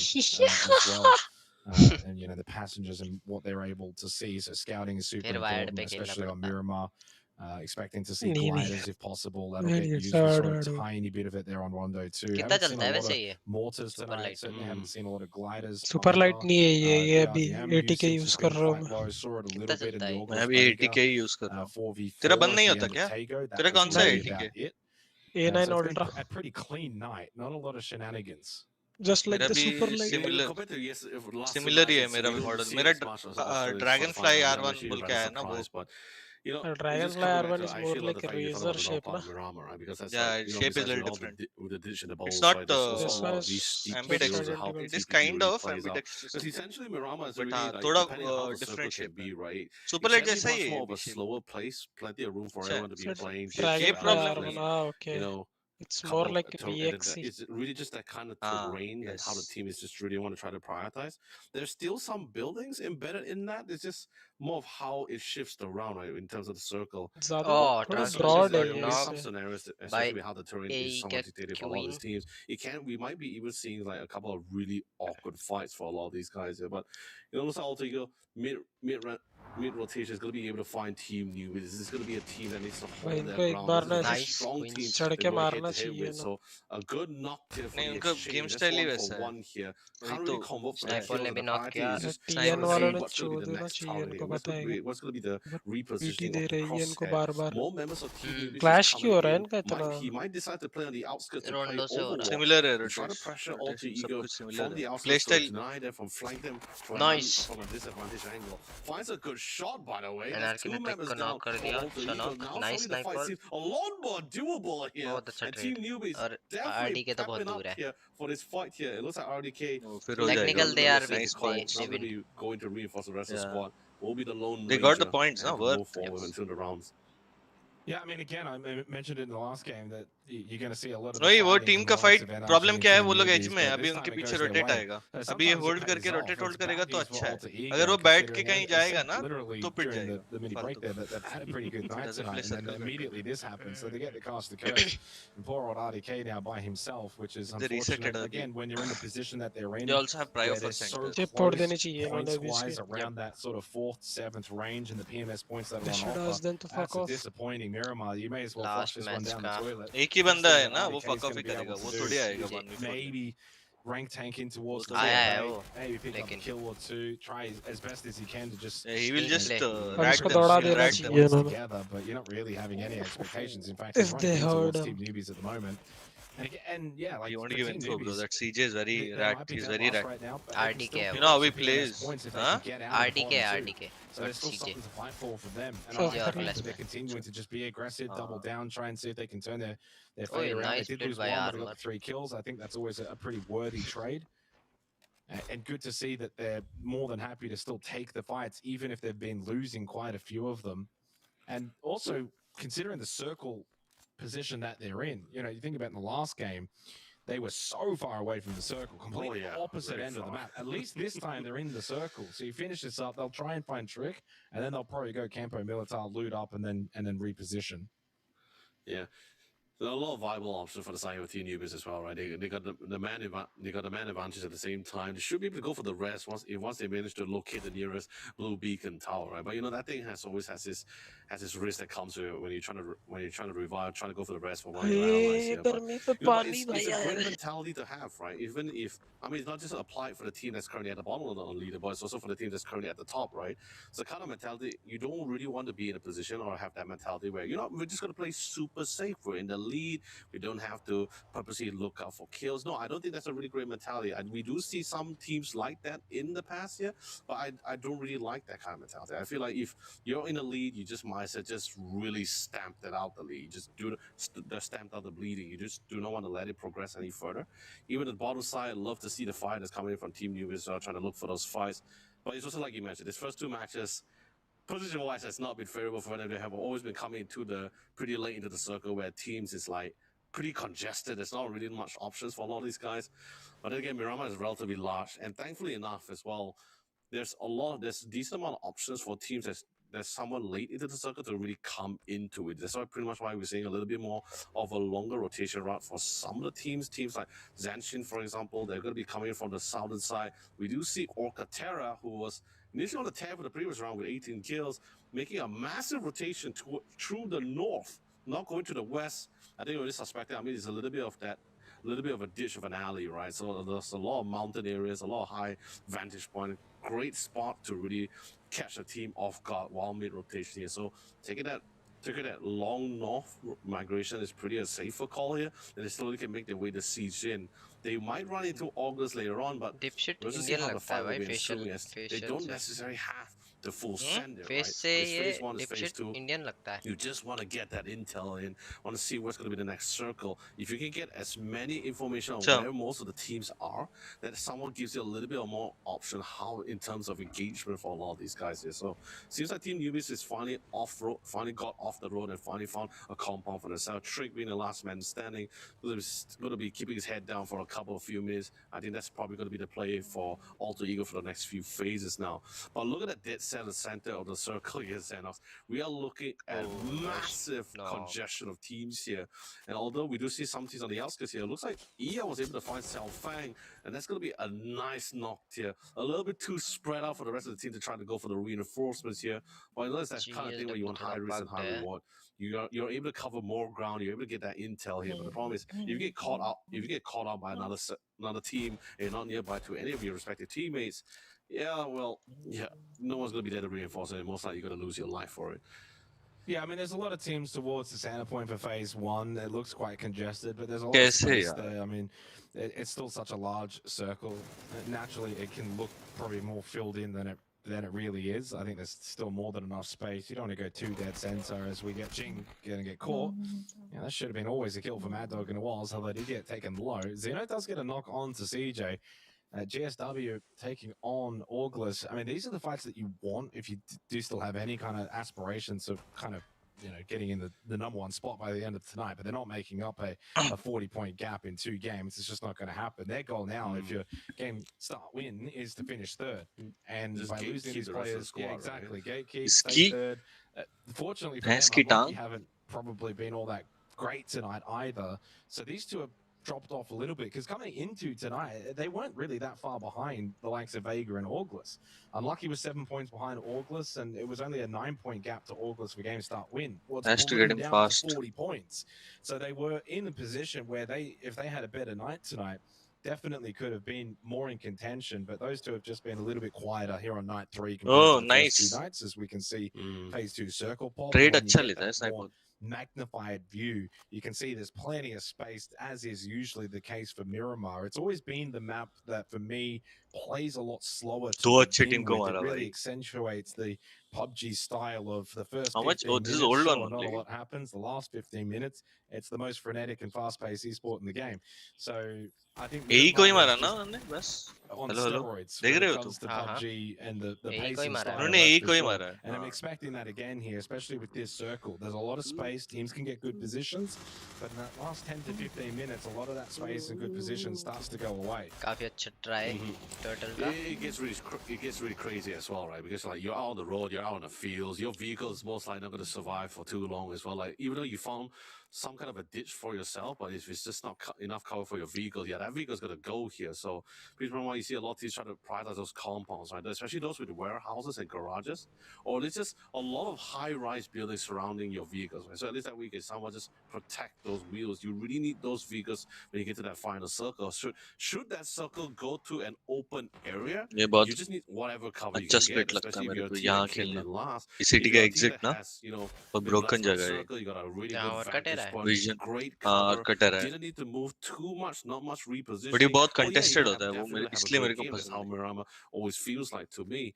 as well. And the passengers and what they're able to see. So scouting is super फिर वायर्ड important, पे खेलना especially on पड़ता. Miramar. Expecting to see नहीं नहीं, gliders if possible. That'll मैं get नहीं used अच्छा for uh a रहा. tiny bit of it there on Rondo too. कितना Haven't seen चलता a है lot वैसे of ये mortars super tonight. Light? Certainly haven't seen a lot of gliders. Super light Either. नहीं है ये The अभी RDM 80K usage has use कर been रहा हूँ quite मैं. low. Saw it a कितना little bit in चलता the है? मैं August अभी Vega 80K यूज कर रहा हूँ. 4v4 तेरा बंद at नहीं the होता end of क्या? Tago. That तेरा was कौन सा है really 80K? about it. A9 So it's been Ultra, a pretty clean night. Not a lot of shenanigans. just like मेरा the भी super light. Similar Compared to yes, if last two similar ही है matches, मेरा we भी don't model. see मेरा as much as Australia's dragonfly qualifying. I'm R1 actually बोल के rather आया ना वो. surprised, but just Dragonfly coming back R1 to, is I more actually love like the a fact you talk razor about the north shape, part na? of Miramar, right? Because that's Yeah, like, shape is a besides little all different. with the ditch and the It's bowls, not right? There's also This a one lot of these is steep just ambidextrous. hills and how identical. It is TPP kind really of plays out. ambidextrous, Because essentially Miramar is but really like, थोड़ा depending on how the circle different can shape है. be, right? Super It light can be जैसा ही much है more of a भी shape. slower place, plenty of room for अच्छा है. everyone to be So playing, ditch, shape Dragonfly problem balancing, नहीं R1, है. you okay. know, It's more couple like of a and VXC. it's really just that kind of हाँ, terrain and how the yes. team is just really want to try to prioritize. There's still some buildings embedded in that. It's just more of how it shifts around, right, in terms of the circle. ज़्यादा Oh, थोड़ा There's broad है translucent ये in some इससे. knocked scenarios, by especially with how the terrain is a somewhat dictated for a lot of queen. these teams, we might be even seeing like a couple of really awkward fights for a lot of these guys here. But looks like also you go mid rotation is going to be able to find team new. This is going to be a team that needs to भाई hold their इनको एक ground. Bar This ना is a ऐसे Nice strong queens. team चढ़ they're के going head मारना to head चाहिए with. ना. So a good knock here for नहीं the उनका exchange. गेम That's स्टाइल ही 1 वैसा for है. 1 here. वही Can't तो really convert for the Sniper kills. ने And भी the knock priority किया. is just TN Sniper वालों see ने what's going to be the चोदना next चाहिए target इनको here. What's पता going है to be what's going to be the PT repositioning they of the रही है इनको crosshair. Bar bar. More members of Team Newbie Clash coming क्यों हो रहा है in. इनका इतना? He might decide to play on the outskirts to play रोंडो से हो रहा है. Overwatch. सिमिलर है. To try to pressure Alter rotation सब Ego कुछ सिमिलर from the है. outskirts to play deny them, from flank them Nice. from a disadvantage angle. Finds a good shot, by the way. That's NRK 2 ने trick members को down knock कर for दिया. Alter Ego. शनॉक Now nice suddenly the fight sniper. seems a lot more doable here. बहुत अच्छा And Team trade. Newbie is और definitely RD के तो बहुत pepping दूर up है. here for this fight here. It looks like RDK फिर हो जाएगा. Technical they are with Nice call. points. Now going to be going to reinforce the rest of the Yeah. squad. Will be the lone They got ranger the points, and no? to move Worth. forward Yes. into the rounds. Yeah, I mean, again, I mentioned it in the last game that you're going to see a lot of the वही वो fighting team from का the likes fight of NRG problem and क्या है Team वो लोग as Newbies, में है, but अभी this उनके time it पीछे goes their रोटेट way. आएगा. So अभी ये sometimes it होल्ड pays करके off. रोटेट It's करेगा bad तो news for अच्छा है. Alter Ego, अगर वो बैठ के considering कहीं it जाएगा said ना literally तो पिट during जाएगा the mini break फालतू there का. that they've had a pretty good He night doesn't play tonight, and then circle very immediately well. this happens. So they get the cast the curse. And poor old RDK now by himself, which is They reset unfortunate. it early. Again, when you're in the position that they're They in, also have prio where for they're so centers. Chip फोड़ close देनी चाहिए इन्होंने भी points-wise इसके. around that sort of 4th, 7th range and the PMS points that are They on should offer. ask them to fuck That's a off. disappointing Miramar. You may as well flush Last this one match down the का toilet. एक ही Let's बंदा see है what ना वो RDK fuck is of going he to be करेगा, able वो to थोड़ी do. आएगा 1v4 में. Maybe rank tank in towards वो the तो आया है side, वो maybe pick up a लेकिन kill or two, try as best as he can to just Yeah, he will नहीं just play. अब rat इसको them. दौड़ा He will देना rat them. चाहिए points इन्होंने. together, but you're not really having any expectations. In fact, he's If they running in towards heard Team Newbies at the moment. And yeah, like You want for to give Team info, bro. Newbies, That CJ is very they rat. might be He's dead very last rat. right now, but they can RDK still है You pick वो. know up how he some PMS plays, points if they huh? can get out of the RDK bottom two. RDK So not there's still CJ. something to fight for them. And I So like the Your fact class that they're में. continuing to just be aggressive, double down, try and see if they can turn their Oh, fate around. They nice did split lose by one, but they got armor. the 3 kills. I think that's always a pretty worthy trade. And good to see that they're more than happy to still take the fights, even if they've been losing quite a few of them. And also, considering the circle position that they're in, you know, you think about in the last game, they were so far away from the circle, completely opposite very end of the far. map. At least this time they're in the circle. So you finish this up, they'll try and find Trick, and then they'll probably go Campo Militar, loot up, and then reposition. Yeah. There are a lot of viable options for the side of Team Newbies as well, right? They got the man advantage at the same time. They should be able to go for the rest once they manage to locate the nearest blue beacon tower, right? But you know that thing always has this risk that comes with it when you're trying to revive, trying to go for the rest for one of your allies here. But, गर्मी पे you know, but पानी it's भाई a great आया. mentality to have, right? Even if it's not just applied for the team that's currently at the bottom of the leaderboard, it's also for the team that's currently at the top, right? So kind of mentality, you don't really want to be in a position or have that mentality where we're just gonna play super safe. We're in the lead. We don't have to purposely look out for kills. No, I don't think that's a really great mentality. We do see some teams like that in the past year, but I don't really like that kind of mentality. I feel like if you're in the lead, you just might as well just really stamp that out the lead. You just stamp out the bleeding. You just do not want to let it progress any further. Even the bottom side, I love to see the fighters coming in from Team Newbies trying to look for those fights. But it's also like you mentioned, these first 2 matches, position-wise, has not been favorable for them. They have always been coming to the pretty late into the circle where teams is like pretty congested. There's not really much options for a lot of these guys. But then again, Miramar is relatively large, and thankfully enough as well, there's a decent amount of options for teams that's somewhat late into the circle to really come into it. That's pretty much why we're seeing a little bit more of a longer rotation route for some of the teams. Teams like Zanshin, for example, they're going to be coming from the southern side. We do see Orca Terra, who was initially on the tab for the previous round with 18 kills, making a massive rotation through the north, not going to the west. I think we're suspecting. It's a little bit of that. A little bit of a ditch of an alley, right? So there's a lot of mountain areas, a lot of high vantage point, great spot to really catch a team off guard while mid rotation here. So taking that long north migration is pretty a safer call here. And they slowly can make their way to siege in. They might run into August later on, but Dipshit we'll just see Indian how the लगता है fight will भाई be facial ensuing as they facial don't से. necessarily have the full send it, Face right? से It's ये phase 1, it's phase dipshit 2. Indian लगता है. You just want to get that intel in, want to see what's going to be the next circle. If you can get as many information on Sure. where most of the teams are, that someone gives you a little bit of more option how in terms of engagement for a lot of these guys here. So seems like Team Newbies is finally finally got off the road and finally found a compound for themselves. Trick being the last man standing, going to be keeping his head down for a few minutes. I think that's probably going to be the play for Alter Ego for the next few phases now. But look at that dead center of the circle here, Xenos. We are looking at massive congestion of teams here. And although we do see some teams on the outskirts here, it looks like Ia was able to find Xiao Fang, and that's going to be a nice knock here. A little bit too spread out for the rest of the team to try to go for the reinforcements here. But I know it's that kind of thing where you want high risk and high reward. You're able to cover more ground. You're able to get that intel here. But the problem is, if you get caught out by another team and you're not nearby to any of your respective teammates, no one's going to be there to reinforce it. And most likely, you're going to lose your life for it. Yeah, I mean, there's a lot of teams towards the center point for phase 1. It looks quite congested, but there's a lot of space there. I mean, it's still such a large circle. Naturally, it can look probably more filled in than it really is. I think there's still more than enough space. You don't want to go too dead center as we get Jing going to get caught. Yeah, that should have been always a kill for Mad Dog, and it was, although he did get taken low. Xeno does get a knock on to CJ. GSW taking on Auglis. I mean, these are the fights that you want if you do still have any kind of aspirations of kind of getting in the number one spot by the end of tonight, but they're not making up a 40-point gap in 2 games. It's just not going to happen. Their goal now, if your game start win, is to finish third. And Just by losing these players, squad, exactly, right? gatekeep, stay Ski. third. Fortunately for Bhais them, ki Unlucky tang. haven't probably been all that great tonight either. So these two have dropped off a little bit because coming into tonight, they weren't really that far behind the likes of Vega and Auglis. Unlucky was 7 points behind Auglis, and it was only a 9-point gap to Auglis for game start win. Well, it's Has to ballooned get him down fast. to 40 points. So they were in a position where if they had a better night tonight, definitely could have been more in contention, but those two have just been a little bit quieter here on night 3 compared Oh, to the first nice. 2 nights, as we can see phase 2 circle pop. Trade When you अच्छा get लेता है that sniper. more magnified view, you can see there's plenty of space, as is usually the case for Miramar. It's always been the map that for me plays a lot slower to दो अच्छे begin team को with. It मारा really भाई. accentuates the PUBG style of the first How much? 15 Oh, this is minutes. old one Sure, not a only. lot happens. The last 15 minutes, it's the most frenetic and fast-paced esport in the game. So I think यही कोई Miramar मारा is ना just उन्होंने बस. on Hello, hello. steroids देख when रहे it हो comes to हाँ, हाँ. PUBG and the यही कोई pacing मारा है. style. उन्होंने That's यही for कोई sure. मारा है. And I'm expecting that again here, especially with this circle. There's a lot of space. Teams can get good positions, but in that last 10 to 15 minutes, a lot of that space and good position starts to go away. काफी अच्छा try turtle का. It gets really crazy as well, right? Because like you're out on the road, you're out on the fields, your vehicle is most likely not going to survive for too long as well. Like even though you found some kind of a ditch for yourself, but if it's just not enough cover for your vehicle, yeah, that vehicle's going to go here. So please remember why you see a lot of teams try to prioritize those compounds, right? Especially those with warehouses and garages, or there's just a lot of high-rise buildings surrounding your vehicles, right? So at least that we can somewhat just protect those wheels. You really need those vehicles when you get to that final circle. Should that circle go to an open area, ये बहुत you just need whatever cover you अच्छा can split get, लगता especially है if मेरे you're a को team यहाँ that came खेलना. in last. इस If city you're का a team exit that ना has, you know, बहुत been broken blessed on जगह है. circle, you got a really जहाँ good और vantage कटेरा है. point, Vision. great हाँ cover. और कटर है. Didn't need to move too much, not much But ये repositioning. बहुत Oh yeah, you're contested gonna होता है वो definitely मेरे have a इसलिए good मेरे को game. That's how पसंद है. Miramar always feels like to me.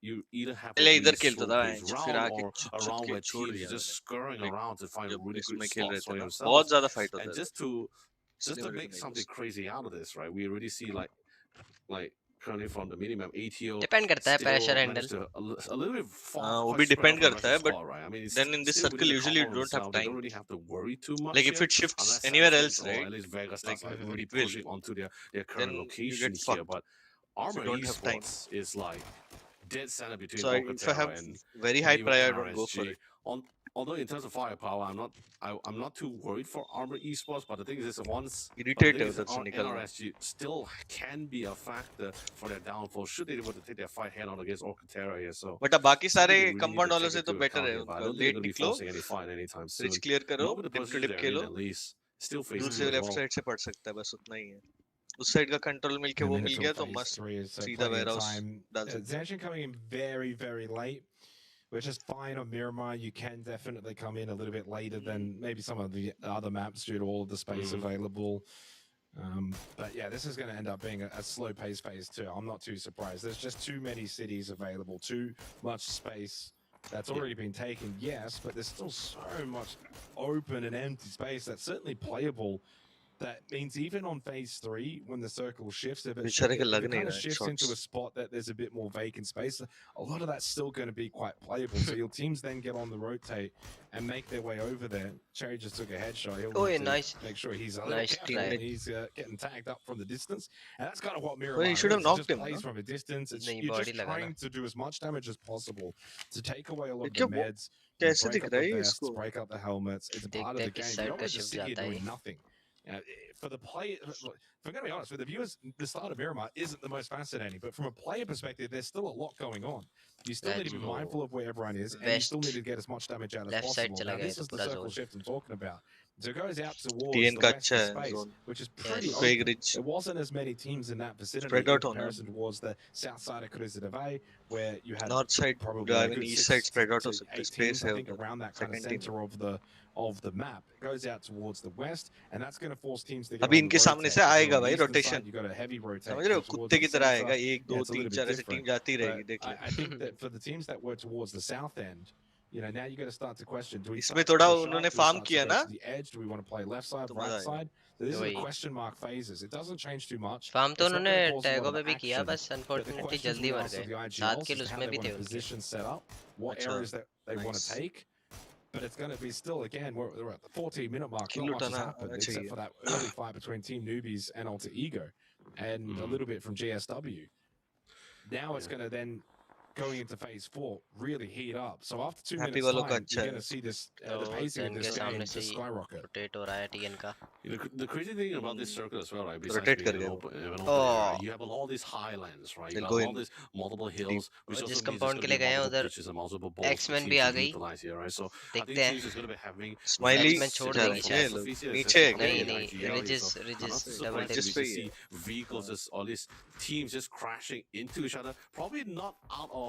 You either have a पहले really इधर खेलता slow था paced फिर round आके or छुट a छुट round के where छोड़ teams are दिया just मैंने. scurrying Like, around to find जब really good इसमें खेल रहे spots थे for ना themselves. बहुत ज्यादा फाइट And होता था just इसलिए to मेरे को make नहीं something पसंद. crazy out of this, right? We already see like currently from the minimap, ATO Depend करता है pressure still handle. managed to a little bit वो quite भी spread out depend from the rest करता of है the but squad, right? I mean, it's then in this still circle within the usually you compound don't have themselves. They don't time. really have to worry too much Like if here, it shifts unless anywhere Sandstorms else, or right? at least Vegas starts Like really it will. pushing onto their Then current you location get here. fucked But if you Armor don't have time. Esports is like dead center between So if I have Alcatara and very high even prior, I don't go for NRSG. it. Although in terms of firepower, I'm not too worried for Armor Esports. But the thing is, Irritate है उधर से निकलना. NRSG still can be a factor for their downfall should they be able to take their fight head on against Alcatara here. So But अब बाकी सारे something they really need compound to वालों take से तो into better account है here. But I उनका. don't think they're Late going to be निकलो, forcing any fight anytime soon. bridge clear करो, Not with the dip to position dip they're in, Khelo. at least. Still दूर facing से as left well. side से पड़ सकता है बस उतना ही है. उस साइड का कंट्रोल मिलके A वो minute मिल till गया तो phase मस्त 3 is so सीधा plenty of warehouse time. डाल सकते हैं. Zanshin coming in very, very late, which is fine on Miramar. You can definitely come in a little bit later than maybe some of the other maps due to all of the space available. But yeah, this is going to end up being a slow-paced phase 2. I'm not too surprised. There's just too many cities available, too much space that's already been taken, yes, but there's still so much open and empty space that's certainly playable. That means even on phase 3, when the circle shifts, if it, बेचारे के लग if it नहीं kind of रहा shifts into a shots. spot that there's a bit more vacant space, a lot of that's still going to be quite playable. So your teams then get on the rotate and make their way over there. Cherry just took a headshot. He'll Oh, need yeah, to nice. make sure he's a little Nice careful try. when he's getting tagged up from the distance. And that's kind of what Miramar Well, he should have is. It knocked just him, plays no? from a distance. It's, नहीं, you're body just लगा ना. trying to do as much damage as possible to take away a lot of क्या the वो meds, you कैसे break दिख up रहा the है vests, इसको? break up the helmets. It's a part of देखते the हैं किस game. You साइड don't का want to just shift sit here जाता है doing ये. nothing. For the play, if I'm going to be honest, for the viewers, the start of Miramar isn't the most fascinating, but from a player perspective, there's still a lot going on. You still need to be Let's mindful of where everyone is, and you still need West. to get as much damage out as Left side possible. चला Now, गया this ये तो is the पूरा circle zone. shift I'm talking about. So it goes out towards TN the का west अच्छा of है space, zone. which is pretty Yes. Big open. ridge. There wasn't as many teams in that vicinity Spread in out होना. comparison towards the south side of Cruiser de Bay, where you had North side, probably a I mean good east 6 side spread out to हो सकता है. 8 Space teams, I है think, उधर. around that kind of Second team. center of the map. It goes out towards the west, and that's going to force teams to get अभी on the इनके सामने rotate. से If you're आएगा on the भाई eastern rotation. side, you got a heavy rotate समझ रहे हो? towards कुत्ते the की तरह center. आएगा. 1 2 Yeah, it's a 3 little bit 4 ऐसे different. टीम जाती रहेगी But देख ले. I think that for the teams that were towards the south end, you know, now you got to start to question: do we इसमें start to थोड़ा push up? उन्होंने Do we farm start to किया go ना? to the edge? Do we want to play left side, तो right मजा आएगा. side? So this is the वही. question mark phases. It doesn't change too much. Farm तो It's not उन्होंने going to cause a टैगों lot पे of भी किया action. बस But the अनफॉर्चुनेटली questions जल्दी we मर ask of गए. the 7 IGLs kill is how उसमें they भी want थे to उनके. position set up, what अच्छा. areas that they want to Nice. take, but it's going to be still, again, we're at the 14-minute mark. Kill Not much has उठाना happened आना except चाहिए. for that early fight between Team Newbies and Alter Ego and a little bit from GSW. Now it's going to then, going into phase 4, really heat up. So after 2 Happy minutes वालों का time, अच्छा you're going है. to see this the तो pacing of जन के this game सामने से just ही skyrocket. Rotate हो रहा है टीएन का. The crazy thing about this circle as well, right? Besides Rotate being कर गए वो. an open Oh. area, you have all these highlands, right? You They'll got go all in these multiple hills, which और also जिस means there's compound going के to be लिए गए हैं multiple उधर ditches and multiple balls for axeman teams भी आ to गई. utilize here, right? So I देखते think हैं. teams is going to be having Smiley X-Men छोड़ similar देंगे जा रहे हैं शायद. लोग. philosophies here. नीचे है Especially क्या? नहीं in नहीं IGL, रिजिस so I'm रिजिस not double surprised tip. Just to पे ही see vehicles just all these teams just crashing into each other. Probably not out of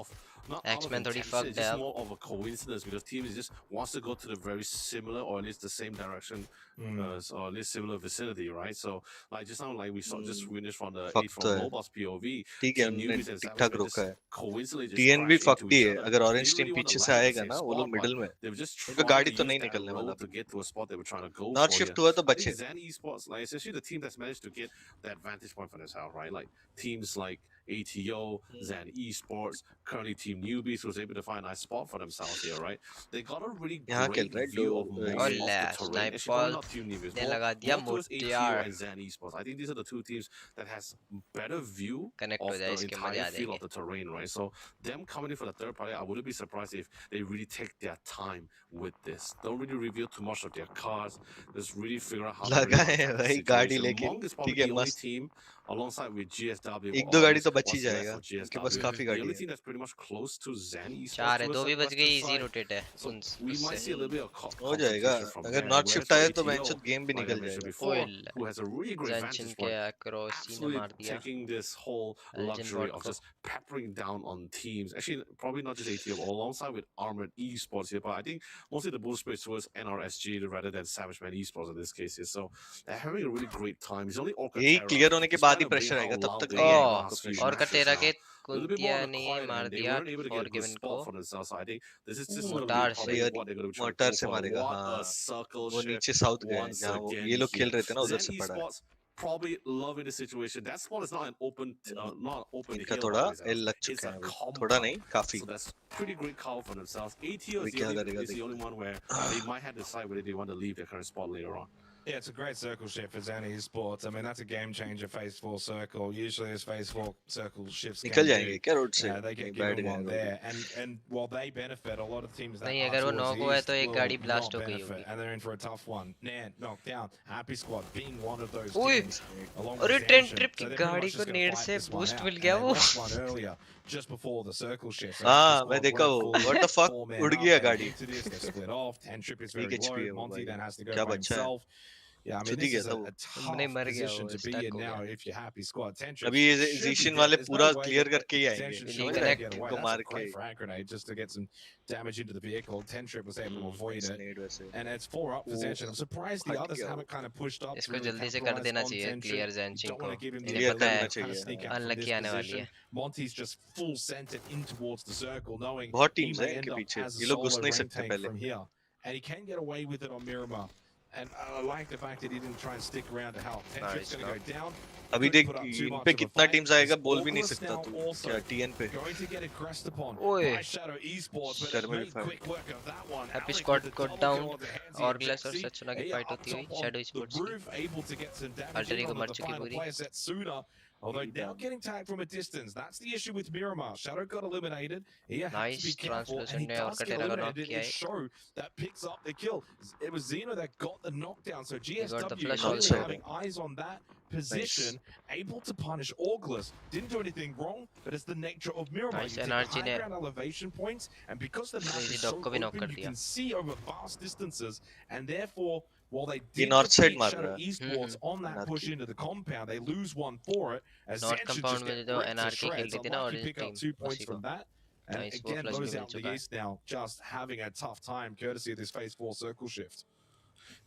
X-Men थोड़ी intention. fucked It's just है अब. more of a coincidence because teams just wants to go to the very similar or at least the same direction. Or at least similar vicinity, right? So, like just now, like we saw just finished from the Fuck from तो है. Mobile's POV, ठीक है Team उन्होंने Newbies and ठीक Savage ठाक were रोका just है. coincidentally just TN भी crashed fucked into ही each है. other. अगर They orange didn't team really want to पीछे से land at the आएगा same ना वो spot, लोग but मिडिल में. they were just उनका trying गाड़ी to तो use नहीं that निकलने वाला road to get to a spot they were trying to go north for here. Shift हुआ तो I think बचे. Zen Esports, like especially the team that's managed to get that vantage point for themselves, right? Like teams like ATO, Zen Esports, currently Team Newbies was able to find a nice spot for themselves here, right? They got a really यहाँ खेल great रहा है view of most और of ले the terrain. Actually, sniper probably not Team Newbies, ने more, लगा दिया more towards ATO Meteor. and Zen Esports. I think these are the two teams that has better view connect हो of जाए the इसके मजे entire आ feel जाएंगे. of the terrain, right? So them coming in for the third party, I wouldn't be surprised if they really take their time with this. Don't really reveal too much of their cards. Just really figure out how to really लगा attack है the भाई गाड़ी situation. लेके. Monk is probably ठीक है the only मस्त. team alongside with GSW एक or दो at गाड़ी least तो बच ही what's left जाएगा. of उनके पास GSW. काफी The गाड़ी only है. team that's pretty much close to Zen Esports चार है to दो the भी बच गई. southwestern easy side. रोटेट है. So we might see a little bit of हो जाएगा. competition from अगर there. North Whereas shift for आया तो ATO, बेंच गेम भी like I निकल mentioned जाएगा. before, ओइल who has a really great junction vantage के point, क्रॉसी ने absolutely मार दिया. taking this whole Elgin luxury bot of को. just peppering down on teams. Actually, probably not just ATO, alongside with Armored Esports here, but I think mostly the bull space towards NRSG rather than Savage Man Esports in this case here. So they're having a really great time. It's only यही Orcatera, clear होने के बाद despite he of being pressure how आएगा तब loud तक they नहीं were in the आएगा ओह उनको last few और प्रेशर. matches कटेरा now, के a little bit more कुंतिया on the ने quiet मार end, they दिया weren't able to get a good forgiven spot को. for themselves. So I think this is going to be motor probably से. what they're going to be trying to motor go से for. मारेगा. What a हाँ circle वो shift नीचे south गए once जहाँ वो again ये लोग here. खेल रहे थे ना उधर Zen से पड़ा है. Esports probably loving the situation. That spot is not an open, not an open इनका hill थोड़ा by themselves. एल लग It's चुके a हैं अभी. थोड़ा compound. नहीं काफी. So that's pretty great call for themselves. ATO अभी is the क्या only, करेगा is the only one where they might have to decide whether they want to leave their current spot later on. Yeah, it's a great circle shift for Zen Esports. I mean, that's a game changer, phase 4 circle. Usually as phase 4 circle shifts निकल can जाएंगे do, क्या road से? they get बैठ given गए one road. there. And while they benefit, a lot of teams that नहीं are अगर वो towards knock the हुआ है east तो एक will गाड़ी not ब्लास्ट हो गई benefit. होगी. And they're in for a tough one. Nan, knocked down. Happy Squad being one of those ओए teams. Along अरे with train Genshin. Trip So की they're pretty गाड़ी much को just going to नेड़ fight से this one boost out. Mill And गया they वो. lost one earlier, just before the circle shift. So हाँ Happy मैं Squad देखा went वो. full What the fuck 4 men उड़ up. गया They गाड़ी. into this. They split off. 10 trip is एक very HP है low. वो Monty भाई. then has to go क्या by बच्चा है. himself. Yeah, I mean, छुट ही this गया is था a वो. नहीं tough मर गया position वो to be स्टक in हो now गया. if you're Happy Squad. Tentrips अभी ये should be जीशन dead. वाले There's पूरा no way क्लियर that करके ही आएंगे. Tension should Illegal be able to act. get away. इनको That's a मार के. great frag grenade just to get some damage into the vehicle. Tentrip was able to avoid it. स्नेड वैसे. And it's 4 up for Tension. I'm surprised the हट others गया haven't kind of pushed up to इसको really जल्दी से कर capitalize देना on चाहिए Tentrip. Clear You जैनचिन don't को. want to give him the इन्हें Clear पता ability करना है to kind of चाहिए. sneak out from this unlucky आने वाली position. है. Monty's just full centered in towards the circle, knowing बहुत he टीम्स may हैं end इनके up पीछे. as a ये लोग घुस solo नहीं rank सकते tank पहले. from here. And he can get away with it on Miramar. And I like the fact that he didn't try and stick around to help. Tentrip's Nice, going to go down. अभी Couldn't देख put up too इन much पे of a कितना fight. Teams आएगा As बोल भी नहीं August सकता now तू. also क्या टीएन पे. going to get aggressed upon ओए by Shadow Esports, but Sharma they भी made fight. quick work of that one. Happy Alec squad with the को double down. kill on the hands here. ऑर्गलेस और Jexy, सचुना की he fight up होती हुई top on shadow the sports की. roof, able to get some damage अल्टरी in को onto मर the चुकी final पूरी. player Setsuna. Although now getting tagged from a distance, that's the issue with Miramar. Shadow got eliminated. He had to Nice be careful, and he translucent ने और does get Katera का knock eliminated. किया It है. show that picks up the kill. It was Xeno that got the knockdown, so got the GSW flash really also. having eyes on that position, able to punish August. Didn't do anything wrong, but it's the nature of Miramar. Nice, You take NRG high ने ground elevation points, and because the map Crazy is Dog so को भी knock open, कर you दिया. can see over vast distances, and therefore, while they ये did north side defeat मार Shadow रहा है. Esports on that push NRG. into the compound, they lose one for it. As North Zen should compound just में get जो ripped to NRG खेल shreds. रही थी ना Unlucky orange pick up team 2 points उसी को. from that. And Nice, वो again, flush भी those मिल out in चुका the है. east now just having a tough time, courtesy of this phase 4 circle shift.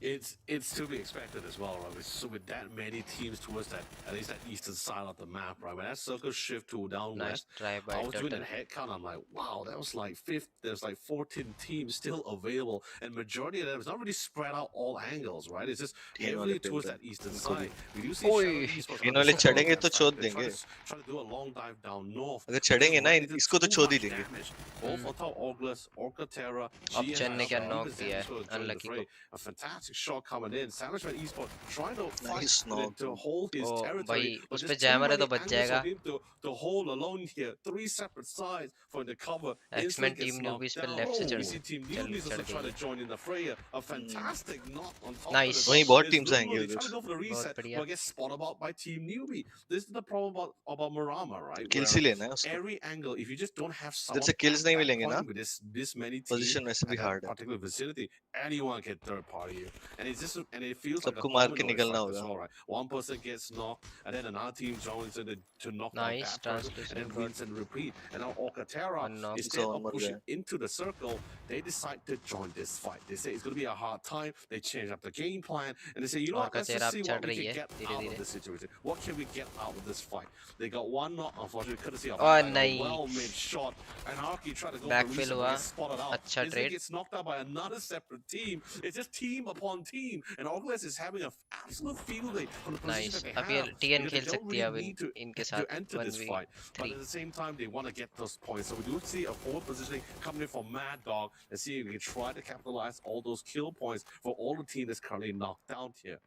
It's to be expected as well, right? So with that many teams towards that, at least that eastern side of the map, right? When that circle shift to down Nice west, try I by was doing that Turtle. head count. I'm like, wow, that was like there's like 14 teams still available, and majority of them is not really spread out all angles, right? It's just तीन वाले heavily खेल towards रहे that eastern हैं उनको भी side. We do see Shadow Oi, Esports तीन on the वाले south चढ़ेंगे that तो side. छोड़ They're देंगे trying to do a long dive down north, अगर but just चढ़ेंगे ना run into इसको तो too छोड़ ही much देंगे damage. Both on top Orgless, Orcaterra, अब G, and चेन ने क्या myself. नॉक Even दिया Zen is है going to join the unlucky fray. को. A fantastic shot coming in. Savage Esports trying to fight nice knock to hold his ओ territory, भाई but उस पे just too jammer है many तो बच angles for जाएगा. him to hold alone here. Three separate sides for him to cover. Axeman Instantly team gets newbies knocked पे down. Left से We चढ़ see Team चल Newbies चढ़ also गई trying to है. join in the fray. A fantastic knock on top of it nice. as वहीं well. बहुत It's teams आएंगे Lulu उधर trying to go for the बहुत reset, बढ़िया. but gets spotted out by Team Newbie. This is the problem about Murama, right? Kills Where ही लेना है उसको every angle, if you just don't have इधर someone से kills at नहीं that मिलेंगे ना point with this many teams position वैसे भी at that हार्ड है particular vicinity, anyone can third party you, and it's just and it feels like a सबको मार के domino निकलना effect as होगा well, right? One person gets knocked, and then another team joins in to knock down nice that person, and then translucent God rinse and repeat. And now Alcatara, one knock. इसे instead on of मर pushing गया into the circle, they decide to join this fight. They say it's going to be a hard time. They change up the game plan, and they say, you know और what? का Let's चेहरा just अब see चढ़ what we रही can है get धीरे out of धीरे. this situation. What can we get out of this fight? They got one knock, unfortunately, courtesy of और a नहीं. well-made shot. And Arky tried to go for backfill reset, but हुआ. gets spotted out. अच्छा Instead trade. gets knocked out by another separate team. It's just team upon team. And Orgles is having an absolute field day from the position nice. that they अब ये have. TN Because खेल they don't सकती है really अब need इनके to साथ enter this fight. But 1v3. at the same time, they want to get those points. So we do see a forward positioning coming in from Mad Dog and see if we can try to capitalize all those kill points for all the team that's currently knocked out here.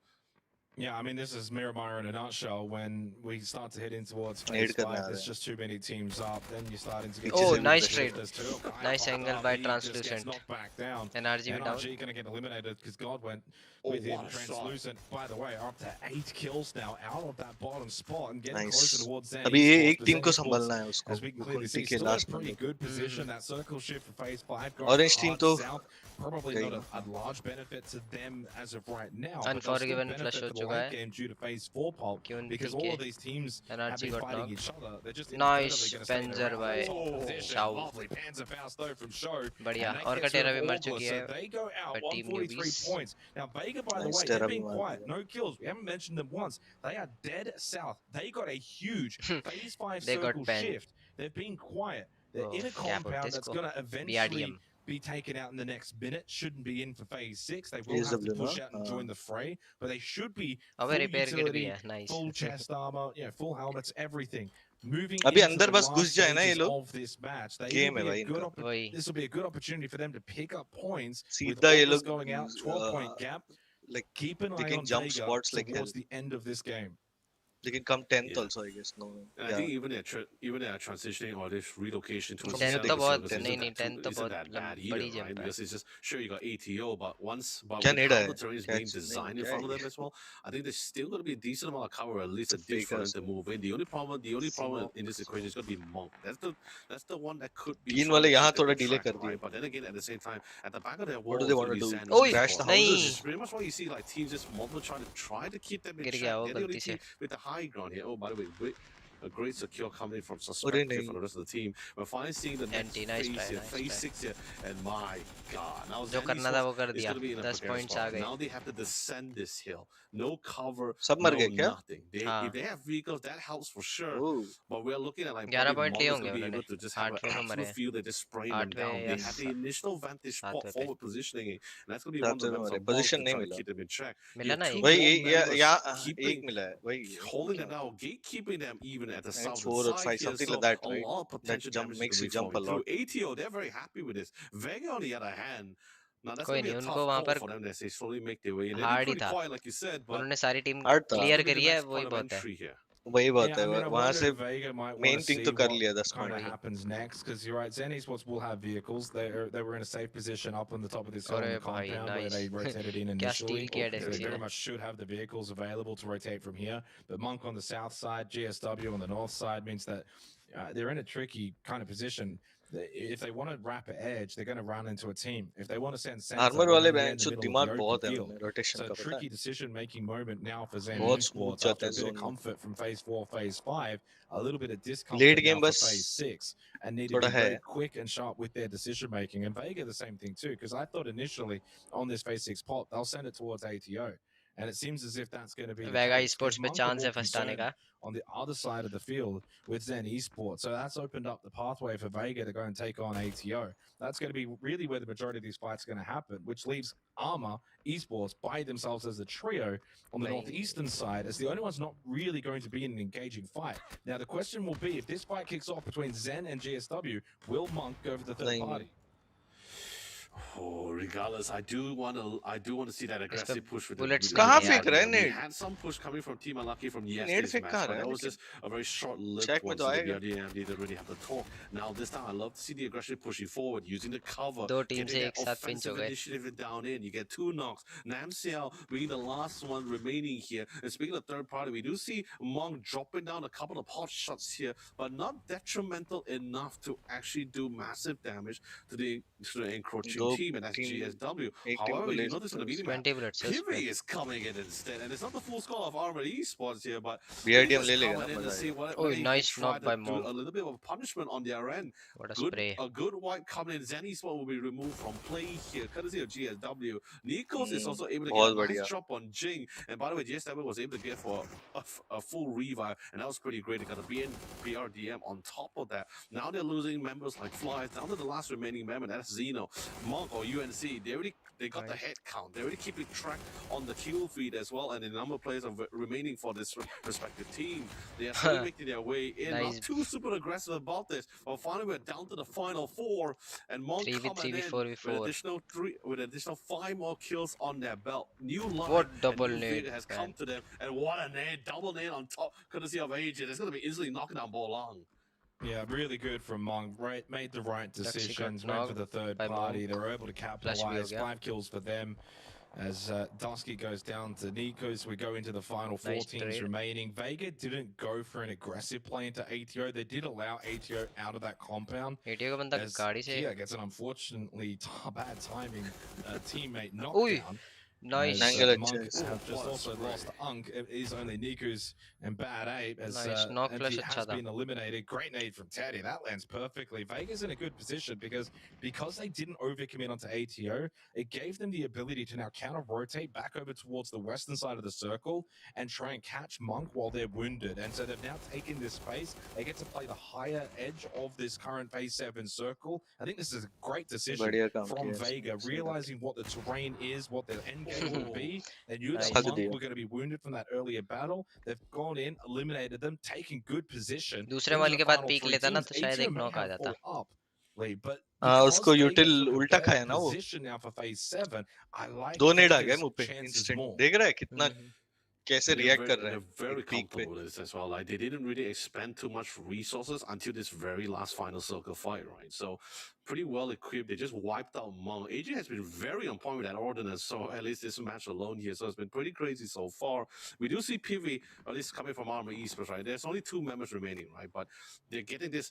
Yeah, I mean, this is Miramar in a nutshell. When we start to head in towards Ned phase करने 5, आ there's रहे just too many teams up. Then you're starting to get पीछे Oh, से some भी nice pressure trade. shifters too. Kaya Nice popped angle up, by he just gets Translucent. knocked back down. NRG went down. NRG going to get eliminated because God went Oh, with him. what a shot. Translucent, by the way, up to 8 kills now out of that bottom spot and getting nice closer towards Zen अभी ये Esports. एक But team Zen को Esports, संभालना है उसको as we can clearly Kunti see, के still in a last pretty बंदे good position. That circle shift for phase 5 going Orange team hard तो south. Probably गई not ना a large benefit to them as of right now, but they'll still Unforgiven benefit flush हो for the चुका late है. game due to phase 4 pulp Kyun because all TK. of these teams have NRG been got fighting knocked. each other. They're just Nice inevitably going to stay Panzer around by that top position. Shao. Lovely Panzer Faust though from Show. बढ़िया. And that और का gets rid Terra of भी मर August, चुकी so है. they go out But Team 143 Newbies. points. Now Vega, by the nice way, Terra they've भी been मार quiet. दिया No kills. We haven't mentioned them once. They are dead south. They got a huge phase 5 They got circle banned. shift. They've been quiet. They're Oh, in a क्या बोलते compound हैं that's इसको? going to eventually BRDM. be taken out in the next minute. Shouldn't be in for phase 6. They will have to ASW push ना out and join the fray, but they should be अबे full repair kit भी utility, है. Nice. full chest armor, full helmets, everything. Moving अभी into अंदर the बस घुस last जाए ना ये stages लोग of this match, they game will है be a भाई good इनका वही. this will be a good opportunity for them to pick up points with सीधा ये August लोग going out, 12-point gap. like Keep an they eye can on jump Vega spots like hell towards the end of this game. they can come 10th Yeah. also I guess no And I yeah think even their transitioning or this relocation to From the 10th center तो of the बहुत circus नहीं नहीं 10th तो isn't बहुत that bad बड़ी either, jump right? है. Because it's just sure you got ATO, but क्या with नेड़ा how है the terrain is क्या being designed in क्या front of है them as well, I think there's still going to be a decent amount of cover, or at least it's a a ditch for fake them to move in. The only problem in this equation is going to be Monk. That's the one that could be तीन trying वाले to यहाँ keep them थोड़ा in delay track, कर दिए right? But then again, at the same time, at the back of their what wall do is they going want to to be do Zen Oi, crash the Esports. नहीं. houses It's pretty much what you see, like teams just multiple trying to keep them in गिर check. गया वो They're the only गलती से. team with the high ground here. Oh, by the way, a great secure coming from अरे suspect here नहीं for the rest of the team. We're finally seeing the next Anti, nice phase try, here, nice phase try. 6 here, and my God, now जो Zen करना था वो Esports कर is दिया. going to be in a 10 precarious points uh spot. गए. Now they have to descend this hill. No cover, सब मर no गए क्या nothing. हाँ. If they have vehicles, that helps for sure. oh But we're looking at like 11 probably point लिए Mongo's होंगे going to be उन्होंने. able to just have an 8वें में मरे absolute हैं. feel they're just spraying them 8वें down. या They have the initial vantage spot 7वें पे. forward positioning, and that's going to be one of 7 the में weapons मरे of Monk position to नहीं try to मिला keep them in check. मिला You ना have two एक. वही gold members या keeping एक मिला है वही holding them down, gatekeeping them even at the it's southern 4 or side 5 here. something So like that a right lot of that potential jump damage is makes going you to be jump a flowing through. lot ATO, they're very happy with this. Vega, on the other hand, now that's कोई going to नहीं, be a उनको tough वहाँ call पर for them as they slowly make their way in. They've been hard he pretty था. quiet, like you said, but उन्होंने सारी team hard था that's clear going to be the करी है. next वही point of बहुत है. entry here. वही बात Yeah, है I mean, I वहां wonder से if Vega might want main to thing see तो कर what लिया 10 kind of point happens next, because you're right, Zen Esports will have vehicles. They were in a safe position up on the top of this hill in अरे the भाई compound where nice. they rotated in क्या initially. Steel किया So they डेस्टी very ने. much should have the vehicles available to rotate from here. But Monk on the south side, GSW on the north side means that they're in a tricky kind of position. if they want to wrap an edge, they're going to run into a team. If they want to send center, armour well, वाले then they're in band the जो middle of दिमाग the open बहुत है field. उनमें rotation So का पता है tricky decision-making moment now for Zen बहुत स्मूथ Esports जाता after है a bit of जोन में comfort from Phase 4, Phase 5, a little bit of late discomfort game now for बस Phase 6, and need to थोड़ा be है very quick and sharp with their decision-making. And Vega the same thing too, because I thought initially on this Phase 6 pot, they'll send it towards ATO. And it seems as if that's going to be the Vega case, sports because पे Monk are chance more है first आने concerned का on the other side of the field with Zen Esports. So that's opened up the pathway for Vega to go and take on ATO. That's going to be really where the majority of these fights are going to happen, which leaves Arma Esports by themselves as a trio on the northeastern side as the only ones not really going to be in an engaging fight. Now, the question will be, if this fight kicks off between Zen and GSW, will Monk go for the third नहीं party? Oh, regardless, I do want to see that इस पे aggressive push with bullets the नहीं कहाँ है फेंक यार रहा है we Ned had some push coming from Team Unlucky from Ned yesterday's फेंक match, कहाँ but रहा that है was लेकिन just a very short-lived check में one. तो So the आएगा BRDM didn't really have the talk. Now this time, I love to see the aggression pushing forward, using the cover, दो team getting से that एक साथ pinch हो offensive गए initiative down in. You get 2 knocks. Namsiao being the last one remaining here. And speaking of third party, we do see Monk dropping down a couple of pot shots here, but not detrimental enough to actually do massive damage to the encroaching दो team, and that's team GSW. एक team को However, ले you notice सकते on the हैं mini map, 20 bullets है उस पे Pivy is coming in instead, and it's not the full score of Armored Esports here, but they're BRDM ले just लेगा ना coming in to मजा see आएगा what, ओह whether he can nice try knock to bye do monk a little bit of punishment on their end. What a Good, spray a good white coming in. Zen Esports will be removed from play here, courtesy of GSW. Nikos is also able to get बहुत a nice बढ़िया drop on Jing, and by the way, GSW was able to get for a full revive, and that was pretty great. They got a BRDM on top of that. Now they're losing members like Flies, down to the last remaining member, that's Zeno. Monk or UNC, they got the nice head count. They're already keeping track on the kill feed as well, and the number of players are remaining for this respective team. They are slowly making their way in. Nice Not too super aggressive about this, but finally we're down to the final 4, and Monk 3v3 coming in v4v4 with additional 5 more kills on their belt. New line what and double new Ned vigor has come man to them, and what a nade, double nade on top, courtesy of AJ. It's going to be easily knocking down Bolong. Yeah, really good from Monk. Right, made the right टक्सी got decisions, went for the knock third bye party. They monk were able to flash भी हो capitalize. गया 5 kills for them. As Dusky goes down to Nikos, we go into the final 4 nice teams trade remaining. Vega didn't go for an aggressive play into ATO. They did allow ATO out of that compound. ATO का बंदा As गाड़ी से Kia gets an unfortunately bad timing teammate ओए knockdown. Nice As angle Monk अच्छे have just what a also spray. lost Unk. It is only Niku's and Bad Ape as nice knock flash Empty अच्छा has था been eliminated. Great nade from Teddy. That lands perfectly. Vega's in a good position because they didn't overcommit onto ATO, it gave them the ability to now counter rotate back over towards the western side of the circle and try and catch Monk while they're wounded. And so they've now taken this space. They get to play the higher edge of this current phase 7 circle. I think this is a great decision बढ़िया काम from किया Vega, इसने realizing what the terrain is, what their end game will be. They knew that nice हक Monk दिया were going to be wounded from that earlier battle. They've gone in, eliminated them, taking good position दूसरे into वाले the के बाद final peak 3 लेता ना teams. तो शायद ATO एक may नॉक आ have जाता full up lead, but हाँ because उसको Vega यूटिल took a उल्टा better खाया ना वो position now for phase 7, I like दो नेड आ गया Vega's मुंह पे chances इंस्टेंट more. देख रहा है कितना हम्म कैसे रिएक्ट कर रहा They're है very एक पीक पे comfortable with this as well. Like they didn't really expend too much resources until this very last final circle fight, right? So pretty well equipped. They just wiped out Monk. AJ has been very on point with that ordinance, so at least this match alone here. So it's been pretty crazy so far. We do see PV, at least coming from Armor Esports, right? There's only 2 members remaining, right? But they're getting this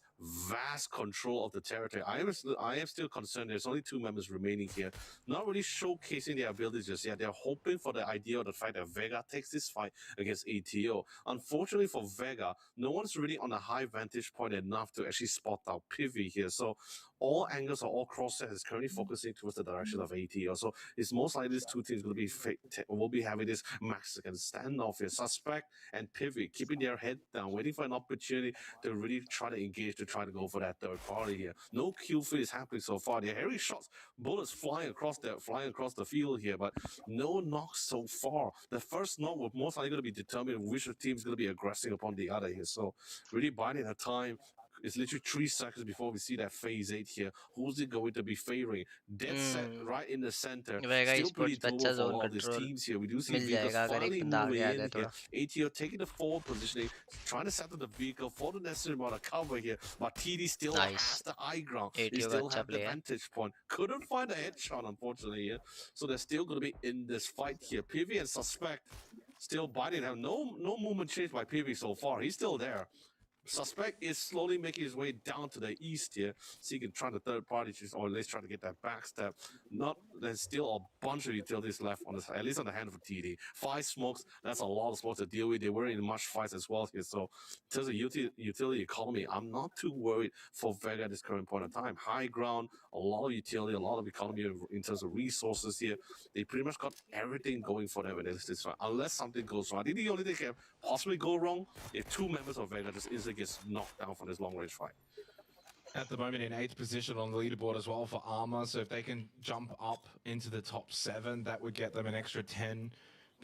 vast control of the territory. I am still concerned. There's only 2 members remaining here, not really showcasing their abilities just yet. They're hoping for the idea of the fact that Vega takes this fight against ATO. Unfortunately for Vega, no one's really on a high vantage point enough to actually spot out PV here. So all angles or all crosshairs is currently focusing towards the direction of ATO. So it's most likely these 2 teams will be having this Mexican standoff here. Suspect and Pivot keeping their head down, waiting for an opportunity to really try to engage, to try to go for that third party here. No kill feed is happening so far. They're hearing shots, bullets flying across the field here, but no knocks so far. The first knock will most likely going to be determined which team is going to be aggressing upon the other here. So really biding their time. It's literally 3 seconds before we see that phase 8 here. Who's it going to be favoring? Dead set right in the center. Vega Still pretty sports पे अच्छा doable for zone all these control teams here. We do see mill vehicles जाएगा अगर एक finally बंदा moving आगे आ in गया here. थोड़ा ATO taking the forward positioning, trying to settle the vehicle for the necessary amount of cover here. But TD still nice has the high ground. He ATO का still अच्छा have the play है vantage point. Couldn't find a headshot, unfortunately, here. So they're still going to be in this fight here. PV and Suspect still biting him. No movement change by PV so far. He's still there. Suspect is slowly making his way down to the east here, so he can try the third party, or at least try to get that backstab. Not There's still a bunch of utilities left on at least on the hand for TD. 5 smokes, that's a lot of smokes to deal with. They were in much fights as well here, so in terms of utility economy, I'm not too worried for Vega at this current point in time. High ground, a lot of utility, a lot of economy in terms of resources here. They pretty much got everything going for them in this fight, unless something goes wrong. I think the only thing that can possibly go wrong if 2 members of Vega just instantly gets knocked down from this long range fight. At the moment in 8th position on the leaderboard as well for Armor, so if they can jump up into the top 7, that would get them an extra 10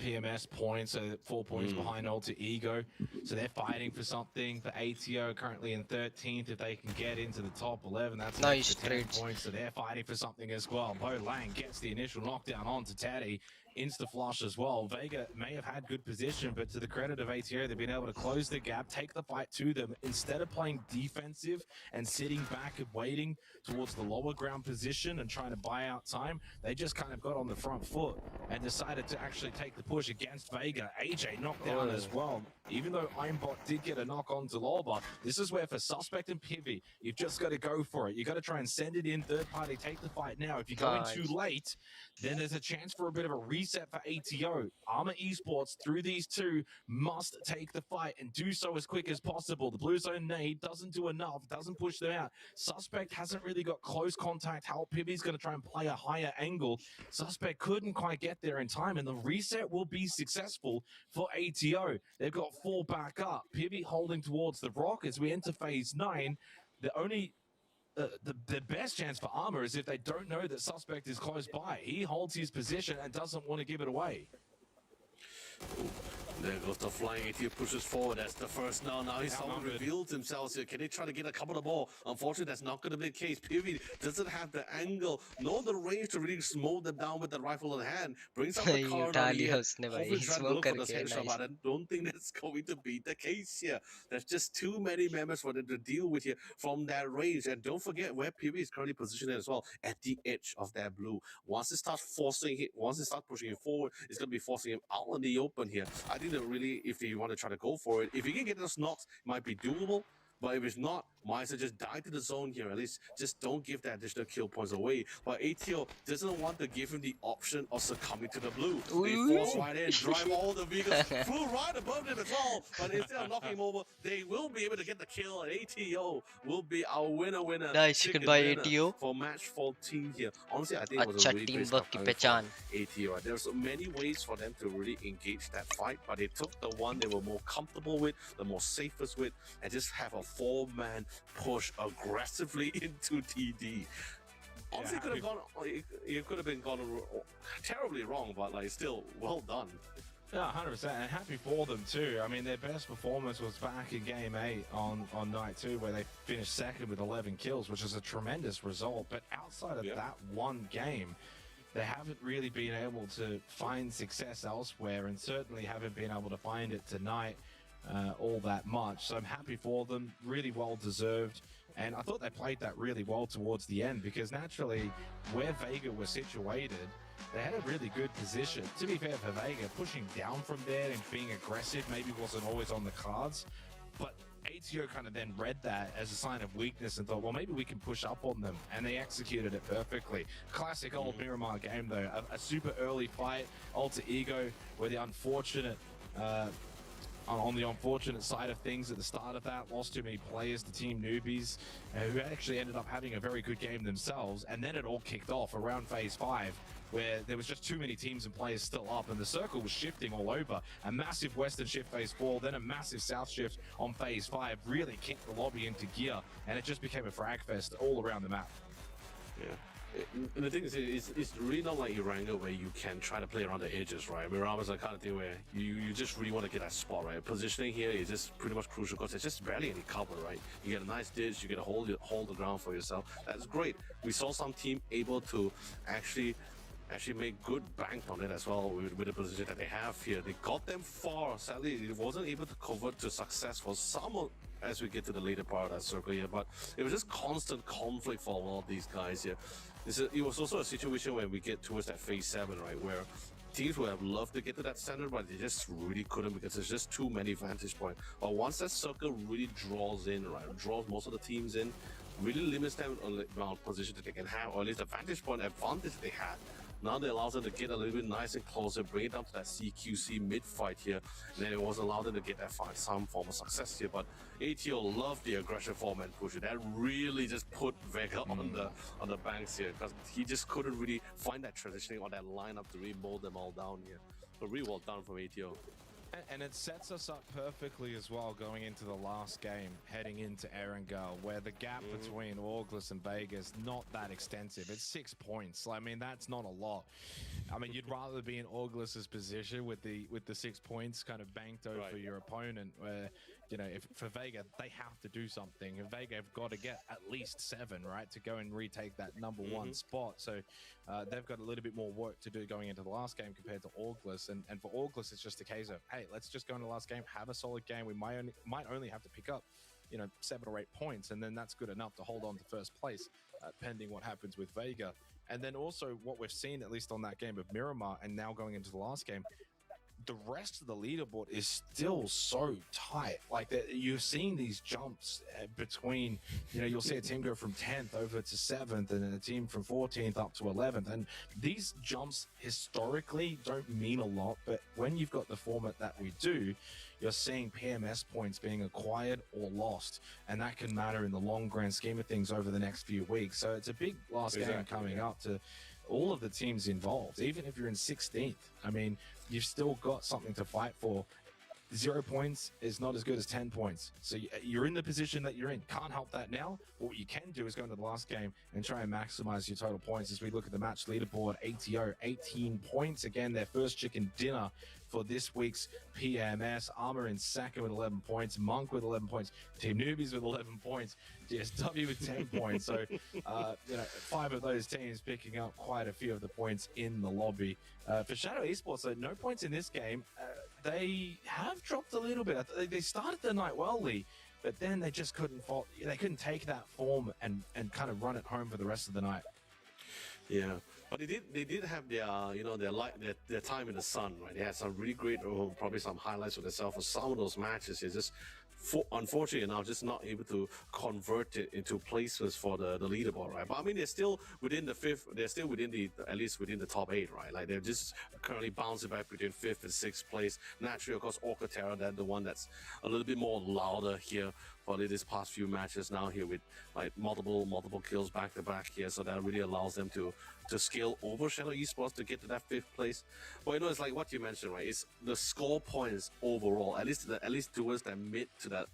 PMS points, so 4 points behind Alter Ego. So they're fighting for something. For ATO currently in 13th. If they can get into the top 11, that's Nice an extra 10 trades. points. So they're fighting for something as well. Bo Lang gets the initial knockdown onto Taddy. Insta flush as well. Vega may have had good position, but to the credit of ATO, they've been able to close the gap, take the fight to them. Instead of playing defensive and sitting back and waiting towards the lower ground position and trying to buy out time, they just kind of got on the front foot and decided to actually take the push against Vega. AJ knocked down as well. Even though Aimbot did get a knock on to Loba, this is where for Suspect and Pivy, you've just got to go for it. You got to try and send it in, third party, take the fight now. If you go in too late, then there's a chance for a bit of a reset for ATO. Armor Esports, through these two, must take the fight and do so as quick as possible. The Blue Zone nade doesn't do enough, doesn't push them out. Suspect hasn't really got close contact. How Pivy's going to try and play a higher angle. Suspect couldn't quite get there in time, and the reset will be successful for ATO. They've got 4 back up. Pivy holding towards the rock as we enter phase 9. The only the best chance for Armor is if they don't know that Suspect is close by. He holds his position and doesn't want to give it away. There goes the flying ATO, pushes forward. That's the first now. Now he's someone revealed themselves here. Can they try to get a couple of more? Unfortunately, that's not going to be the case. PV doesn't have the angle, nor the range to really smoke them down with the rifle in hand. Brings up the car down here. Hopefully trying to look for this headshot, but I don't think that's going to be the case here. There's just too many members for them to deal with here from that range. And don't forget where PV is currently positioned as well, at the edge of that blue. Once it starts pushing it forward, it's going to be forcing him out in the open here. I think that really, if you want to try to go for it, if you can get those knocks, it might be doable. But if it's not, might as well just die to the zone here. At least just don't give that additional kill points away. But ATO doesn't want to give him the option of succumbing to the blue. They force right in, drive all the vehicles, flew right above them as well. But instead of knocking him over, they will be able to get the kill. And ATO will be our winner. Nice, you can buy ATO for match 14 here. Honestly, I think it was अच्छा a really great teamwork stuff की coming from पहचान. ATO. There's so many ways for them to really engage that fight, but they took the one they were more comfortable with, the more safest with, and just have a 4-man push aggressively into TD. Honestly, it could have been gone terribly wrong, but like still well done. Yeah, 100%, and happy for them too. I mean, their best performance was back in Game 8 on night 2, where they finished second with 11 kills, which is a tremendous result. But outside of that one game, they haven't really been able to find success elsewhere, and certainly haven't been able to find it tonight all that much. So I'm happy for them, really well deserved. And I thought they played that really well towards the end, because naturally, where Vega was situated, they had a really good position. To be fair for Vega, pushing down from there and being aggressive maybe wasn't always on the cards. But ATO kind of then read that as a sign of weakness and thought, well, maybe we can push up on them. And they executed it perfectly. Classic old Miramar game, though. A super early fight. Alter Ego were the unfortunate... on the unfortunate side of things at the start of that, lost too many players to Team Newbies, who actually ended up having a very good game themselves. And then it all kicked off around phase 5, where there was just too many teams and players still up, and the circle was shifting all over. A massive western shift phase 4, then a massive south shift on phase 5, really kicked the lobby into gear, and it just became a frag fest all around the map. Yeah. And the thing is, it's really not like Eranga where you can try to play around the edges, right? Miramar is the kind of thing where you just really want to get that spot, right? Positioning here is just pretty much crucial because there's just barely any cover, right? You get a nice ditch, you get to hold the ground for yourself. That's great. We saw some team able to actually make good bank on it as well with the position that they have here. They got them far. Sadly, it wasn't able to convert to success for some as we get to the later part of that circle here, but it was just constant conflict for a lot of these guys here. It was also a situation when we get towards that phase 7, right, where teams would have loved to get to that center, but they just really couldn't because there's just too many vantage points. But once that circle really draws in, right, draws most of the teams in, really limits them on the amount of position that they can have, or at least the vantage point advantage they had. Now they allows them to get a little bit nice and closer, bring it down to that CQC mid fight here, and then it was allowed them to get that fight, some form of success here. But ATO loved the aggression form and push. That really just put Vega on the banks here because he just couldn't really find that transitioning or that lineup to really mold them all down here. So really well done from ATO. And it sets us up perfectly as well going into the last game, heading into Erangel, where the gap between Auglis and Vega is not that extensive. It's 6 points. I mean, that's not a lot. I mean, you'd rather be in Auglis's position with the 6 points kind of banked over your opponent, where, you know, if for Vega, they have to do something. And Vega have got to get at least 7, right, to go and retake that number 1 spot. So they've got a little bit more work to do going into the last game compared to Auglis. And for Auglis, it's just a case of, hey, let's just go into the last game, have a solid game. We might only have to pick up, you know, 7 or 8 points, and then that's good enough to hold on to first place, pending what happens with Vega. And then also what we've seen, at least on that game of Miramar, and now going into the last game, the rest of the leaderboard is still so tight. Like, you're seeing these jumps between, you know, you'll see a team go from 10th over to 7th, and then a team from 14th up to 11th. And these jumps historically don't mean a lot, but when you've got the format that we do, you're seeing PMS points being acquired or lost, and that can matter in the long grand scheme of things over the next few weeks. So it's a big last game coming up to all of the teams involved. Even if you're in 16th, I mean, you've still got something to fight for. 0 points is not as good as 10 points. So you're in the position that you're in. Can't help that now. What you can do is go into the last game and try and maximize your total points. As we look at the match leaderboard, ATO 18 points. Again, their first chicken dinner for this week's PMS. Armor in second with 11 points. Monk with 11 points. Team Newbies with 11 points. DSW with 10 points. So, you know, 5 of those teams picking up quite a few of the points in the lobby. For Shadow Esports, so no points in this game. They have dropped a little bit. They started the night well, Lee, but then they just couldn't fall. They couldn't take that form and kind of run it home for the rest of the night. Yeah, but they did have their you know their time in the sun, right? They had some really great probably some highlights for themselves for some of those matches. It's just unfortunately now just not able to convert it into placements for the leaderboard, right? But I mean they're still within the 5th. They're still within the at least within the top 8, right? Like they're just currently bouncing back between 5th and 6th place. Naturally, of course, Orca-Terra, they're the one that's a little bit more louder here for this past few matches now here with like multiple kills back to back here, so that really allows them to scale over Shadow Esports to get to that 5th place. But you know, it's like what you mentioned, right? It's the score points overall, at least towards that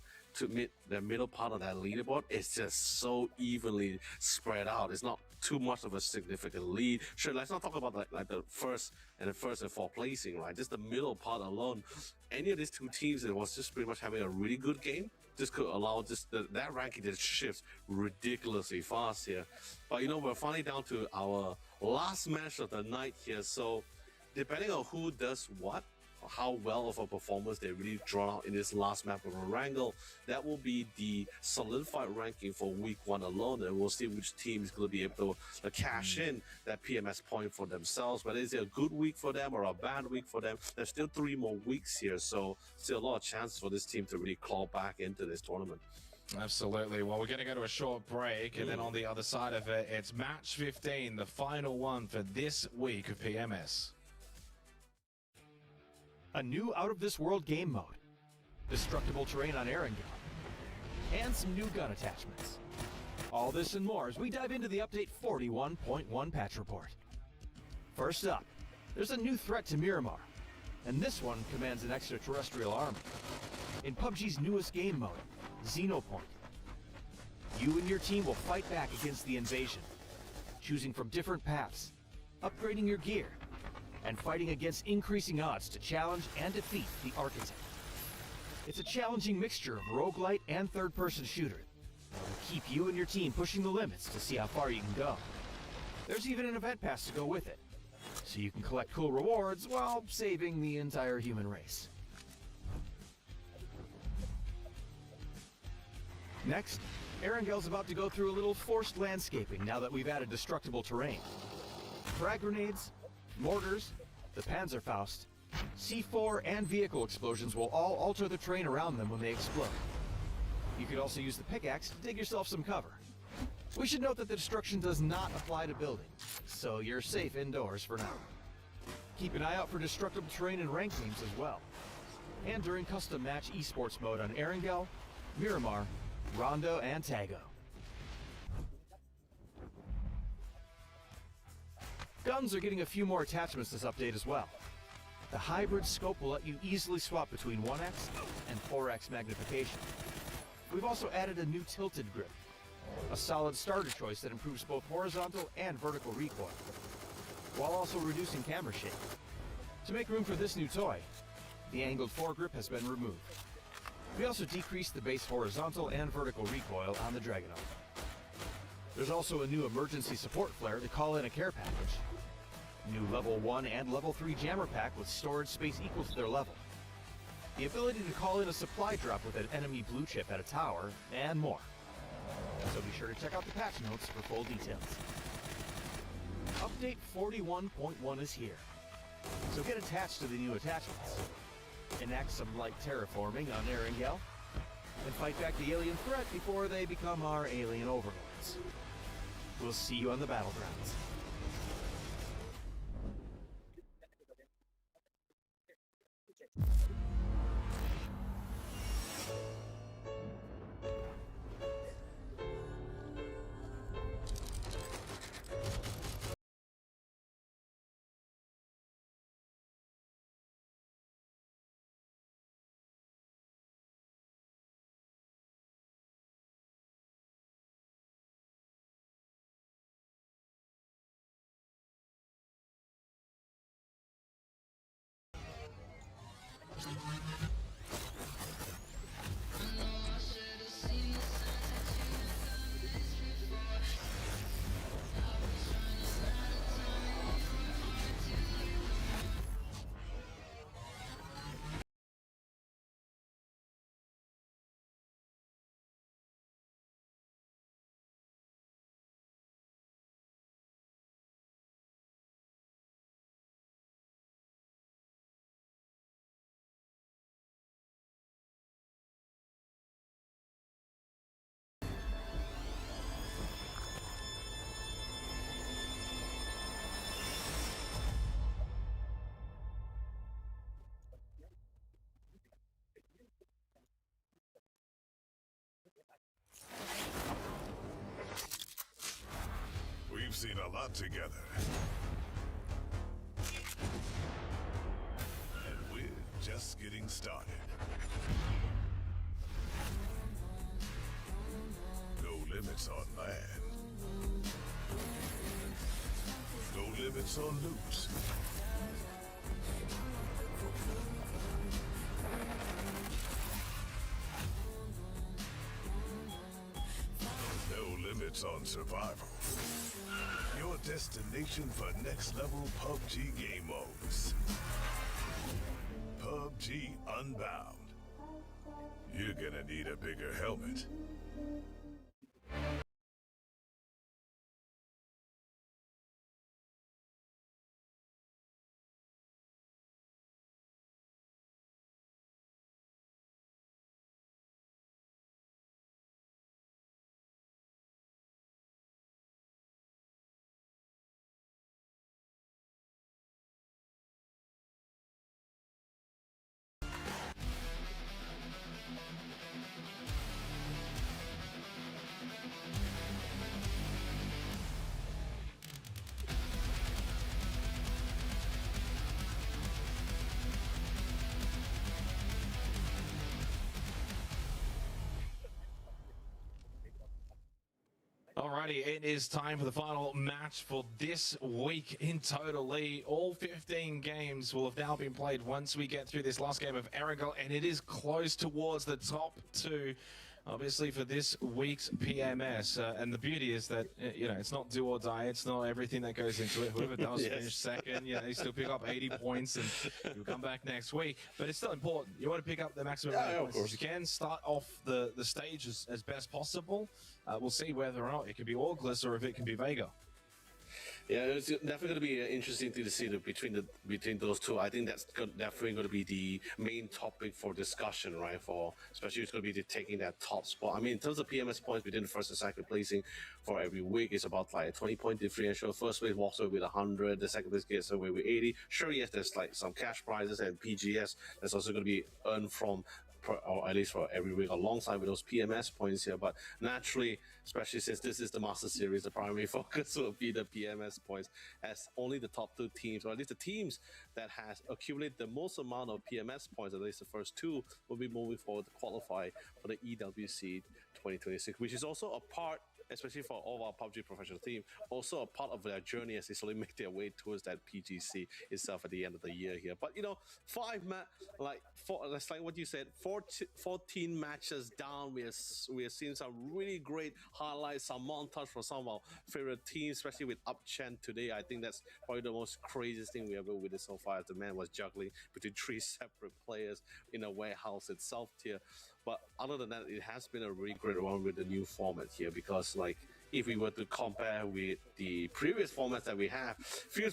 the middle part of that leaderboard. It's just so evenly spread out. It's not too much of a significant lead. Sure, let's not talk about like the first and 4th placing, right? Just the middle part alone. Any of these two teams that was just pretty much having a really good game, this could allow that ranking to shift ridiculously fast here. But you know, we're finally down to our last match of the night here. So depending on who does what, how well of a performance they really draw out in this last map of Erangel, that will be the solidified ranking for week 1 alone, and we'll see which team is going to be able to cash in that PMS point for themselves. Whether it's a good week for them or a bad week for them, there's still 3 more weeks here, so still a lot of chances for this team to really claw back into this tournament. Absolutely. Well, we're going to go to a short break, and then on the other side of it, it's match 15, the final one for this week of PMS. A new out-of-this-world game mode, destructible terrain on Erangel, and some new gun attachments. All this and more as we dive into the Update 41.1 patch report. First up, there's a new threat to Miramar, and this one commands an extraterrestrial army. In PUBG's newest game mode, Xenopoint, you and your team will fight back against the invasion, choosing from different paths, upgrading your gear, and fighting against increasing odds to challenge and defeat the Architect. It's a challenging mixture of roguelite and third-person shooter that will keep you and your team pushing the limits to see how far you can go. There's even an event pass to go with it, so you can collect cool rewards while saving the entire human race. Next, Erangel's about to go through a little forced landscaping now that we've added destructible terrain. Frag grenades, mortars, the Panzerfaust, C4 and vehicle explosions will all alter the terrain around them when they explode. You could also use the pickaxe to dig yourself some cover. We should note that the destruction does not apply to buildings, so you're safe indoors for now. Keep an eye out for destructible terrain in ranked games as well. And during custom match esports mode on Erangel, Miramar, Rondo, and Tago. Guns are getting a few more attachments this update as well. The hybrid scope will let you easily swap between 1x and 4x magnification. We've also added a new tilted grip, a solid starter choice that improves both horizontal and vertical recoil, while also reducing camera shake. To make room for this new toy, the angled foregrip has been removed. We also decreased the base horizontal and vertical recoil on the Dragunov. There's also a new emergency support flare to call in a care package. New level 1 and level 3 jammer pack with storage space equal to their level. The ability to call in a supply drop with an enemy blue chip at a tower, and more. So be sure to check out the patch notes for full details. Update 41.1 is here. So get attached to the new attachments. Enact some light terraforming on Erangel, and fight back the alien threat before they become our alien overlords. We'll see you on the battlegrounds. We've seen a lot together. And we're just getting started. No limits on land. No limits on loot. No limits on survival. Your destination for next level PUBG game modes. PUBG Unbound. You're gonna need a bigger helmet. Alrighty, it is time for the final match for this week in Total League. All 15 games will have now been played once we get through this last game of Erangel, and it is close towards the top two, obviously, for this week's PMS. And the beauty is that, you know, it's not do or die. It's not everything that goes into it. Whoever does Yes. finish second, you know, they still pick up 80 points and you'll come back next week. But it's still important. You want to pick up the maximum amount of points as you can. Start off the stage as best possible. We'll see whether or not it can be August or if it can be Vega. Yeah, it's definitely going to be interesting to see between those two. I think that's definitely going to be the main topic for discussion, right? For especially it's going to be taking that top spot. I mean, in terms of PMS points between the first and second placing for every week, it's about like a 20-point differential. First place walks away with 100, the second place gets away with 80. Sure, yes, there's like some cash prizes and PGS that's also going to be earned from or at least for every week alongside with those PMS points here. But naturally, especially since this is the Master Series, the primary focus will be the PMS points, as only the top two teams, or at least the teams that has accumulated the most amount of PMS points, at least the first two, will be moving forward to qualify for the EWC 2026, which is also a part, especially for all of our PUBG professional team, also a part of their journey as they slowly make their way towards that PGC itself at the end of the year here. But you know, that's like what you said, 14 matches down. We are seeing some really great highlights, some montage for some of our favorite teams, especially with Upchen today. I think that's probably the most craziest thing we ever witnessed so far, as the man was juggling between 3 separate players in a warehouse itself here. But other than that, it has been a really great run with the new format here, because like if we were to compare with the previous formats that we have, it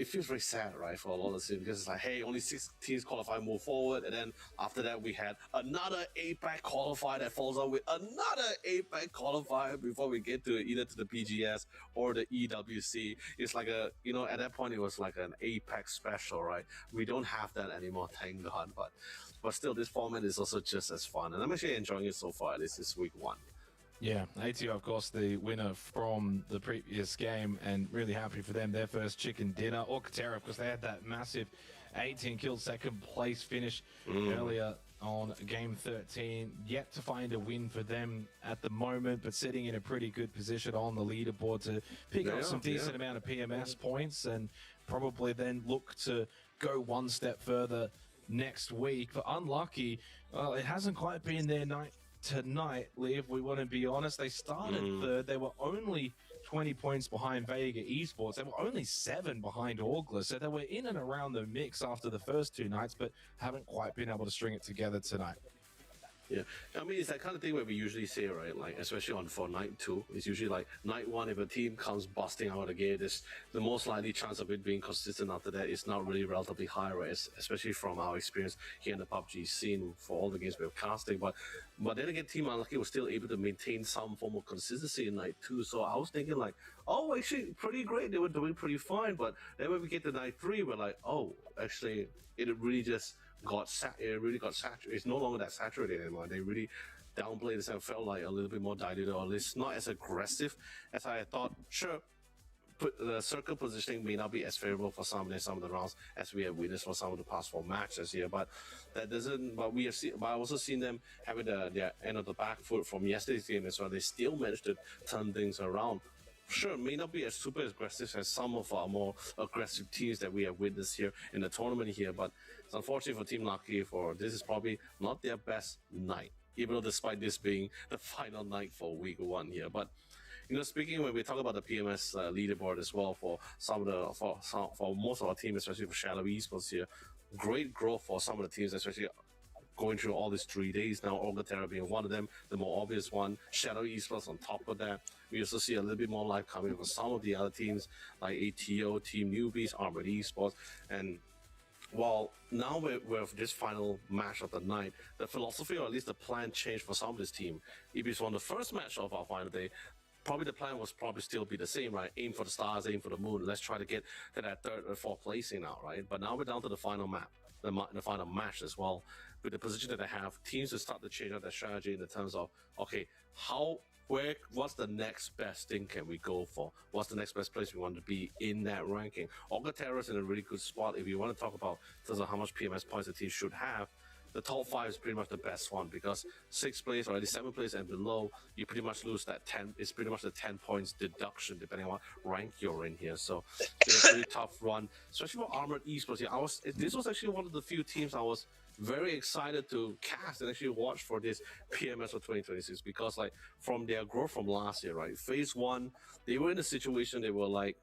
feels very sad, right, for a lot of teams, because it's like, hey, only 6 teams qualify, move forward, and then after that we had another APAC qualifier that falls out with another APAC qualifier before we get to either to the PGS or the EWC. It's like at that point it was like an APAC special, right? We don't have that anymore, thank God. But still, this format is also just as fun, and I'm actually enjoying it so far. This is week 1. Yeah, ATO, of course, the winner from the previous game, and really happy for them, their first chicken dinner. Or Katera, because they had that massive 18 kill second place finish earlier on game 13. Yet to find a win for them at the moment, but sitting in a pretty good position on the leaderboard to pick up some decent amount of PMS points, and probably then look to go one step further next week. But unlucky, well, it hasn't quite been their night tonight, Lee, if we want to be honest. They started third. They were only 20 points behind Vega Esports. They were only 7 behind Augla. So they were in and around the mix after the first 2 nights, but haven't quite been able to string it together tonight. Yeah, I mean, it's that kind of thing where we usually say, right, like, especially for night 2, it's usually like night 1, if a team comes busting out of the gate, the most likely chance of it being consistent after that is not really relatively high, right, especially from our experience here in the PUBG scene for all the games we're casting. But then again, Team Unlucky was still able to maintain some form of consistency in night 2, so I was thinking like, oh, actually, pretty great, they were doing pretty fine. But then when we get to night 3, we're like, oh, actually, it really got saturated. It's no longer that saturated anymore. They really downplayed this and felt like a little bit more diluted, or at least not as aggressive as I thought. Sure, the circle positioning may not be as favorable for some of the rounds as we have witnessed for some of the past 4 matches here, but that doesn't. But I also seen them having their end of the back foot from yesterday's game as well. They still managed to turn things around. Sure, may not be as super aggressive as some of our more aggressive teams that we have witnessed here in the tournament here, but it's unfortunate for Team Lucky, for this is probably not their best night, even though despite this being the final night for week 1 here. But speaking when we talk about the PMS leaderboard as well, for most of our teams, especially for Shadow Esports here, great growth for some of the teams, especially going through all these 3 days now. Orga being one of them, the more obvious one. Shadow Esports on top of that. We also see a little bit more life coming from some of the other teams like ATO, Team Newbies, Armored Esports, and while now with this final match of the night, the philosophy, or at least the plan, changed for some of this team. If it's on the first match of our final day, probably the plan was still be the same, right? Aim for the stars, aim for the moon. Let's try to get to that 3rd or 4th placing now, right? But now we're down to the final map, the final match as well. With the position that they have, teams will start to change out their strategy in the terms of, okay, what's the next best thing can we go for? What's the next best place we want to be in that ranking? Orga is in a really good spot. If you want to talk about in terms of how much PMS points the team should have, the top 5 is pretty much the best one, because 6th place or at least 7th place and below, you pretty much lose that 10. It's pretty much the 10 points deduction depending on what rank you're in here. So it's a pretty tough run, especially for Armored Esports here. This was actually one of the few teams I was very excited to cast and actually watch for this PMS for 2026, because like from their growth from last year, right? Phase 1, they were in a situation they were like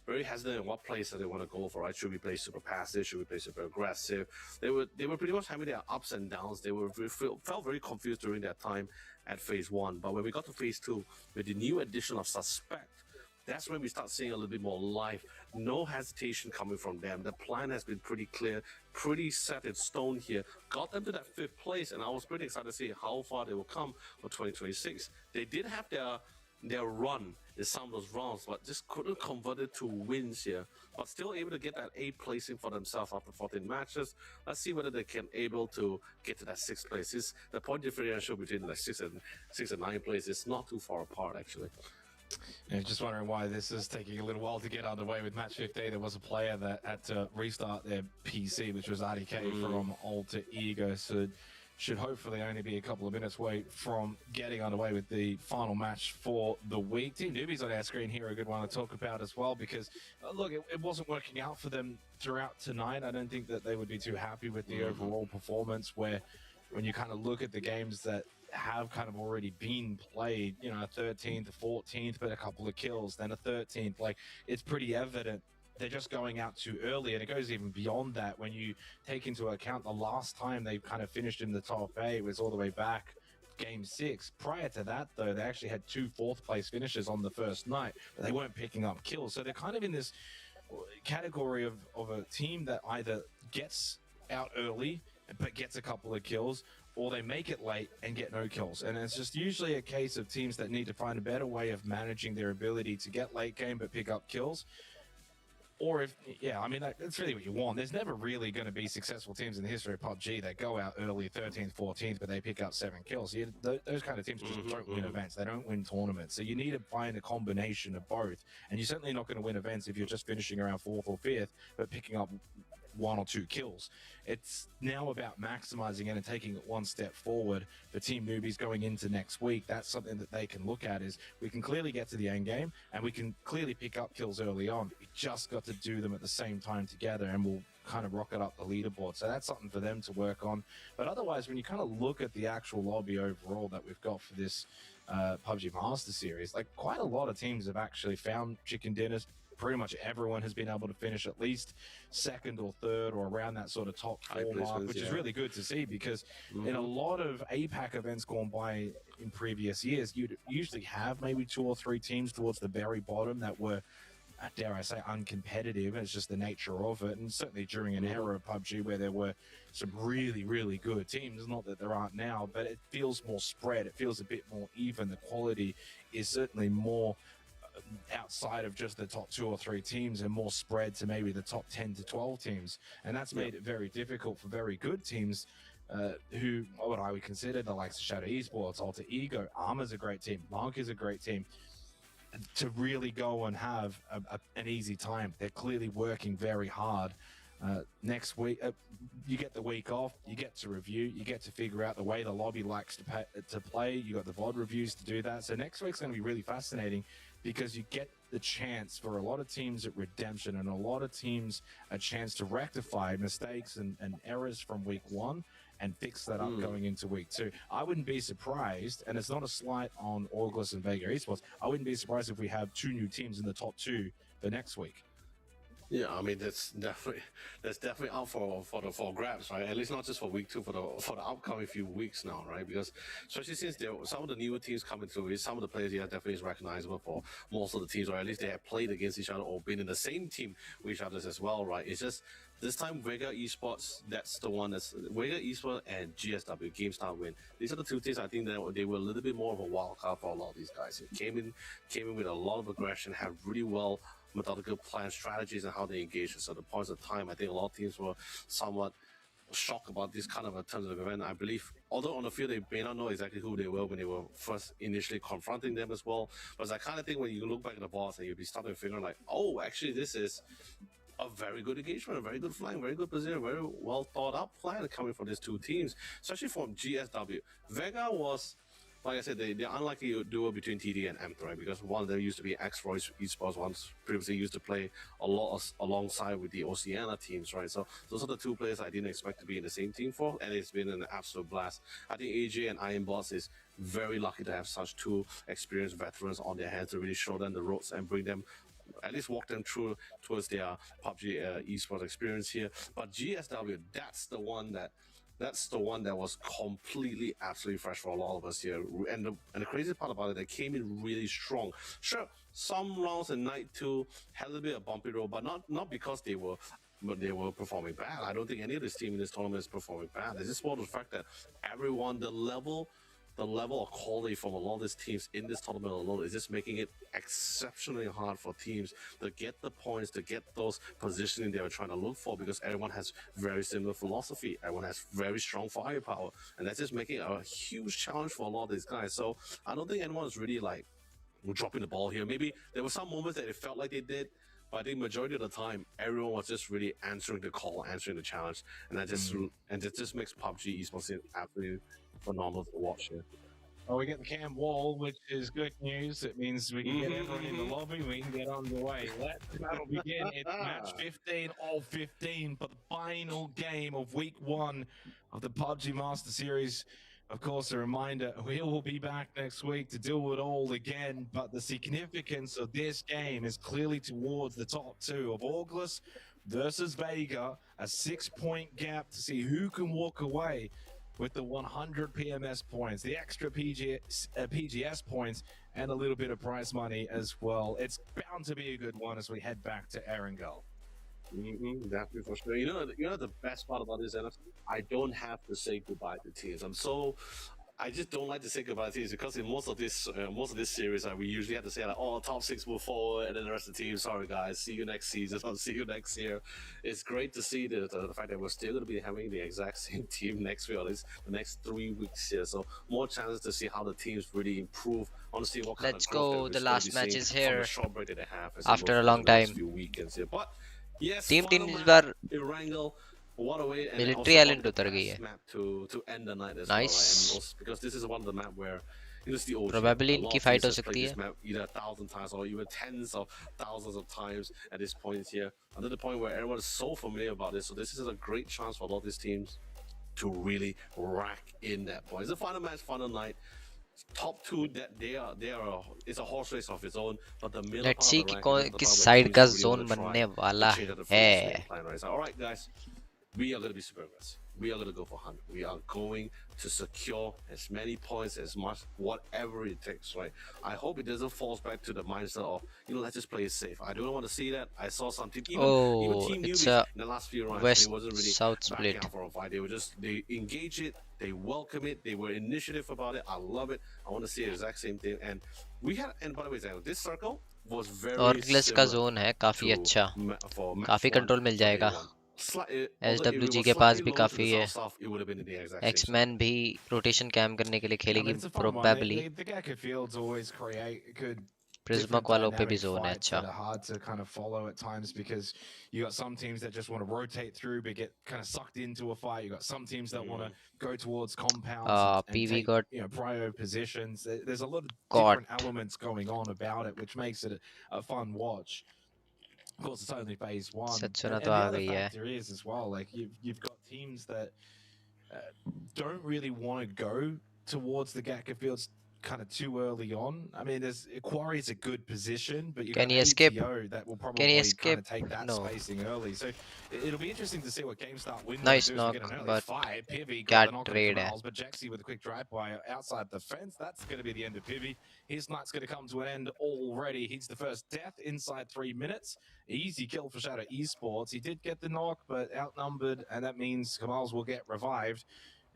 very hesitant in what place that they want to go for, right? Should we play super passive? Should we play super aggressive? They were pretty much having their ups and downs. They felt very confused during that time at phase 1. But when we got to phase 2, with the new addition of Suspect, that's when we start seeing a little bit more life. No hesitation coming from them. The plan has been pretty clear, pretty set in stone here. Got them to that 5th place, and I was pretty excited to see how far they will come for 2026. They did have their run in some of those rounds, but just couldn't convert it to wins here. But still able to get that 8th placing for themselves after 14 matches. Let's see whether they can able to get to that 6th place. The point differential between the 6 and 9 place is not too far apart, actually. Yeah, just wondering why this is taking a little while to get underway with match 15. There was a player that had to restart their PC, which was RDK from Alter Ego. So should hopefully only be a couple of minutes away from getting underway with the final match for the week. Team Newbies on our screen here, a good one to talk about as well, because look, it wasn't working out for them throughout tonight. I don't think that they would be too happy with the overall performance, where when you kind of look at the games that have kind of already been played, you know, a 13th, a 14th, but a couple of kills, then a 13th, like it's pretty evident they're just going out too early. And it goes even beyond that when you take into account the last time they kind of finished in the top 8 was all the way back game 6. Prior to that, though, they actually had 2 4th place finishes on the first night, but they weren't picking up kills. So they're kind of in this category of a team that either gets out early but gets a couple of kills, or they make it late and get no kills. And it's just usually a case of teams that need to find a better way of managing their ability to get late game but pick up kills. Or if, yeah, I mean, that's really what you want. There's never really going to be successful teams in the history of PUBG that go out early 13th, 14th, but they pick up 7 kills. Those kind of teams just don't win events. They don't win tournaments. So you need to find a combination of both. And you're certainly not going to win events if you're just finishing around 4th or 5th, but picking up 1 or 2 kills. It's now about maximizing it and taking it one step forward for Team Newbies going into next week. That's something that they can look at, is we can clearly get to the end game and we can clearly pick up kills early on. We just got to do them at the same time together and we'll kind of rocket up the leaderboard. So that's something for them to work on. But otherwise, when you kind of look at the actual lobby overall that we've got for this PUBG Master Series, like quite a lot of teams have actually found chicken dinners. Pretty much everyone has been able to finish at least 2nd or 3rd or around that sort of top 4 mark, which is really good to see, because in a lot of APAC events gone by in previous years, you'd usually have maybe 2 or 3 teams towards the very bottom that were, dare I say, uncompetitive. It's just the nature of it. And certainly during an era of PUBG where there were some really, really good teams, not that there aren't now, but it feels more spread. It feels a bit more even. The quality is certainly more outside of just the top 2 or 3 teams and more spread to maybe the top 10 to 12 teams. And that's made it very difficult for very good teams who, what I would consider the likes of Shadow Esports, Alter Ego, Arma's a great team, Monk is a great team, to really go and have an easy time. They're clearly working very hard. Next week, you get the week off, you get to review, you get to figure out the way the lobby likes to play. You got the VOD reviews to do that. So next week's going to be really fascinating, because you get the chance for a lot of teams at redemption and a lot of teams a chance to rectify mistakes and errors from week 1 and fix that up going into week 2. I wouldn't be surprised, and it's not a slight on August and Vega Esports, I wouldn't be surprised if we have 2 new teams in the top 2 for next week. Yeah, I mean that's definitely out for grabs, right? At least not just for week 2, for the upcoming few weeks now, right? Because especially since some of the newer teams coming through, some of the players here definitely is recognizable for most of the teams, or at least they have played against each other or been in the same team with each other as well, right? It's just this time Vega Esports, that's the one that's Vega Esports and GSW GameStar Win. These are the 2 teams I think that they were a little bit more of a wild card for a lot of these guys. It came in with a lot of aggression, have really well methodical plan strategies and how they engage. So the points of time, I think a lot of teams were somewhat shocked about this kind of a terms of event. I believe, although on the field they may not know exactly who they were when they were first initially confronting them as well. But I kind of think when you look back at the boss and you'll be starting to figure like, oh, actually this is a very good engagement, a very good flying, very good position, very well thought out plan coming from these 2 teams, especially from GSW. Vega was, like I said, they're unlikely to duo between TD and M3, right? Because one of them used to be ex-Royce Esports, once previously used to play a lot alongside with the Oceania teams, right? So those are the 2 players I didn't expect to be in the same team for, and it's been an absolute blast. I think AJ and Iron Boss is very lucky to have such 2 experienced veterans on their hands to really show them the ropes and bring them, at least walk them through towards their PUBG esports experience here. But GSW, that's the one that That's the one that was completely, absolutely fresh for a lot of us here. And the crazy part about it, they came in really strong. Sure, some rounds in night two had a little bit of bumpy road, but not because they were performing bad. I don't think any of this team in this tournament is performing bad. It's just more the fact that everyone, the level of quality from a lot of these teams in this tournament alone is just making it exceptionally hard for teams to get the points, to get those positioning they were trying to look for, because everyone has very similar philosophy. Everyone has very strong firepower, and that's just making it a huge challenge for a lot of these guys. So I don't think anyone is really like dropping the ball here. Maybe there were some moments that it felt like they did, but I think majority of the time, everyone was just really answering the call, answering the challenge, and that just and it just makes PUBG esports absolutely phenomenal to watch here. Well, we get the cam wall, which is good news. It means we can get everyone in the lobby. We can get underway. Let the battle begin. It's match 15 of 15 for the final game of week 1 of the PUBG Master Series. Of course, a reminder, we will be back next week to do it all again, but the significance of this game is clearly towards the top 2 of August versus Vega, a 6-point gap to see who can walk away with the 100 PMS points, the extra PGS points, and a little bit of prize money as well. It's bound to be a good one as we head back to Erangel. Definitely for sure. The best part about this NFC, I don't have to say goodbye to teams. I just don't like to say goodbye to teams, because in most of this series, we usually have to say like, oh, top 6 move forward, and then the rest of the team, sorry guys, see you next season, I'll see you next year. It's great to see the fact that we're still going to be having the exact same team next week, or at least the next 3 weeks here. So more chances to see how the teams really improve. Honestly, what kind Let's of growth go. that The we're going last to be match seeing is from here the short break that they have as after a we move long forward in the next time. few weekends here. But yes, team final team इस map, bar Erangel. What a way, and military also island probably the उतर गई है. best map to end the night as well, right? Nice. And also because this is one of the map where it's the OG. Probably A lot इनकी of fight teams हो have played सकती this है. map either 1,000 times or even tens of thousands of times at this point here. Until the point where everyone is so familiar about this, so this is a great chance for a lot of these teams to really rack in that point. It's the final match, final night. Top 2 that it's a horse race of its own, but the middle Let's part see of the कि ranking कौन is the किस part where side teams का really zone want to try बनने and वाला change up the है. flow game plan, right? So, all right, guys, we are going to be super aggressive. We are going to go for 100. We are going to secure as many points as much, whatever it takes, right? I hope it doesn't fall back to the mindset of, let's just play it safe. I don't want to see that. I saw some team, even Oh, Team it's Newbies a in the last few rounds, west they wasn't really south backing split. out for a fight. They engage it, they welcome it, they were initiative about it. I love it. I want to see the exact same thing. And by the way, Zach, this circle was very ऑर्गलेस का similar zone है काफी to अच्छा. for map काफी 1 control mill for day जाएगा. 1. Although if it SWG was के पास slightly भी lower to the काफी है. south, it would have been in the exact same spot. X-Men भी रोटेशन कैम करने के लिए I mean, खेलेगी it's a fun one. probably. The Gecko fields always create good Prisma different वालों पे भी dynamic जोन है fights अच्छा. that are hard to kind of follow at times because you got some teams that just want to rotate through but get kind of sucked into a fight. You got some teams that want to go towards compounds and PV take got prio positions. There's a lot of caught. different elements going on about it, which makes it a fun watch. Of course, it's only phase 1, सचुना and तो the uh other गई है. factor is as well, like you've got teams that don't really want to go towards the Gakka fields kind of too early on. I mean, Quarry is a good position, but you got Can he escape? ATO that will Can he probably kind escape? of take that No. spacing early. So it'll be interesting to see what GameStart win. Nice We knock, get an early but fight. Pivy got क्या the knock on trade है. Kamals, but Jaxi with a quick drive-by outside the fence. That's going to be the end of Pivy. His night's going to come to an end already. He's the first death inside 3 minutes. Easy kill for Shadow Esports. He did get the knock, but outnumbered, and that means Kamals will get revived.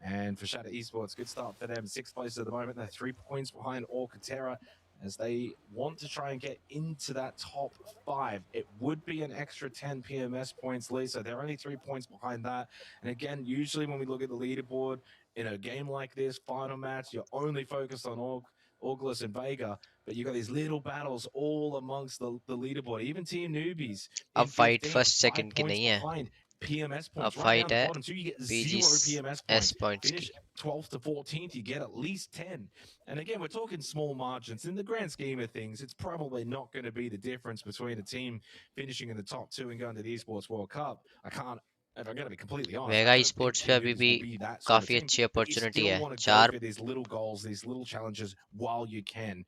And for Shadow Esports, good start for them. 6th place at the moment. They're 3 points behind Orcatera as they want to try and get into that top 5. It would be an extra 10 PMS points, Lee, so they're only 3 points behind that. And again, usually when we look at the leaderboard in a game like this, final match, you're only focused on August and Vega, but you got these little battles all amongst the leaderboard. Even Team Newbies अब in fight 15th, first 5 second की points नहीं है. behind. PMS अब points right fight down the है bottom, so you get 0 PGS PMS points. points Finish की. 12th to 14th, you get at least 10. And again, we're talking small margins. In the grand scheme of things, it's probably not going to be the difference between a team finishing in the top 2 and going to the Esports World Cup. If I'm going to be completely honest, Vega I don't esports think पे Team अभी Newbies भी will be that sort of काफी team. अच्छी But you opportunity still है. want to go 4 for these little goals, these little challenges while you can.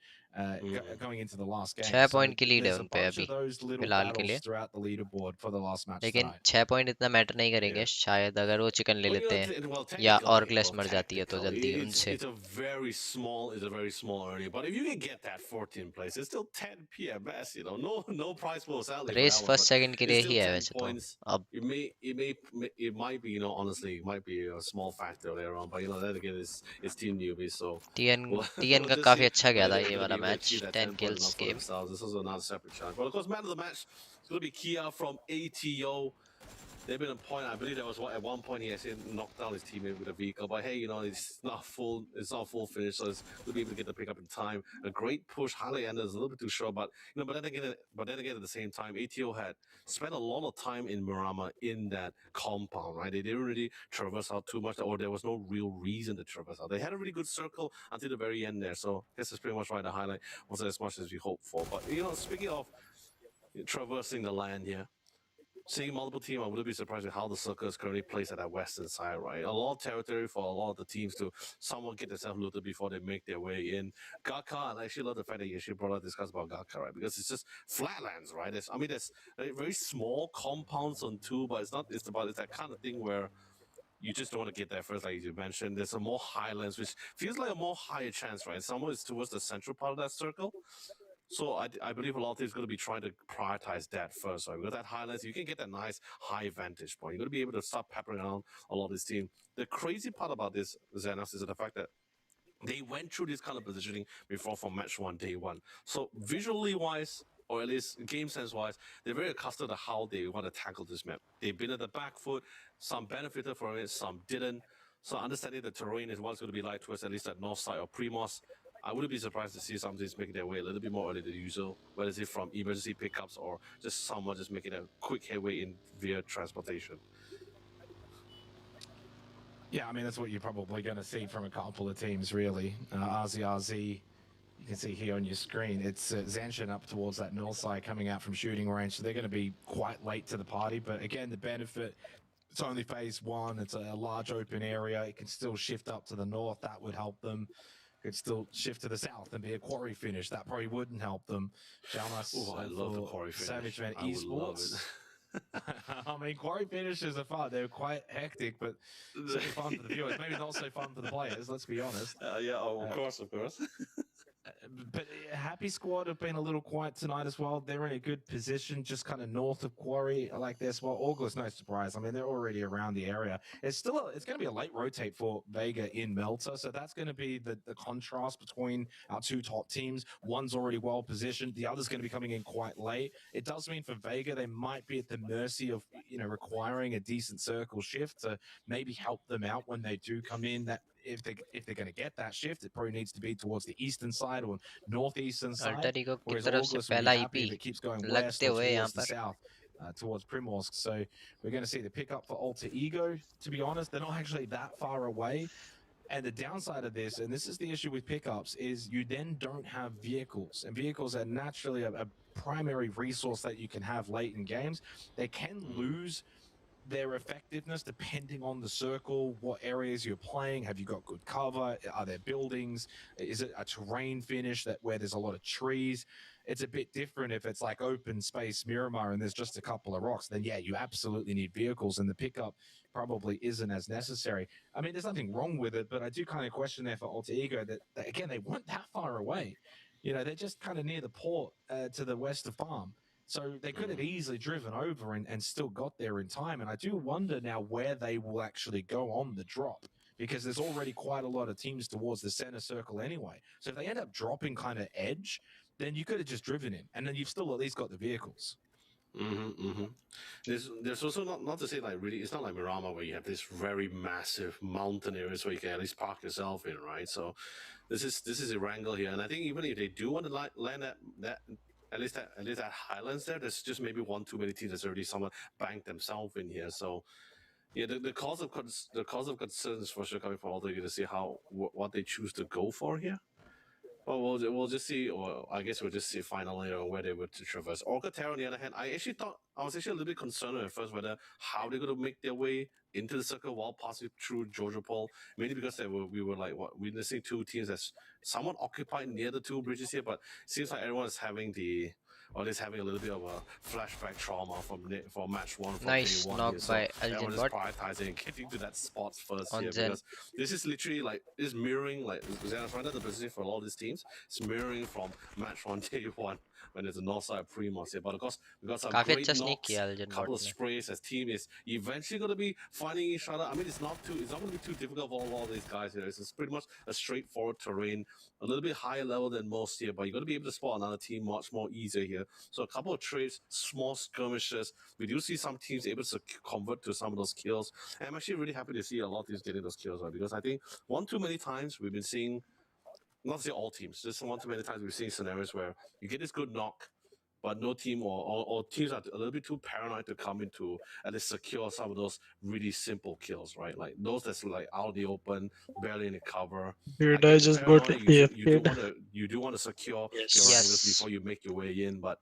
going into the last game. 6 So point की lead है there's a उन पे bunch अभी of those little फिलहाल के battles लिए, throughout the leaderboard for the last match लेकिन tonight. 6 point इतना मैटर नहीं करेंगे Yeah. शायद अगर वो चिकन ले Well, लेते हैं well, या technically, ऑर्गलेस मर जाती है तो जल्दी उनसे. it's a very small earning. But if you can get that 14th place, it's still 10 PMS. No prize pool sadly for race that one, first but second के it's लिए still ही है 10 वैसे तो. points. अब It might be, honestly, it might be a small factor later on. But then again, it's team newbie, so TN we'll, TN we'll का just काफी see अच्छा गया whether था they're ये going to वाला be able to match. achieve that 10 10 point kills enough for game. themselves. This is another separate challenge. But of course, man of the match is going to be Kia from ATO. They've been a point. I believe there was at one point he actually knocked down his teammate with a vehicle. But hey, it's not full. It's not full finish, so it's to be able to get the pickup in time. A great push. Harley ended is a little bit too short, but but then again, at the same time, ATO had spent a lot of time in Murama in that compound. Right, they didn't really traverse out too much, or there was no real reason to traverse out. They had a really good circle until the very end there. So this is pretty much why the highlight wasn't as much as we hoped for. But speaking of traversing the land here. Seeing multiple teams, I wouldn't be surprised with how the circle is currently placed at that western side, right? A lot of territory for a lot of the teams to somewhat get themselves looted before they make their way in. Gaka, I actually love the fact that you actually brought up discuss about Gaka, right? Because it's just flatlands, right? There's very small compounds on two, but it's that kind of thing where you just don't want to get there first, like you mentioned. There's a more highlands, which feels like a more higher chance, right? Somewhere is towards the central part of that circle. So I believe a lot of teams are going to be trying to prioritize that first. Right? With that highlights, you can get that nice high vantage point. You're going to be able to start peppering around a lot of this team. The crazy part about this, Xenos, is the fact that they went through this kind of positioning before from match one, day one. So visually wise, or at least game sense wise, they're very accustomed to how they want to tackle this map. They've been at the back foot. Some benefited from it, some didn't. So understanding the terrain is what's going to be like towards at least that north side of Primos. I wouldn't be surprised to see some teams making their way a little bit more early than usual, whether it's from emergency pickups or just someone just making a quick headway in via transportation. Yeah, I mean, that's what you're probably going to see from a couple of teams, really. RZRZ, you can see here on your screen, it's Zanshin up towards that north side coming out from shooting range, so they're going to be quite late to the party. But again, the benefit, it's only phase one. It's a large open area. It can still shift up to the north. That would help them. Could still shift to the south and be a quarry finish. That probably wouldn't help them. Shalmas, Oh, I love the quarry finish. Savage Man I would love Esports. it. I mean, quarry finishes are fun. They're quite hectic, but certainly fun for the viewers. Maybe not so fun for the players, let's be honest. Yeah, of course. But Happy Squad have been a little quiet tonight as well. They're in a good position, just kind of north of Quarry, like this. Well, August, no surprise. I mean, they're already around the area. It's going to be a late rotate for Vega in Melter, so that's going to be the contrast between our two top teams. One's already well positioned, the other's going to be coming in quite late. It does mean for Vega they might be at the mercy of requiring a decent circle shift to maybe help them out when they do come in. That if they're going to get that shift, it probably needs to be towards the eastern side or northeastern side. Alter ego की Whereas तरफ से August will be पहला happy EP if it keeps going west लगते or हुए यहाँ towards the पर. south, towards Primorsk. So we're going to see the pickup for Alter Ego. To be honest, they're not actually that far away. And the downside of this, and this is the issue with pickups, is you then don't have vehicles. And vehicles are naturally a primary resource that you can have late in games. They can lose their effectiveness depending on the circle, what areas you're playing. Have you got good cover? Are there buildings? Is it a terrain finish where there's a lot of trees? It's a bit different if it's like open space Miramar and there's just a couple of rocks. Then yeah, you absolutely need vehicles, and the pickup probably isn't as necessary. I mean, there's nothing wrong with it, but I do kind of question there for Alter Ego that again, they weren't that far away. They're just kind of near the port to the west of Farm. So they could have easily driven over and still got there in time. And I do wonder now where they will actually go on the drop, because there's already quite a lot of teams towards the center circle anyway. So if they end up dropping kind of edge, then you could have just driven in, and then you've still at least got the vehicles. There's also not to say like really, it's not like Mirama where you have this very massive mountain areas where you can at least park yourself in, right? So this is a wrangle here, and I think even if they do want to land that at least that highlands there's just maybe one too many teams that's already someone banked themselves in here. So yeah, the cause of concern is for sure coming from all the you to see what they choose to go for here. Well, we'll just see, or I guess we'll just see finally where they were to traverse. Orca Terror, on the other hand, I was actually a little bit concerned at first whether how they're going to make their way into the circle while passing through Georgia Paul. Mainly because we were like witnessing two teams that's somewhat occupied near the two bridges here, but it seems like everyone is having or at least having a little bit of a flashback trauma from match one from day Nice one knock here. So by everyone Elgin is bot prioritizing and getting to that spot first on here Zen. because this is literally like is mirroring like Xana's right at the position for all these teams. It's mirroring from match one day one when there's a north side pre-moss here. But of course we got some काफी great अच्छा sneak knocks, किया Elgin bot couple of ने. sprays as team is eventually gonna be finding each other. I mean it's not gonna be too difficult for all these guys here. It's pretty much a straightforward terrain, a little bit higher level than most here, but you're gonna be able to spot another team much more easier here. So a couple of trades, small skirmishes. We do see some teams able to convert to some of those kills. And I'm actually really happy to see a lot of teams getting those kills, right? Because I think one too many times we've been seeing, not to say all teams, just one too many times we've seen scenarios where you get this good knock, but no team or teams are a little bit too paranoid to come into and least secure some of those really simple kills, right? Like those that's like out in the open, barely in the cover. Dude, I I get the just got paranoia. AFK'd. You do want to secure Yes. your angles Yes. before you make your way in, but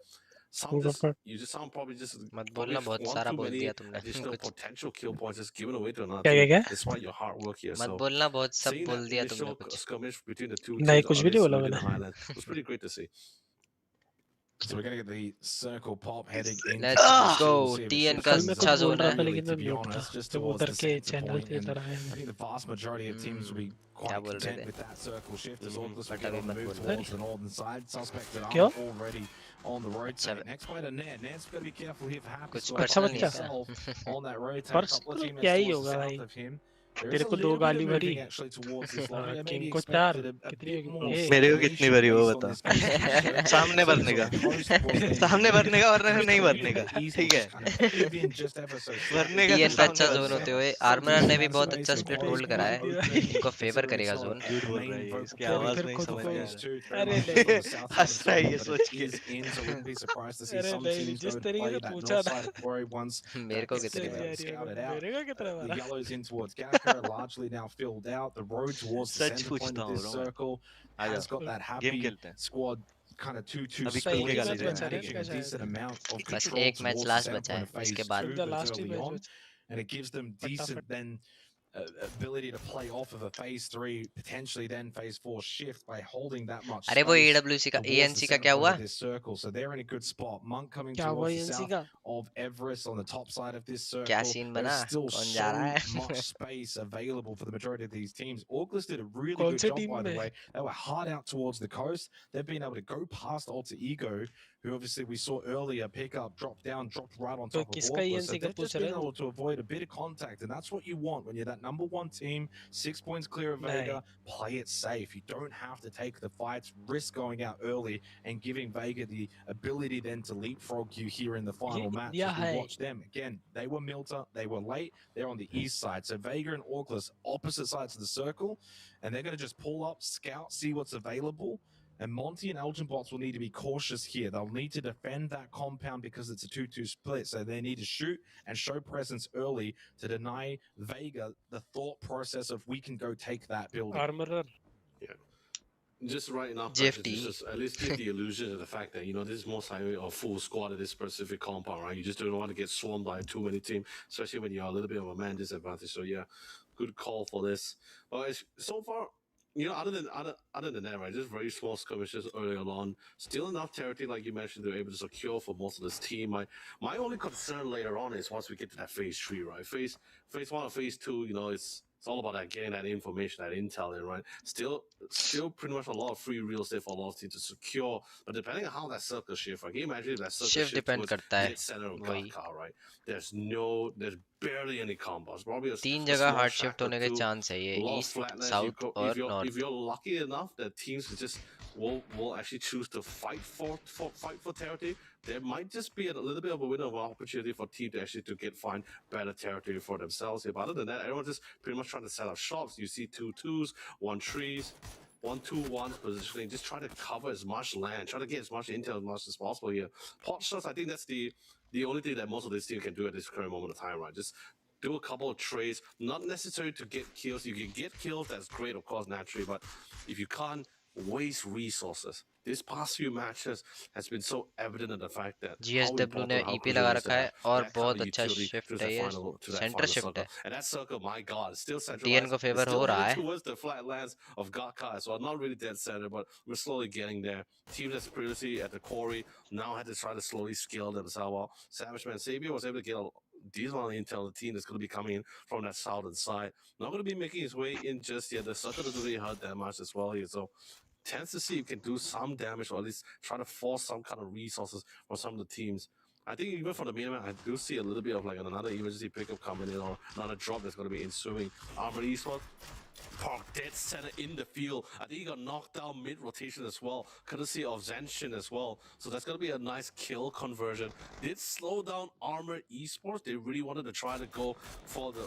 some Who got just fucked? you just sound probably just मत probably बोलना बहुत one सारा too बोल many दिया तुमने additional कुछ potential kill points just given away to another क्या क्या team क्या despite your hard work here. मत So बोलना बहुत सब seeing बोल that दिया तुमने initial कुछ. skirmish between the two नहीं teams, कुछ or भी at नहीं least बोला within the मैंने. highlands, was pretty great to see. So we're going to get the circle pop heading into Let's the go. we'll see if it TN shifts का कल things मैं अच्छा कुछ up बोल zone रहा है. था really, लेकिन to मैं be म्यूट था honest, just जब towards उधर the के center चैनल point. से And इधर आया I मैं. think the vast majority of teams will be क्या quite बोल रहे content थे? with that circle shift as Mhm. Orclus will But get अभी on the मत move बोलना. towards the northern side. Suspected क्यों? armor already on the अच्छा rotate. Next by the Ned. Ned's got to be careful here for Happy कुछ Squad अच्छा personal नहीं है बच्चा. himself on that rotate. A couple of personal teammates क्या ही towards the होगा south भाई. of him. There तेरे is a को दो little bit गाली of भरी. moving actually towards this lobby. I king maybe को चार. expected a कितनी bit होगी? more ए. मेरे को कितनी circulation भरी वो based on बता. this particular circle. सामने So भरने on का. the coast was then सामने भरने का वरना नहीं Victoria भरने to का. the east ठीक will है. just kind of cave in just ever so slightly. भरने का तो TN का सामने अच्छा भरने जोन का. होते हुए So आर्मर just ने भी have बहुत space अच्छा and स्प्लिट quite होल्ड करा है. open, उनको फेवर considering करेगा it's not जोन. a झूठ बोल main रहा है ये. vocal इसकी point आवाज फिर नहीं खुद समझ को. में आ phase रहा. two, very अरे much just on नहीं. the south side of हंस the रहा है circle, ये but सोच it के. is in, so wouldn't be surprised to see अरे some नहीं teams जिस go to तरीके play से that पूछा north था. side of Quarry once मेरे that को gets कितनी भरा. scouted out. मेरे का कितना The भरा. yellows in towards Gaka, largely now filled out. The road towards the such center point पूछता of हूँ this ब्रो मैं. circle आ has जाओ. got that गेम happy खेलते हैं. squad kind of 2-2 अभी उसका खुल एक के ही split, गाली मैच दे बचा रहा है है. ना adding इसका a decent शायद. amount of बस control एक match towards the last center बचा point है. of phase इसके बाद two, the but it's last he early match on, बचा. and it gives them decent then ability to play off of a phase three, potentially then phase four shift by holding that much अरे वो space AWC का towards the ANC का center क्या point हुआ? of this circle. So they're in a good spot. Monk coming क्या हुआ towards the NC south का? of Everest on the top side of this क्या circle. सीन There's बना? still कौन so जा रहा है? much space available for the majority of these teams. Orclus did a really कौन good सी job, team by the में? way. They were hard out towards the coast. They've been able to go past Alter Ego, who obviously we saw earlier pick up, drop down, dropped right on तो top of किसका Orclus. So NC का they've पूछ just been रहे हो? able to avoid a bit of contact, and that's what you want when you're that number one team, 6 points clear of नहीं. Vega. Play it safe. You don't have to take the fights, risk going out early and giving Vega the ability then to leapfrog you here in the final match. दिया As we है. watch them again, they were Milter, they were late. They're on the east side, so Vega and Orclus opposite sides of the circle, and they're going to just pull up, scout, see what's available. And Monty and Elgin bots will need to be cautious here. They'll need to defend that compound because it's a 2-2 split. So they need to shoot and show presence early to deny Vega the thought process of we can go take that building. Armourer. Just right enough JFT. pressure to just at least give the illusion of the fact that, this is most likely a full squad at this specific compound, right? You just don't want to get swarmed by too many teams, especially when you're a little bit of a man disadvantage. So yeah, good call for this. But so far, other than that, right, just very small skirmishes early on. Still enough territory, like you mentioned, they're able to secure for most of this team. My only concern later on is once we get to that phase three, right? Phase one or phase two, it's all about that getting that information, that intel in, right? Still pretty much a lot of free real estate for a lot of teams to secure. But depending on how that circle shift, right? Can you imagine if that circle Shift shift depend towards करता है. dead center of वही. Gatka, right? There's barely any combos. Probably a तीन a जगह small hard shack shift or होने के two, chance है ये a lot of east flatness. South और If north. you're lucky enough that teams just will actually choose to fight for territory, there might just be a little bit of a window of opportunity for teams to find better territory for themselves here. But other than that, everyone's just pretty much trying to set up shops. You see 2-2s, 1-3s, 1-2-1 positioning. Just try to cover as much land, try to get as much intel as much as possible here. Pot shots, I think that's the only thing that most of this team can do at this current moment of time, right? Just do a couple of trades, not necessary to get kills. You can get kills, that's great, of course, naturally. But if you can't waste resources. This past few matches has been so evident in the fact that how GSW ने important, how EP crucial लगा it is to रखा है have और that kind बहुत of अच्छा utility shift to है that ये, that centre final shift circle. है. And that circle, my God, it's still TN centralized. को It's फेवर हो still रहा heading है. towards the flatlands of Gakkai. So not really dead center, but we're slowly getting there. Teams that's previously at the quarry now had to try to slowly scale themselves up. Savage Man Savior was able to get a decent amount of intel. The team that's going to be coming in from that southern side. Not going to be making his way in just yet. The circle doesn't really hurt that much as well here. So tends to see if you can do some damage or at least try to force some kind of resources from some of the teams. I think even from the main event, I do see a little bit of like another emergency pickup coming in or another drop that's going to be ensuing. Armored Esports Park dead center in the field. I think he got knocked down mid rotation as well, courtesy of Zenshin as well. So that's gonna be a nice kill conversion. Did slow down Armored Esports. They really wanted to try to go for the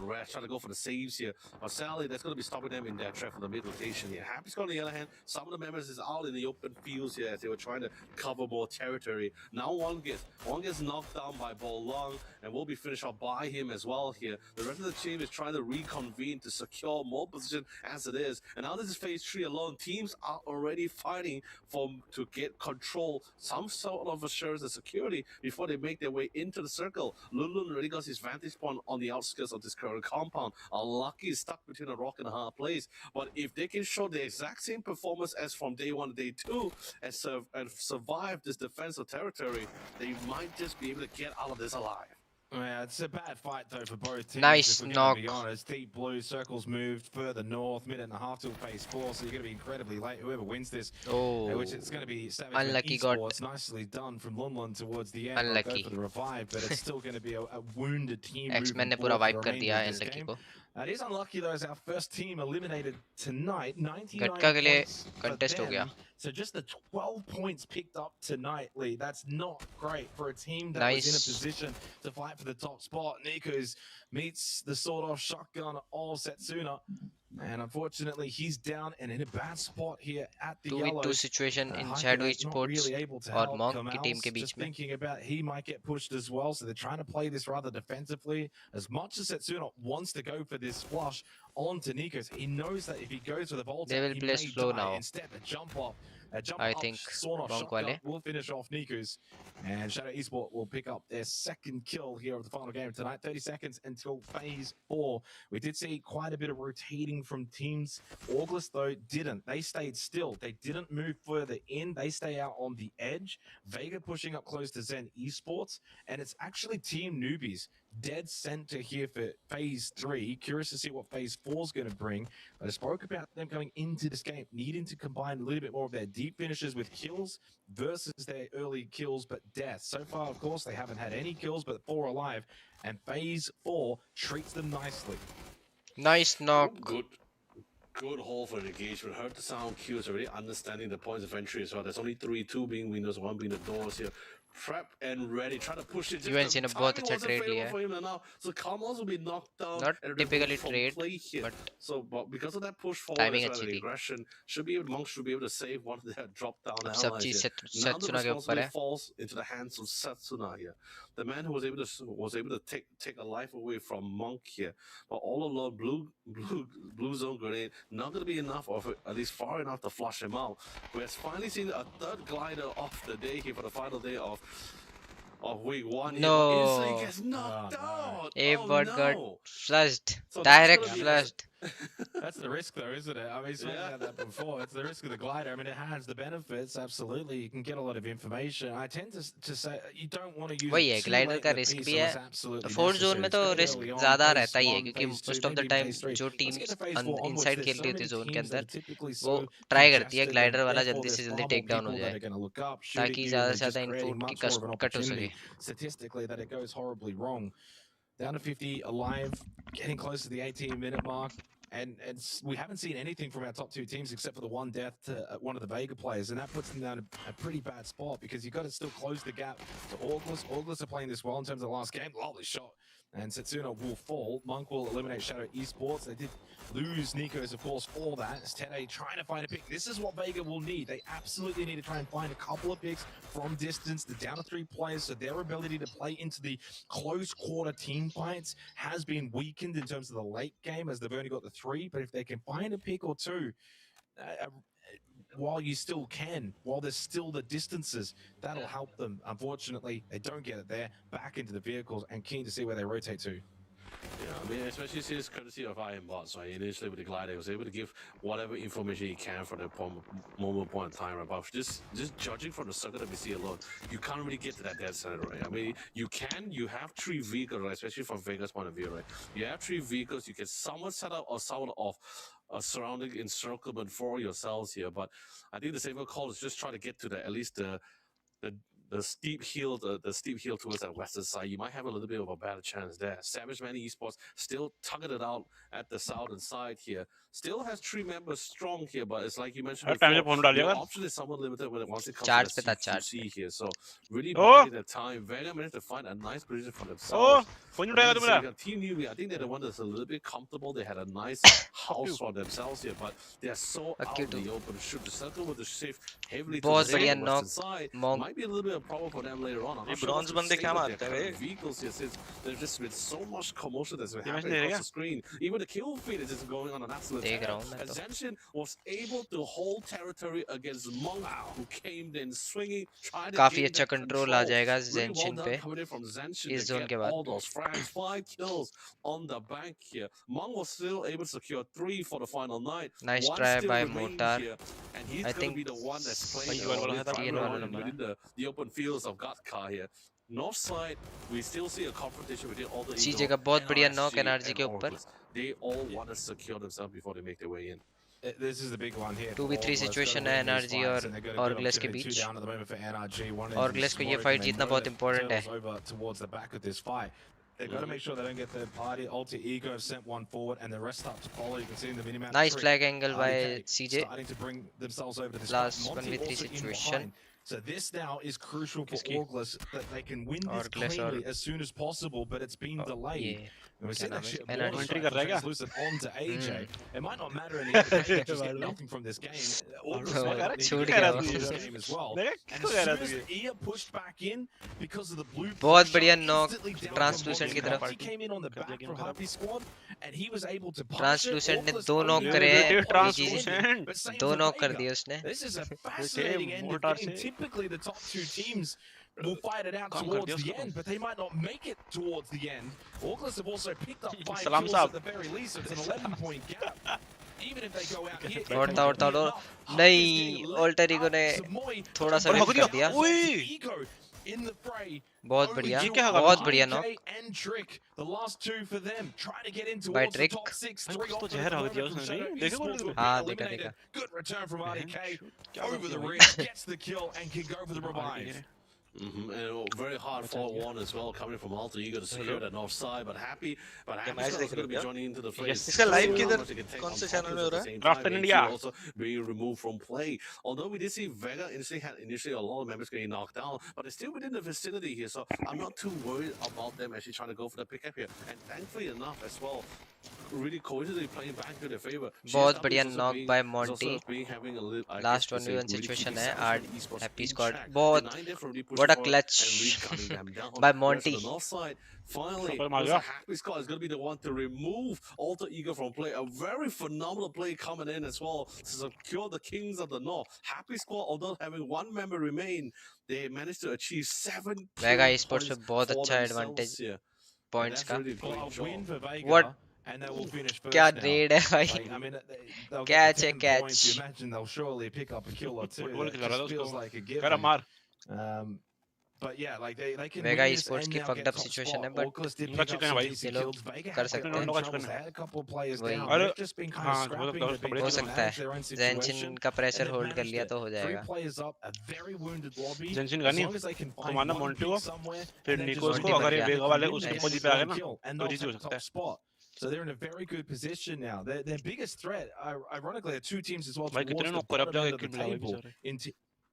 rest, try to go for the saves here. But sadly, that's gonna be stopping them in that track for the mid rotation here. Happy Skull on the other hand, some of the members is out in the open fields here as they were trying to cover more territory. Now one gets knocked down by Bo Long and will be finished off by him as well here. The rest of the team is trying to reconvene to secure more position as it is. And now this is phase 3 alone. Teams are already fighting to get control, some sort of assurance and security before they make their way into the circle. Lun already got his vantage point on the outskirts of this current compound. Unlucky is stuck between a rock and a hard place. But if they can show the exact same performance as from day 1 to day 2 and survive this defensive territory, they might just be able to get out of this alive. Yeah, it's a bad fight though for both teams. Nice if we're going to be knock. honest. Deep blue circles moved further north, minute and a half till phase 4, so you're going to be incredibly late. Whoever wins this, Oh, which it's going to be Savage unlucky got Esports. Nicely done from Lunlun towards the end. I'll go unlucky. for the revive, but it's still going to be a wounded team. X-Men ने moving पूरा forward wipe for the कर दिया remainder of this unlucky game. को. It is unlucky though, as our first team eliminated tonight. 99 gatka के लिए points for contest हो गया. them. So just the 12 points picked up tonight, Lee. That's not great for a team that was in a Nice. position to fight for the top spot. Nikos meets the sawed-off shotgun of Setsuna. And unfortunately, he's down and in a bad spot here at the 2v2 yellows. situation in Hyper Shadow not Esports really able to और help Monk की team Kamals, के बीच just में. thinking about he might get pushed as well, so they're trying to play this rather defensively. As much as Setsuna wants to go for this flush onto Nikos, he knows that if he goes for the vault, They will he play may slow die. now. Instead, a jump up I think sawn-off Monk shotgun वाले. will finish off Nikos, and Shadow Esport will pick up their second kill here of the final game tonight. 30 seconds until phase 4. We did see quite a bit of rotating from teams. August though didn't. They stayed still. They didn't move further in. They stay out on the edge. Vega pushing up close to Zen Esports, and it's actually Team Newbies dead center here for phase 3. Curious to see what phase 4 is going to bring. But I spoke about them coming into this game, needing to combine a little bit more of their deep finishes with kills versus their early kills but deaths. So far, of course, they haven't had any kills but 4 alive, and phase 4 treats them nicely. Nice knock. Good haul for the engagement. Heard the sound cues, already understanding the points of entry as well. There's only 3, 2 being windows, 1 being the doors here. Prep and ready, trying to push it. UNC ने बहुत अच्छा trade लिया है. Now, so Kamals will be knocked down. Not and typically from trade, play here. but But because of that push forward, timing as well, अच्छी the थी. aggression, Monk should be able to save one of their drop down अब allies सब चीज here. Now the Setsuna के ऊपर responsibility है. falls into the hands of Setsuna here. The man who was able to take a life away from Monk here. But all alone, blue zone grenade, not going to be enough, or at least far enough to flush him out. We have finally seen a third glider of the day here for the final day of week 1. No. Instantly gets knocked out. A-Bird got No. flushed. So that's Direct gonna be- flushed. That's the risk, though, isn't it? I mean, spoken Yeah. about that before. It's the risk of the glider. I mean, it has the benefits. Absolutely, you can get a lot of information. I tend to say you don't want to use. वही है, it too glider late का in the risk piece भी unless है. absolutely fourth zone में necessary. तो Stay risk early on, ज्यादा phase रहता ही है 1, क्योंकि phase 2, most of the maybe time phase 3. जो Let's teams get to phase 4 onwards. Inside There's so खेलती होती many है जोन के teams that अंदर are typically वो so ट्राई करती है congested, ग्लाइडर and वाला therefore जल्दी there's से far जल्दी more टेक डाउन हो people that जाए are going to look up, shoot at ताकि you, ज्यादा and से just ज्यादा creating इनपुट की much more of an cut हो सके. opportunity statistically that it goes horribly wrong. Down to 50 alive, getting close to the 18-minute mark. And we haven't seen anything from our top 2 teams except for the one death to one of the Vega players, and that puts them down a pretty bad spot because you've got to still close the gap to August. August are playing this well in terms of the last game. Lovely shot. And Setsuna will fall. Monk will eliminate Shadow Esports. They did lose Nikos, of course, for that. It's Tete trying to find a pick. This is what Vega will need. They absolutely need to try and find a couple of picks from distance. They're down to 3 players, so their ability to play into the close quarter team fights has been weakened in terms of the late game as they've only got the 3. But if they can find a pick or 2, while you still can, while there's still the distances, that'll help them. Unfortunately, they don't get it there. Back into the vehicles and keen to see where they rotate to. Yeah, I mean, especially since courtesy of Iron Bots, right? Initially with the glider, he was able to give whatever information he can for the moment point in time. Right? But just judging from the circuit that we see alone, you can't really get to that dead center, right? I mean, you have 3 vehicles, right? Especially from Vegas' point of view, right? You have 3 vehicles, you can somewhat set up or somewhat off a surrounding encirclement for yourselves here. But I think the safer call is just try to get to at least the steep hill, the steep hill towards that western side. You might have a little bit of a better chance there. Savage Man Esports still tugging it out at the southern side here. Still has 3 members strong here, but it's like you mentioned अरे time से before, phone डालिएगा the option is somewhat limited when once it comes Charge to पे था, that charge C2C here. So really Oh! biding the time. Vega managed to find a nice position for ओ themselves. Phone But उठाएगा then तो मेरा the Team Newbie, I think they're the one that's a little bit comfortable. They had a nice house for themselves here, but they're so out in the open. Shoot, the circle with the shift heavily to बहुत the बढ़िया western knock, side Monk. might be a little bit of a problem for them later on. I'm ये not sure bronze what to बंदे say क्या with मारते their हैं current vehicles here, since there's just been so much commotion that's been ये match happening नहीं across रहेगा the screen. Even the kill feed is just going on an absolute देख tear. रहा हूँ मैं तो. Ascension was able to hold territory against Monk, who came in swinging, tried to काफी gain अच्छा that control control. आ जाएगा Really well जेंशिन done पे coming in from Zenshin इस to जोन get के बाद. all those frags. 5 kills on the bank here. Monk was still able to secure 3 for the final night. Nice 1 try still by remains Motar. here, and he's I going to think be the one that's playing Three वाला है, driving तीन वाला around number है. within the open fields of Gatka here. North side, we still see a confrontation between all the सीजे का बहुत बढ़िया knock NRG NRG and के ऊपर. Oracles. They all want to secure themselves before they make their way in. This is the big one here. 2v3 situation है NRG और ऑर्गलेस के बीच. ऑर्गलेस को ये फाइट जीतना बहुत important है. Towards the back of this fight. They've got to make sure they don't get third party. Alter Ego sent one forward, and the rest up to follow. You can see in the minimap. Nice flag angle by CJ. Starting to bring themselves over to this Last fight. Monty 1v3 also in situation. behind. So this now is crucial for Orgles that they can win this Orgles cleanly as soon as possible, but it's been delayed. ये And we're seeing that shit Energy. more Entry कर रहा है क्या? translucent onto AJ. It might not matter in the end, they just get nothing from this game. Orgles Oh, might not need to छूट get गया out of वो. this game as well. देखा And क्यों as कह soon रहा as तू the ear pushed back in because of the blue बहुत pressure बढ़िया knock instantly down from translucent Monty. की तरफ. Monty came in on the कर back दिया from game Happy Squad and he was able to punish Translucent ने Orgles दो knock only करे had हैं. one Translucent. but same दो for knock कर Vega. दिए उसने. This is a fascinating end of mortar game. से. Typically, the top 2 teams will fight it out काम कर towards दिया the उसको. end, but they might not make it towards the end. Orgles have also picked up 5 Salam kills साहब. at the very least, so it's an 11-point gap. Even if they go out here, औरता औरता और नहीं, alter ego ने थोड़ा सा और wait कर दिया. ओए in the fray. बहुत बढ़िया, ये क्या होगा? बहुत बढ़िया knock. IK and Trick, the last 2 for them, trying to get into By the Trick. top 6. भाई, 3 कुछ तो off जहर the हक दिया from उसने, Shadow नहीं? देखा Esports मैंने? will be हाँ, देखा, eliminated. देखा. Good return from IK. क्या Over कर the दिया ridge, gets the kill and can go for the revive. And very hard 4-1 as well, coming from Alter Ego to secure that north side, but Happy match is देख going to be रहे हो joining into the fray. इसका live किधर कौन से channel में हो रहा है? Draft in India. Also being removed from play. Although we did see Vega initially a lot of members getting knocked down, but they're still within the vicinity here, so I'm not too worried about them actually trying to go for the pickup here. And thankfully enough as well, really coincidentally playing back to their favor. बहुत बढ़िया knock by Monty. Last 1v1 situation है. Our Happy Squad बहुत what a clutch by Monty. Finally, Super Happy Squad is going to be the one to remove Alter Ego from play. A very phenomenal play coming in as well to secure the Kings of the North. Happy Squad, although having 1 member remain, they managed to achieve 7 Vega Esports पे बहुत अच्छा advantage here. points का. Well, a win for Vega, What? and they will finish first क्या now. raid है भाई. Like, I mean, they'll Catch get है, 10 points. catch. You imagine they'll surely pick up a kill or 2. Football That खिला रहा था just feels उसको. like a करा given. मार. But yeah, like they can Vega win this Esports and की now fucked get up top situation spot. है, but Orcus did इनका pick up chicken है some भाई. decent ये लोग kills. Vega कर had सकते their हैं. own troubles. They had a couple of players वही. down. अरे, They've just been kind of हाँ, scrapping. वो They've been कपड़े हो able to सकता manage है. their own Zenshin situation. का pressure And they've hold कर managed लिया it. तो हो 3 जाएगा. players up, a very wounded lobby. Zenshin As का नहीं. long as they can find कमाना one Monty pick को, somewhere, फिर and then निको just Monty उसको बन अगर ये गया. वेगा वाले win उस the Nice. game opposite with पे आ गए one ना, kill, and तो they'll जीत हो take सकता top है. spot. So they're in a very good position now. Their biggest threat, ironically, are 2 teams as well भाई towards कितने the नॉक कर अब bottom end जाके of the किल मिला भाई table बेचारे. in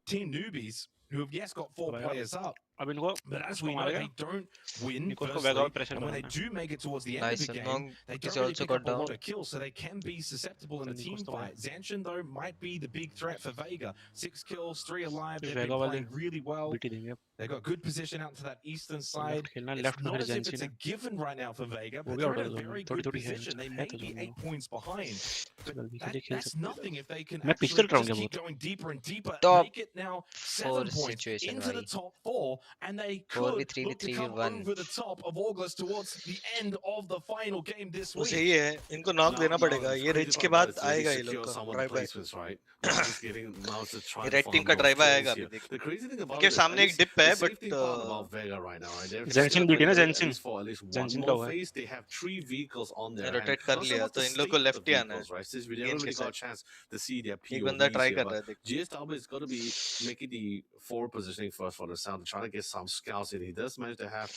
Team Newbies, who have, yes, got 4 भाई players up. अब इनको But as उसको we know, मारेगा they don't win निकोल को firstly, वेगा और pressure and when they banana do make it towards the end Nice, of the and game, Mong they is don't really also pick got up a lot down. of kills, so they can be susceptible in the जल्दी team कुछ तो भाई fight. Zanshin, though, might be the big threat for Vega. 6 kills, 3 alive. इस They've Vega been वाले playing really well. BT देंगे अब They've got good position out to that eastern तो side. Left खेलना It's लेफ्ट में not फिर as if जेंसी it's a ने given right now for Vega, वो but भी they're out in of a zone very थोड़ी good थोड़ी है position. They है may तो be zone 8 points behind. But जल्दी से खेल that's सकते nothing if they can मैं पिस्टल actually कराऊंगा just keep बहुत going deeper and deeper. Top Make it now 4 7 points situation, into the bhai. top 4, and they 4v3 could look to come 3v1. over the top of August towards the end of the final game this बस week. यही है इनको knock देना पड़ेगा the ये crazy rich part के about बाद it is really आएगा ये secure लोग का some of the drive bye placements, right? Now just getting now just trying to red team farm का those ड्राइव kills आएगा here. अभी देख The crazy thing about उनके it is, at सामने एक least डिप the है safety but part about Vega right now, right? They're जेंसिन still BT ना at जेंसिन least for at least one जेंसिन का more हुआ है phase. They have 3 vehicles on their hand. Rotate कर Not sure लिया what's तो the इन लोग state को of the left ही आना है vehicles, right? Since we never गेंद के really got a साथ chance to see their एक बंदा POVs ट्राई here, कर रहा but है देख GSW is going to be making the forward positioning first for the sound, trying to get some scouts in. He does manage to have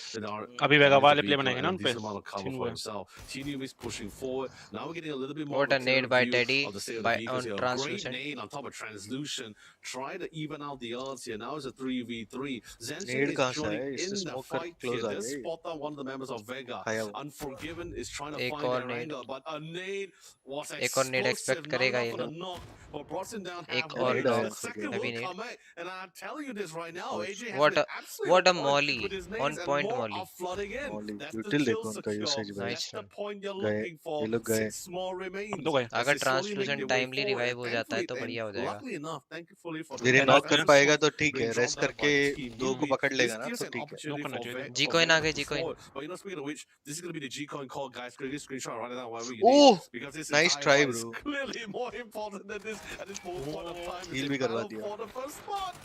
अभी वेगा the वाले play vehicle बनाएंगे and ना a उन पे decent amount of cover तीन for हुए himself. Tinu is pushing forward. Now we're getting a little bit more What of a a clearer nade by view Teddy of the state of the by vehicles on here. A great translucent. nade on top of translution. Try to even out the odds here. Now it's a 3v3. Zenshin need is कहाँ से joining आया इससे in the smoke कर fight close here. आ Does गया spot out one of the members of Vega. खाया वो Unforgiven is trying to एक find और their nade. angle, but a nade was एक और nade explosive. expect Not करेगा enough ये for the लोग. knock, but brought him down एक halfway. और नीड The आया knock. फिर second अभी will nade. come out, and I'm telling you this right now. AJ has What been a absolutely on point molly. with his On nades, and point more molly. are flooding in. Molly That's the यूटिल kill देखो उनका secure. Usage भाई Nice That's the one. point you're गए looking for. ये लोग गए 6 more अब remains तो गए as अगर they slowly make translucent their way timely forward. Revive हो जाता है तो And बढ़िया हो जाएगा. luckily enough, thankfully for the यदि है नॉक नॉक कर defensive पाएगा shots तो ठीक being है drawn रेस्ट down करके by Team दो को Newbie, पकड़ this लेगा ना gives तो an ठीक है opportunity करना for, चाहिए था G coin Vega आ to गए push G coin. forward. But you know, speaking of which, this is going to be the G coin call, guys. Quickly screenshot right now, whatever you need, oh because this nice entire try fight is bro clearly more important than this at this point of time. It's heal a भी करवा battle दिया for the first spot.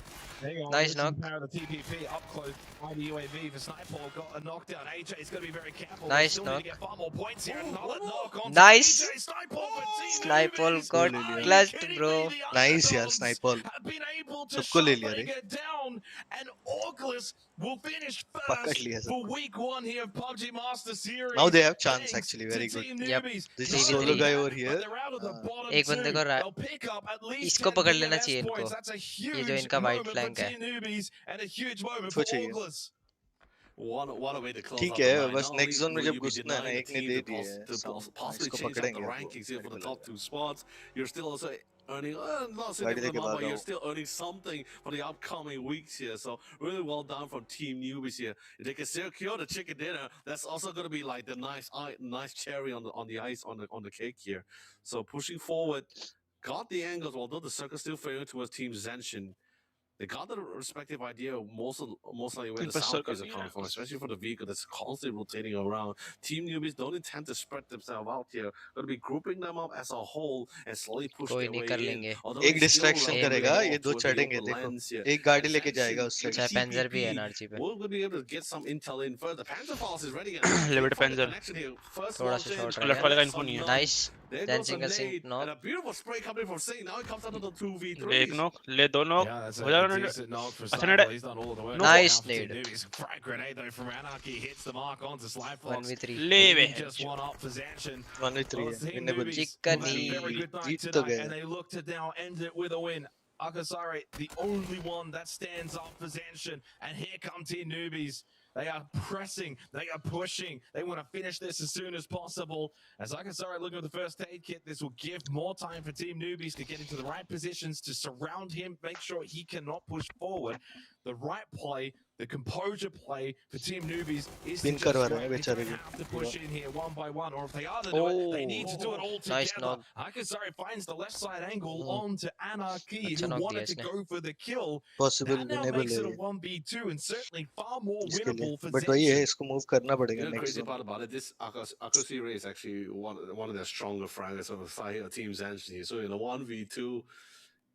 There you go. Nice Losing knock. power of the TPP up close by the UAV for Sniper. Got a knockdown. AJ's got to be very careful. They Nice still need to knock. get far more points here. Another knock on Nice. AJ. Sniper for Team Sniper Newbies. got ले लिया Are you clutched, kidding bro. me? The nice यार underdogs sniper have been able to सबको ले shut लिया रे Vega down, and August will finish पकड़ first लिया for सबको week 1 here of PUBG Master now Series. They have chance Thanks actually to very good Team Yep. Newbies. This Not is 3v3. Solo only guy that, over but here they're out of the bottom एक बंदे को two. They'll pick up at least इसको 10 पकड़ लेना PMS चाहिए points. इनको. That's a ये जो huge इनका वाइट moment for फ्लैंक है. Team Newbies and a huge moment कुछ for चाहिए August. What a way to close ठीक out the है night. बस Not नेक्स्ट only जोन में will जब you be घुसना है ना denying the एक ने team दे to, दिए है possibly इसको change पकड़ेंगे out the अब rankings here मेरे for को the लग top रहा 2 spots, you're still also earning not a गाड़ी significant लेके amount, but भागा you're हूँ still earning something for the upcoming weeks here. So really well done from Team Newbies here. If they can secure the chicken dinner, that's also going to be like the nice cherry on the ice on the cake here. So pushing forward, got the angles, although the circle still favoring towards Team Zenshin. They got the respective idea of most likely where in the पर sound circle cues are नहीं coming है from, especially for the vehicle that's constantly rotating around. Team newbies don't intend to spread themselves out here. Going to be grouping them up as a whole and slowly push कोई their नहीं way कर in. लेंगे. Although एक it's still distraction Aim relatively करेगा पे. ये off दो towards the चढ़ेंगे open देखो lens here. एक गाड़ी And लेके जाएगा Zenshin उस in साइड अच्छा पेंजर भी है TPP एनआरजी पे. will be able to get some intel in first. The Panzer Pulse is ready and liberty find the पेंजर connection here. First थोड़ा launch सा in, शॉट इसको रह लेफ्ट गया. वाले का that's इन्फो नहीं है enough. Nice. There goes a Dancing a sync nade knock. and a beautiful spray coming from Singh. Now it comes out to the 2v3s. ले एक नॉक ले दो नॉक Yeah, that's हो जाएगा a ना decent knock for अच्छा Sniper. Ned He's done all the work. Nice Now for Team nade. Newbies. Frag grenade though from Anarchy hits the mark onto Slidefox. 1v3. ले वे Leaving just one up for Zanshin. 1v3 Well, है Team winnable Newbies Chicken have had a very good night जीत तो tonight, गए and they look to now end it with a win. Akasari, the only one that stands up for Zanshin, and here come Team Newbies. They are pressing, they are pushing, they want to finish this as soon as possible. As Akasari looking at the first aid kit, this will give more time for Team Newbies to get into the right positions, to surround him, make sure he cannot push forward. The right play, the composure play for Team Newbies is to Pin just करवा go, रहे हैं they बेचारे don't को have to push in here one by one, or if they are to do it, they need to do it all Nice together. knock. Akasari finds the left side angle onto Anarchy, अच्छा who knock wanted दिया to इसने. go for the kill. Possible That now winnable makes है it a ये 1v2 and certainly far more इसके लिए winnable for but वही है Zanshin. इसको मूव करना You पड़ेगा know, the next crazy zone part about it, this Akosiri is actually one of their stronger fraggers on the side of Team Zanchi. So in a 1v2,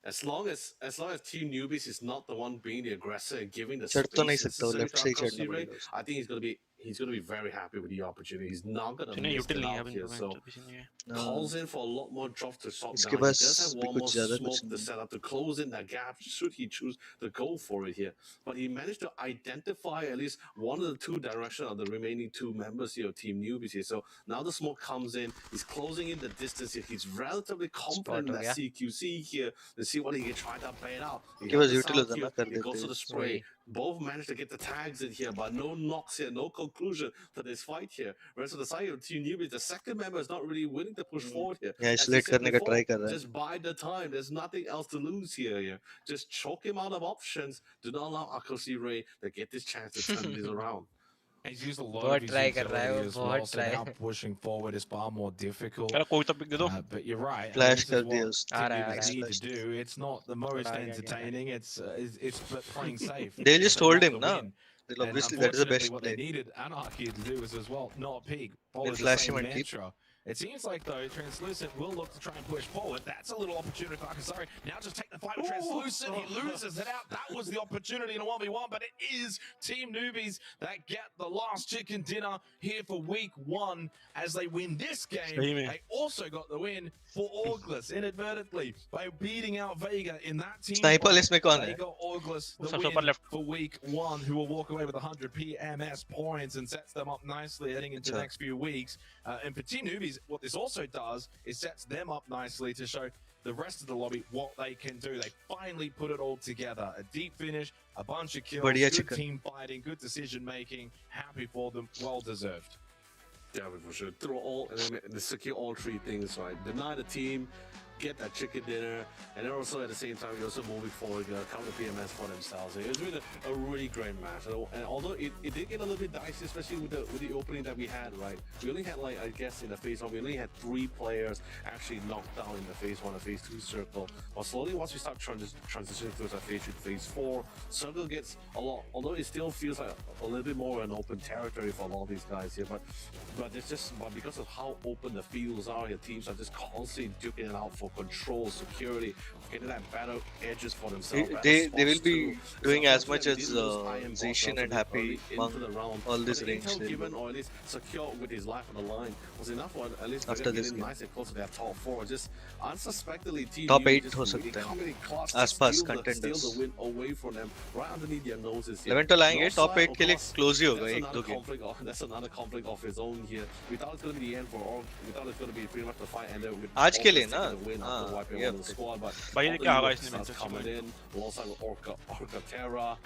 as long as Team Newbies is not the one being the aggressor and giving the चढ़ space तो नहीं सकता वो necessary left to से ही चढ़ना Akosiri, पड़ेगा उसको I think he's going to be he's going to be very happy with the opportunity. He's not going to तूने miss util it नहीं है out अब here. इनको So तो किसी ने calls in for a lot more drops to stop इसके down. He pass does have भी one कुछ more ज्यादा smoke कुछ to नहीं set up to close in that gap should he choose to go for it here. But he managed to identify at least one of the two directions of the remaining two members here of Team Newbies here. So now the smoke comes in. He's closing in the distance here. He's relatively confident Spot in हो that गया. CQC here to see what he can try to bait out. He के has pass the यूटिल sound होता here. ना कर He goes देते to the spray. वही. Both managed to get the tags in here, but no knocks here, no conclusion to this fight here. Whereas on the side of Team Newbies, the second member is not really willing to push forward here. या As he isolate said करने का before, try कर रहा है just bide the time. There's nothing else to lose here. Yeah. Just choke him out of options. Do not allow Akosi Ray to get this chance to turn this around. He's used a lot of बहुत his try कर रहा है वो, utility as well, बहुत so try. now pushing forward is far more difficult. यार कोई तो pick दे दो But you're right. I mean, flash this is कर what दिया उसने आ रहा है, आ Team रहा है. need to do. It's not the most थोड़ा आ गया, entertaining. It's playing safe. They just They told want him, the na? win. Well, And obviously that is the unfortunately, best what they play needed Anarchy to do was as well not peak. Follow the flash same him and keep. mantra. It seems like though Translucent will look to try and push forward. That's a little opportunity for Akasari. Now just take the fight with Translucent. He loses it out. That was the opportunity in a 1v1, but it is Team Newbies that get the last chicken dinner here for week 1 as they win this game. सही में They also got the win for August inadvertently by beating out Vega in that team. Sniper fight. list में कौन They है? got August the सबसे ऊपर win left. for week 1, who will walk away with 100 PMS points and sets them up nicely heading into the Achha. next few weeks. And for Team Newbies, what this also does is sets them up nicely to show the rest of the lobby what they can do. They finally put it all together. A deep finish, a bunch of kills, Badhiya good chicken. team fighting, good decision making. Happy for them, well deserved. Yeah, for sure. Through all and then they secure all three things, right? Deny the team, get that chicken dinner, and then also at the same time you're also moving forward, counter PMS for themselves. It was really a really great match. And although it did get a little bit dicey, especially with the opening that we had, right? We only had like I guess in the phase 1, we only had 3 players actually knocked down in the phase 1 and phase 2 circle. But slowly once we start transitioning towards that phase 3, phase 4, circle gets a lot. Although it still feels like a little bit more an open territory for a lot of these guys here, but because of how open the fields are, your teams are just constantly duking it out for control, security, getting that better edges for themselves. They will be doing as much as Zishin and Happy among all this range. Given or at least secure with his life on the line was enough for at least After this getting nice and close to that top 4. Just unsuspectingly, team Top U 8 just हो really सकता है. coming in clutch to आसपास steal contenders. the win away from them right underneath their noses. Here. 11 तो लाएंगे, North top side, 8 of के लिए course, close ही होगा that's 1-2 another game. conflict. That's another conflict of his own here. We thought it's going to be the end for all. We thought it's going to be pretty much the fight ended with आज के लिए August ना? taking the win after हाँ, wiping ये one of the squad, but भाई ये all the क्या Europe होगा इसने starts match coming in alongside with Orca Terra.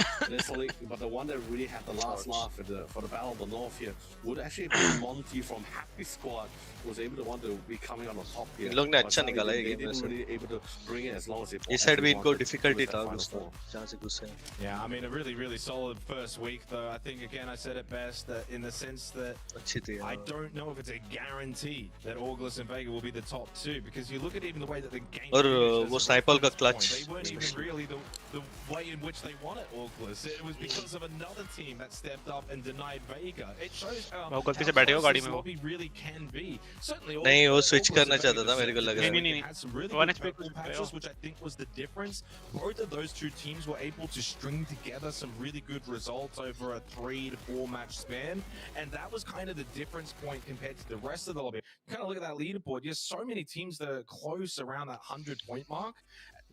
But the one that really had the last laugh for the Battle of the North here would actually be Monty from Happy Squad, who was able to want to be coming on the top here. इन लोग ने But अच्छा sadly, निकाला ये they game didn't वैसे. really able to bring it as long as they इस side भी इनको wanted difficulty towards that था final घुसना, four. जहाँ से घुसे हैं. Yeah, I mean, a really, really solid first week, though. I think, again, I said it best that in the sense that अच्छी थी. I don't know if it's a guarantee that August and Vega will be the top 2 because you look at even the way that the game और finished वो as a sniper का reference clutch point, they weren't even especially. really the way in which they won it, August. It was because of another team that stepped up and denied Vega. It shows वो गलती से how बैठे हो close गाड़ी this में वो. lobby really can be. Certainly, नहीं, वो August switch and करना Vega चाहता था, just मेरे को लग रहा है. नहीं, had some really One good aspect purple was patches, fair. which I think was the difference. Both of those two teams were able to string together some really good results over a 3 to 4 match span, and that was kind of the difference point compared to the rest of the lobby. Kind of look at that leaderboard. There's so many teams that are close around that 100-point mark.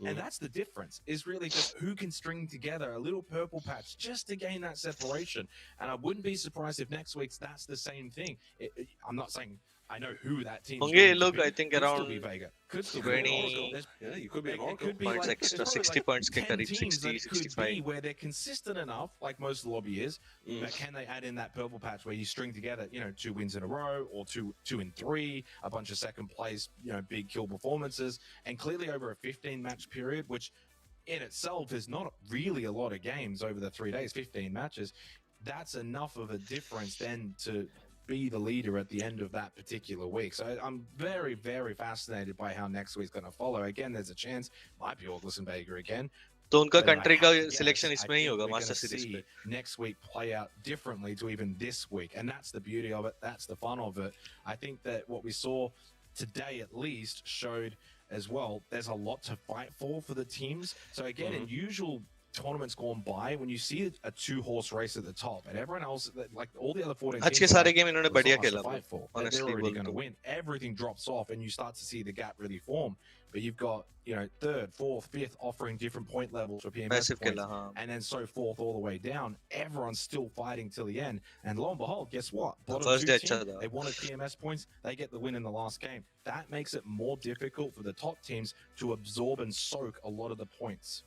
And that's the difference, is really just who can string together a little purple patch just to gain that separation. And I wouldn't be surprised if next week's that's the same thing. I'm not saying I know who that team is. होंगे ये लोग, I think Could still around be Vega. Could still 20 be Oracle. Yeah, you could be an It Oracle. could be points like, extra, there's probably 60 like points के 10 करीब, teams that 60, it could 65. be where they're consistent enough, like most lobby is, but can they add in that purple patch where you string together, 2 wins in a row or two in 3, a bunch of second place, big kill performances, and clearly over a 15-match period, which in itself is not really a lot of games over the 3 days, 15 matches. That's enough of a difference then to be the leader at the end of that particular week. So I'm very, very fascinated by how next week's going to follow. Again, there's a chance, might be August and Vega again. तो उनका But I country have का to guess, selection I इसमें ही think होगा we're master gonna series see पे. next week play out differently to even this week. And that's the beauty of it. That's the fun of it. I think that what we saw today at least showed as well, there's a lot to fight for the teams. So again, in usual tournaments gone by, when you see a 2-horse race at the top and everyone else, like all the other 14 आज teams, के are सारे like, game इन्होंने "Well, there's बढ़िया not much to खेला bro. fight for. They're Honestly already बोल going to तो. win." Everything drops off, and you start to see the gap really form. But you've got, third, fourth, fifth offering different point levels for PMS Massive points, खेला हाँ. and then so forth all the way down. Everyone's still fighting till the end, and lo and behold, guess what? Bottom First two day team, अच्छा था. they wanted PMS points, they get the win in the last game. That makes it more difficult for the top teams to absorb and soak a lot of the points.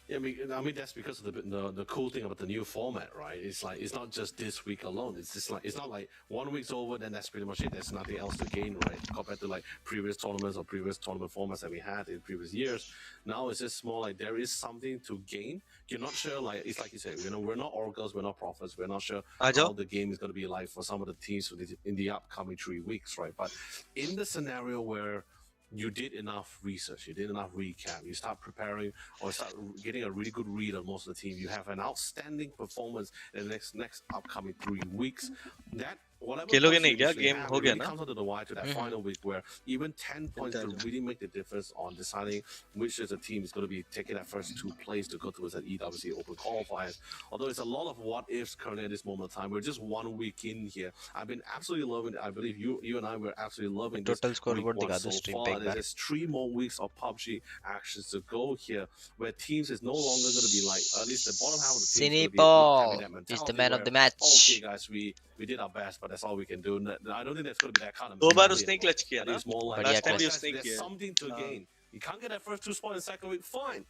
Yeah, I mean that's because of the cool thing about the new format, right? It's like it's not just this week alone. It's just like it's not like 1 week's over, then that's pretty much it. There's nothing else to gain, right? Compared to like previous tournaments or previous tournament formats that we had in previous years. Now it's just more like there is something to gain. You're not sure, like it's like you said, we're not oracles, we're not prophets, we're not sure how the game is going to be like for some of the teams in the upcoming 3 weeks, right? But in the scenario where you did enough research, you did enough recap, you start preparing or start getting a really good read on most of the team, you have an outstanding performance in the next upcoming 3 weeks, that whatever खेलोगे points नहीं you क्या? initially Game have, हो it गया really ना? comes onto the wire to that final week where even 10 points could really make the difference on deciding which is the team is going to be taking that first 2 plays to go towards that EWC Open qualifiers. Although it's a lot of what ifs currently at this moment in time. We're just 1 week in here. I've been absolutely loving it. I believe you and I were absolutely loving this Total scoreboard week 1 दिखा दो so stream far. पे एक बार. There's 3 more weeks of PUBG actions to go here, where teams is no longer going to be like, at least the bottom half of the team is going to be having that mentality. Is the man where, of the match. okay, guys, we did our best, but that's all we can do. I don't think that's going to be that kind of 2 bar mentality. उसने clutch किया ना. It's more like, Last time भी guys, उसने there's किया. something to gain. You can't get that first 2 spots in the second week, fine.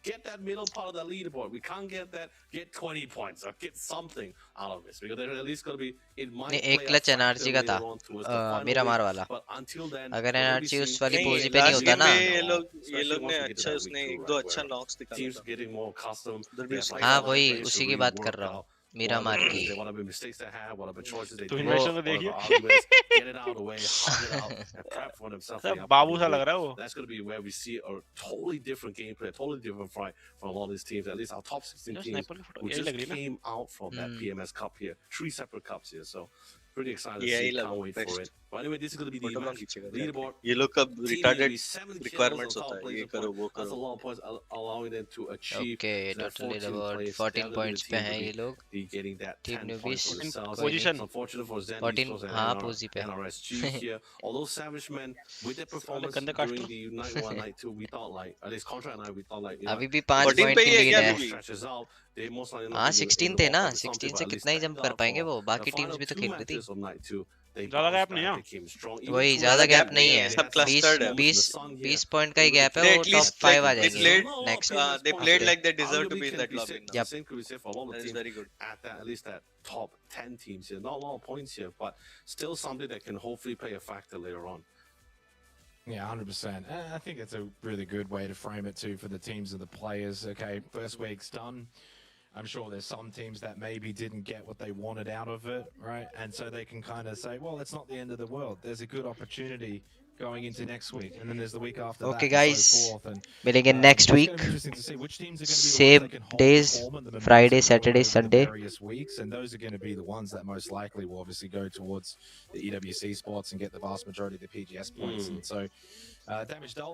Get that middle part of the leaderboard. We can't get that. Get 20 points or get something out of this, because there's at least going to be, it might नहीं, play एक a clutch factor NRC का later था on towards the final मेरा मार week. वाला. But until then, अगर we're gonna be NRC उस seeing वाली नहीं, पोजी पे नहीं last होता game ना, में ये especially लोग once ने we get to अच्छा that उसने week 2, 1-2 right, अच्छा where knocks दिखाया teams था. getting more accustomed. उधर भी They have उसने played हाँ a lot of वही ways to उसी की really बात work कर रहा हूँ, out मीरा मार की. whatever mistakes they have, whatever choices they तो do, इन्वेस्टर को whatever देखिए. arguments, get it out of the way, hug it out, and prep for themselves. for the सब बाबू upcoming सा week. लग रहा है वो. That's going to be where we see a totally different gameplay, a totally different fight from a lot of these teams. At least our top 16 जो teams sniper की photo who यही just लग रही है ना. came out from that PMS Cup here. 3 separate cups here. So pretty excited to Yeah, see. he Can't love wait best. for it. But anyway, this is going to be the photo कौन match खींचेगा? leaderboard. ये लोग का Team retarded Navy, 7 kills on requirements top होता है. plays ये a करो point. वो That's a करो. lot of points, allowing them to achieve okay that total 14 about plays. 14 They're the points पे team हैं to ये लोग. be getting that Team 10 points for newbies themselves. कोई नहीं. Position. It's unfortunate for Zen 14 Esports and हाँ पोजी पे. NRSG here. Although Savage Men, with their performance गंदे काट during low. the night 1, night 2, we thought like, at least Contra and I, we thought like, अभी भी 5 14 point पे की ही है lead क्या है. अभी भी? stretches out. They most likely हाँ not be 16 able थे to ना, walk into something, 16 but से at least कितना ही thank जंप कर God पाएंगे for वो. the बाकी final टीम्स भी तो 2 खेल रही थी. matches of night 2. They ज़्यादा bounced gap नहीं back, है. they came strong. वही Even ज्यादा through गैप that नहीं game, है. they सब had some clustered है. moments in 20 the sun here. 20 point का ही They गैप है. They वो at टॉप least 5 आ they जाएंगे played नेक्स्ट they हफ्ते. played like they deserve to Arguably be in can that be lobby said, now. the same could be said for a lot of That is teams very good. at that, at least that top 10 teams here. Not a lot of points here, but still something that can hopefully play a factor later on. Yeah, 100%. And I think it's a really good way to frame it too for the teams and the players. Okay, first week's done. I'm sure there's some teams that maybe didn't get what they wanted out of it, right? And so they can kind of say, well, it's not the end of the world. There's a good opportunity going into next week, and then there's the week after Okay, that, guys. and so forth. And मिलेंगे next it's week. going to be interesting to see which teams are going to be the Same ones that can hold days, the form and the momentum Friday, going Saturday, over the Sunday. various weeks, and those are going to be the ones that most likely will obviously go towards the EWC spots and get the vast majority of the PGS points. And so, Damage Dull.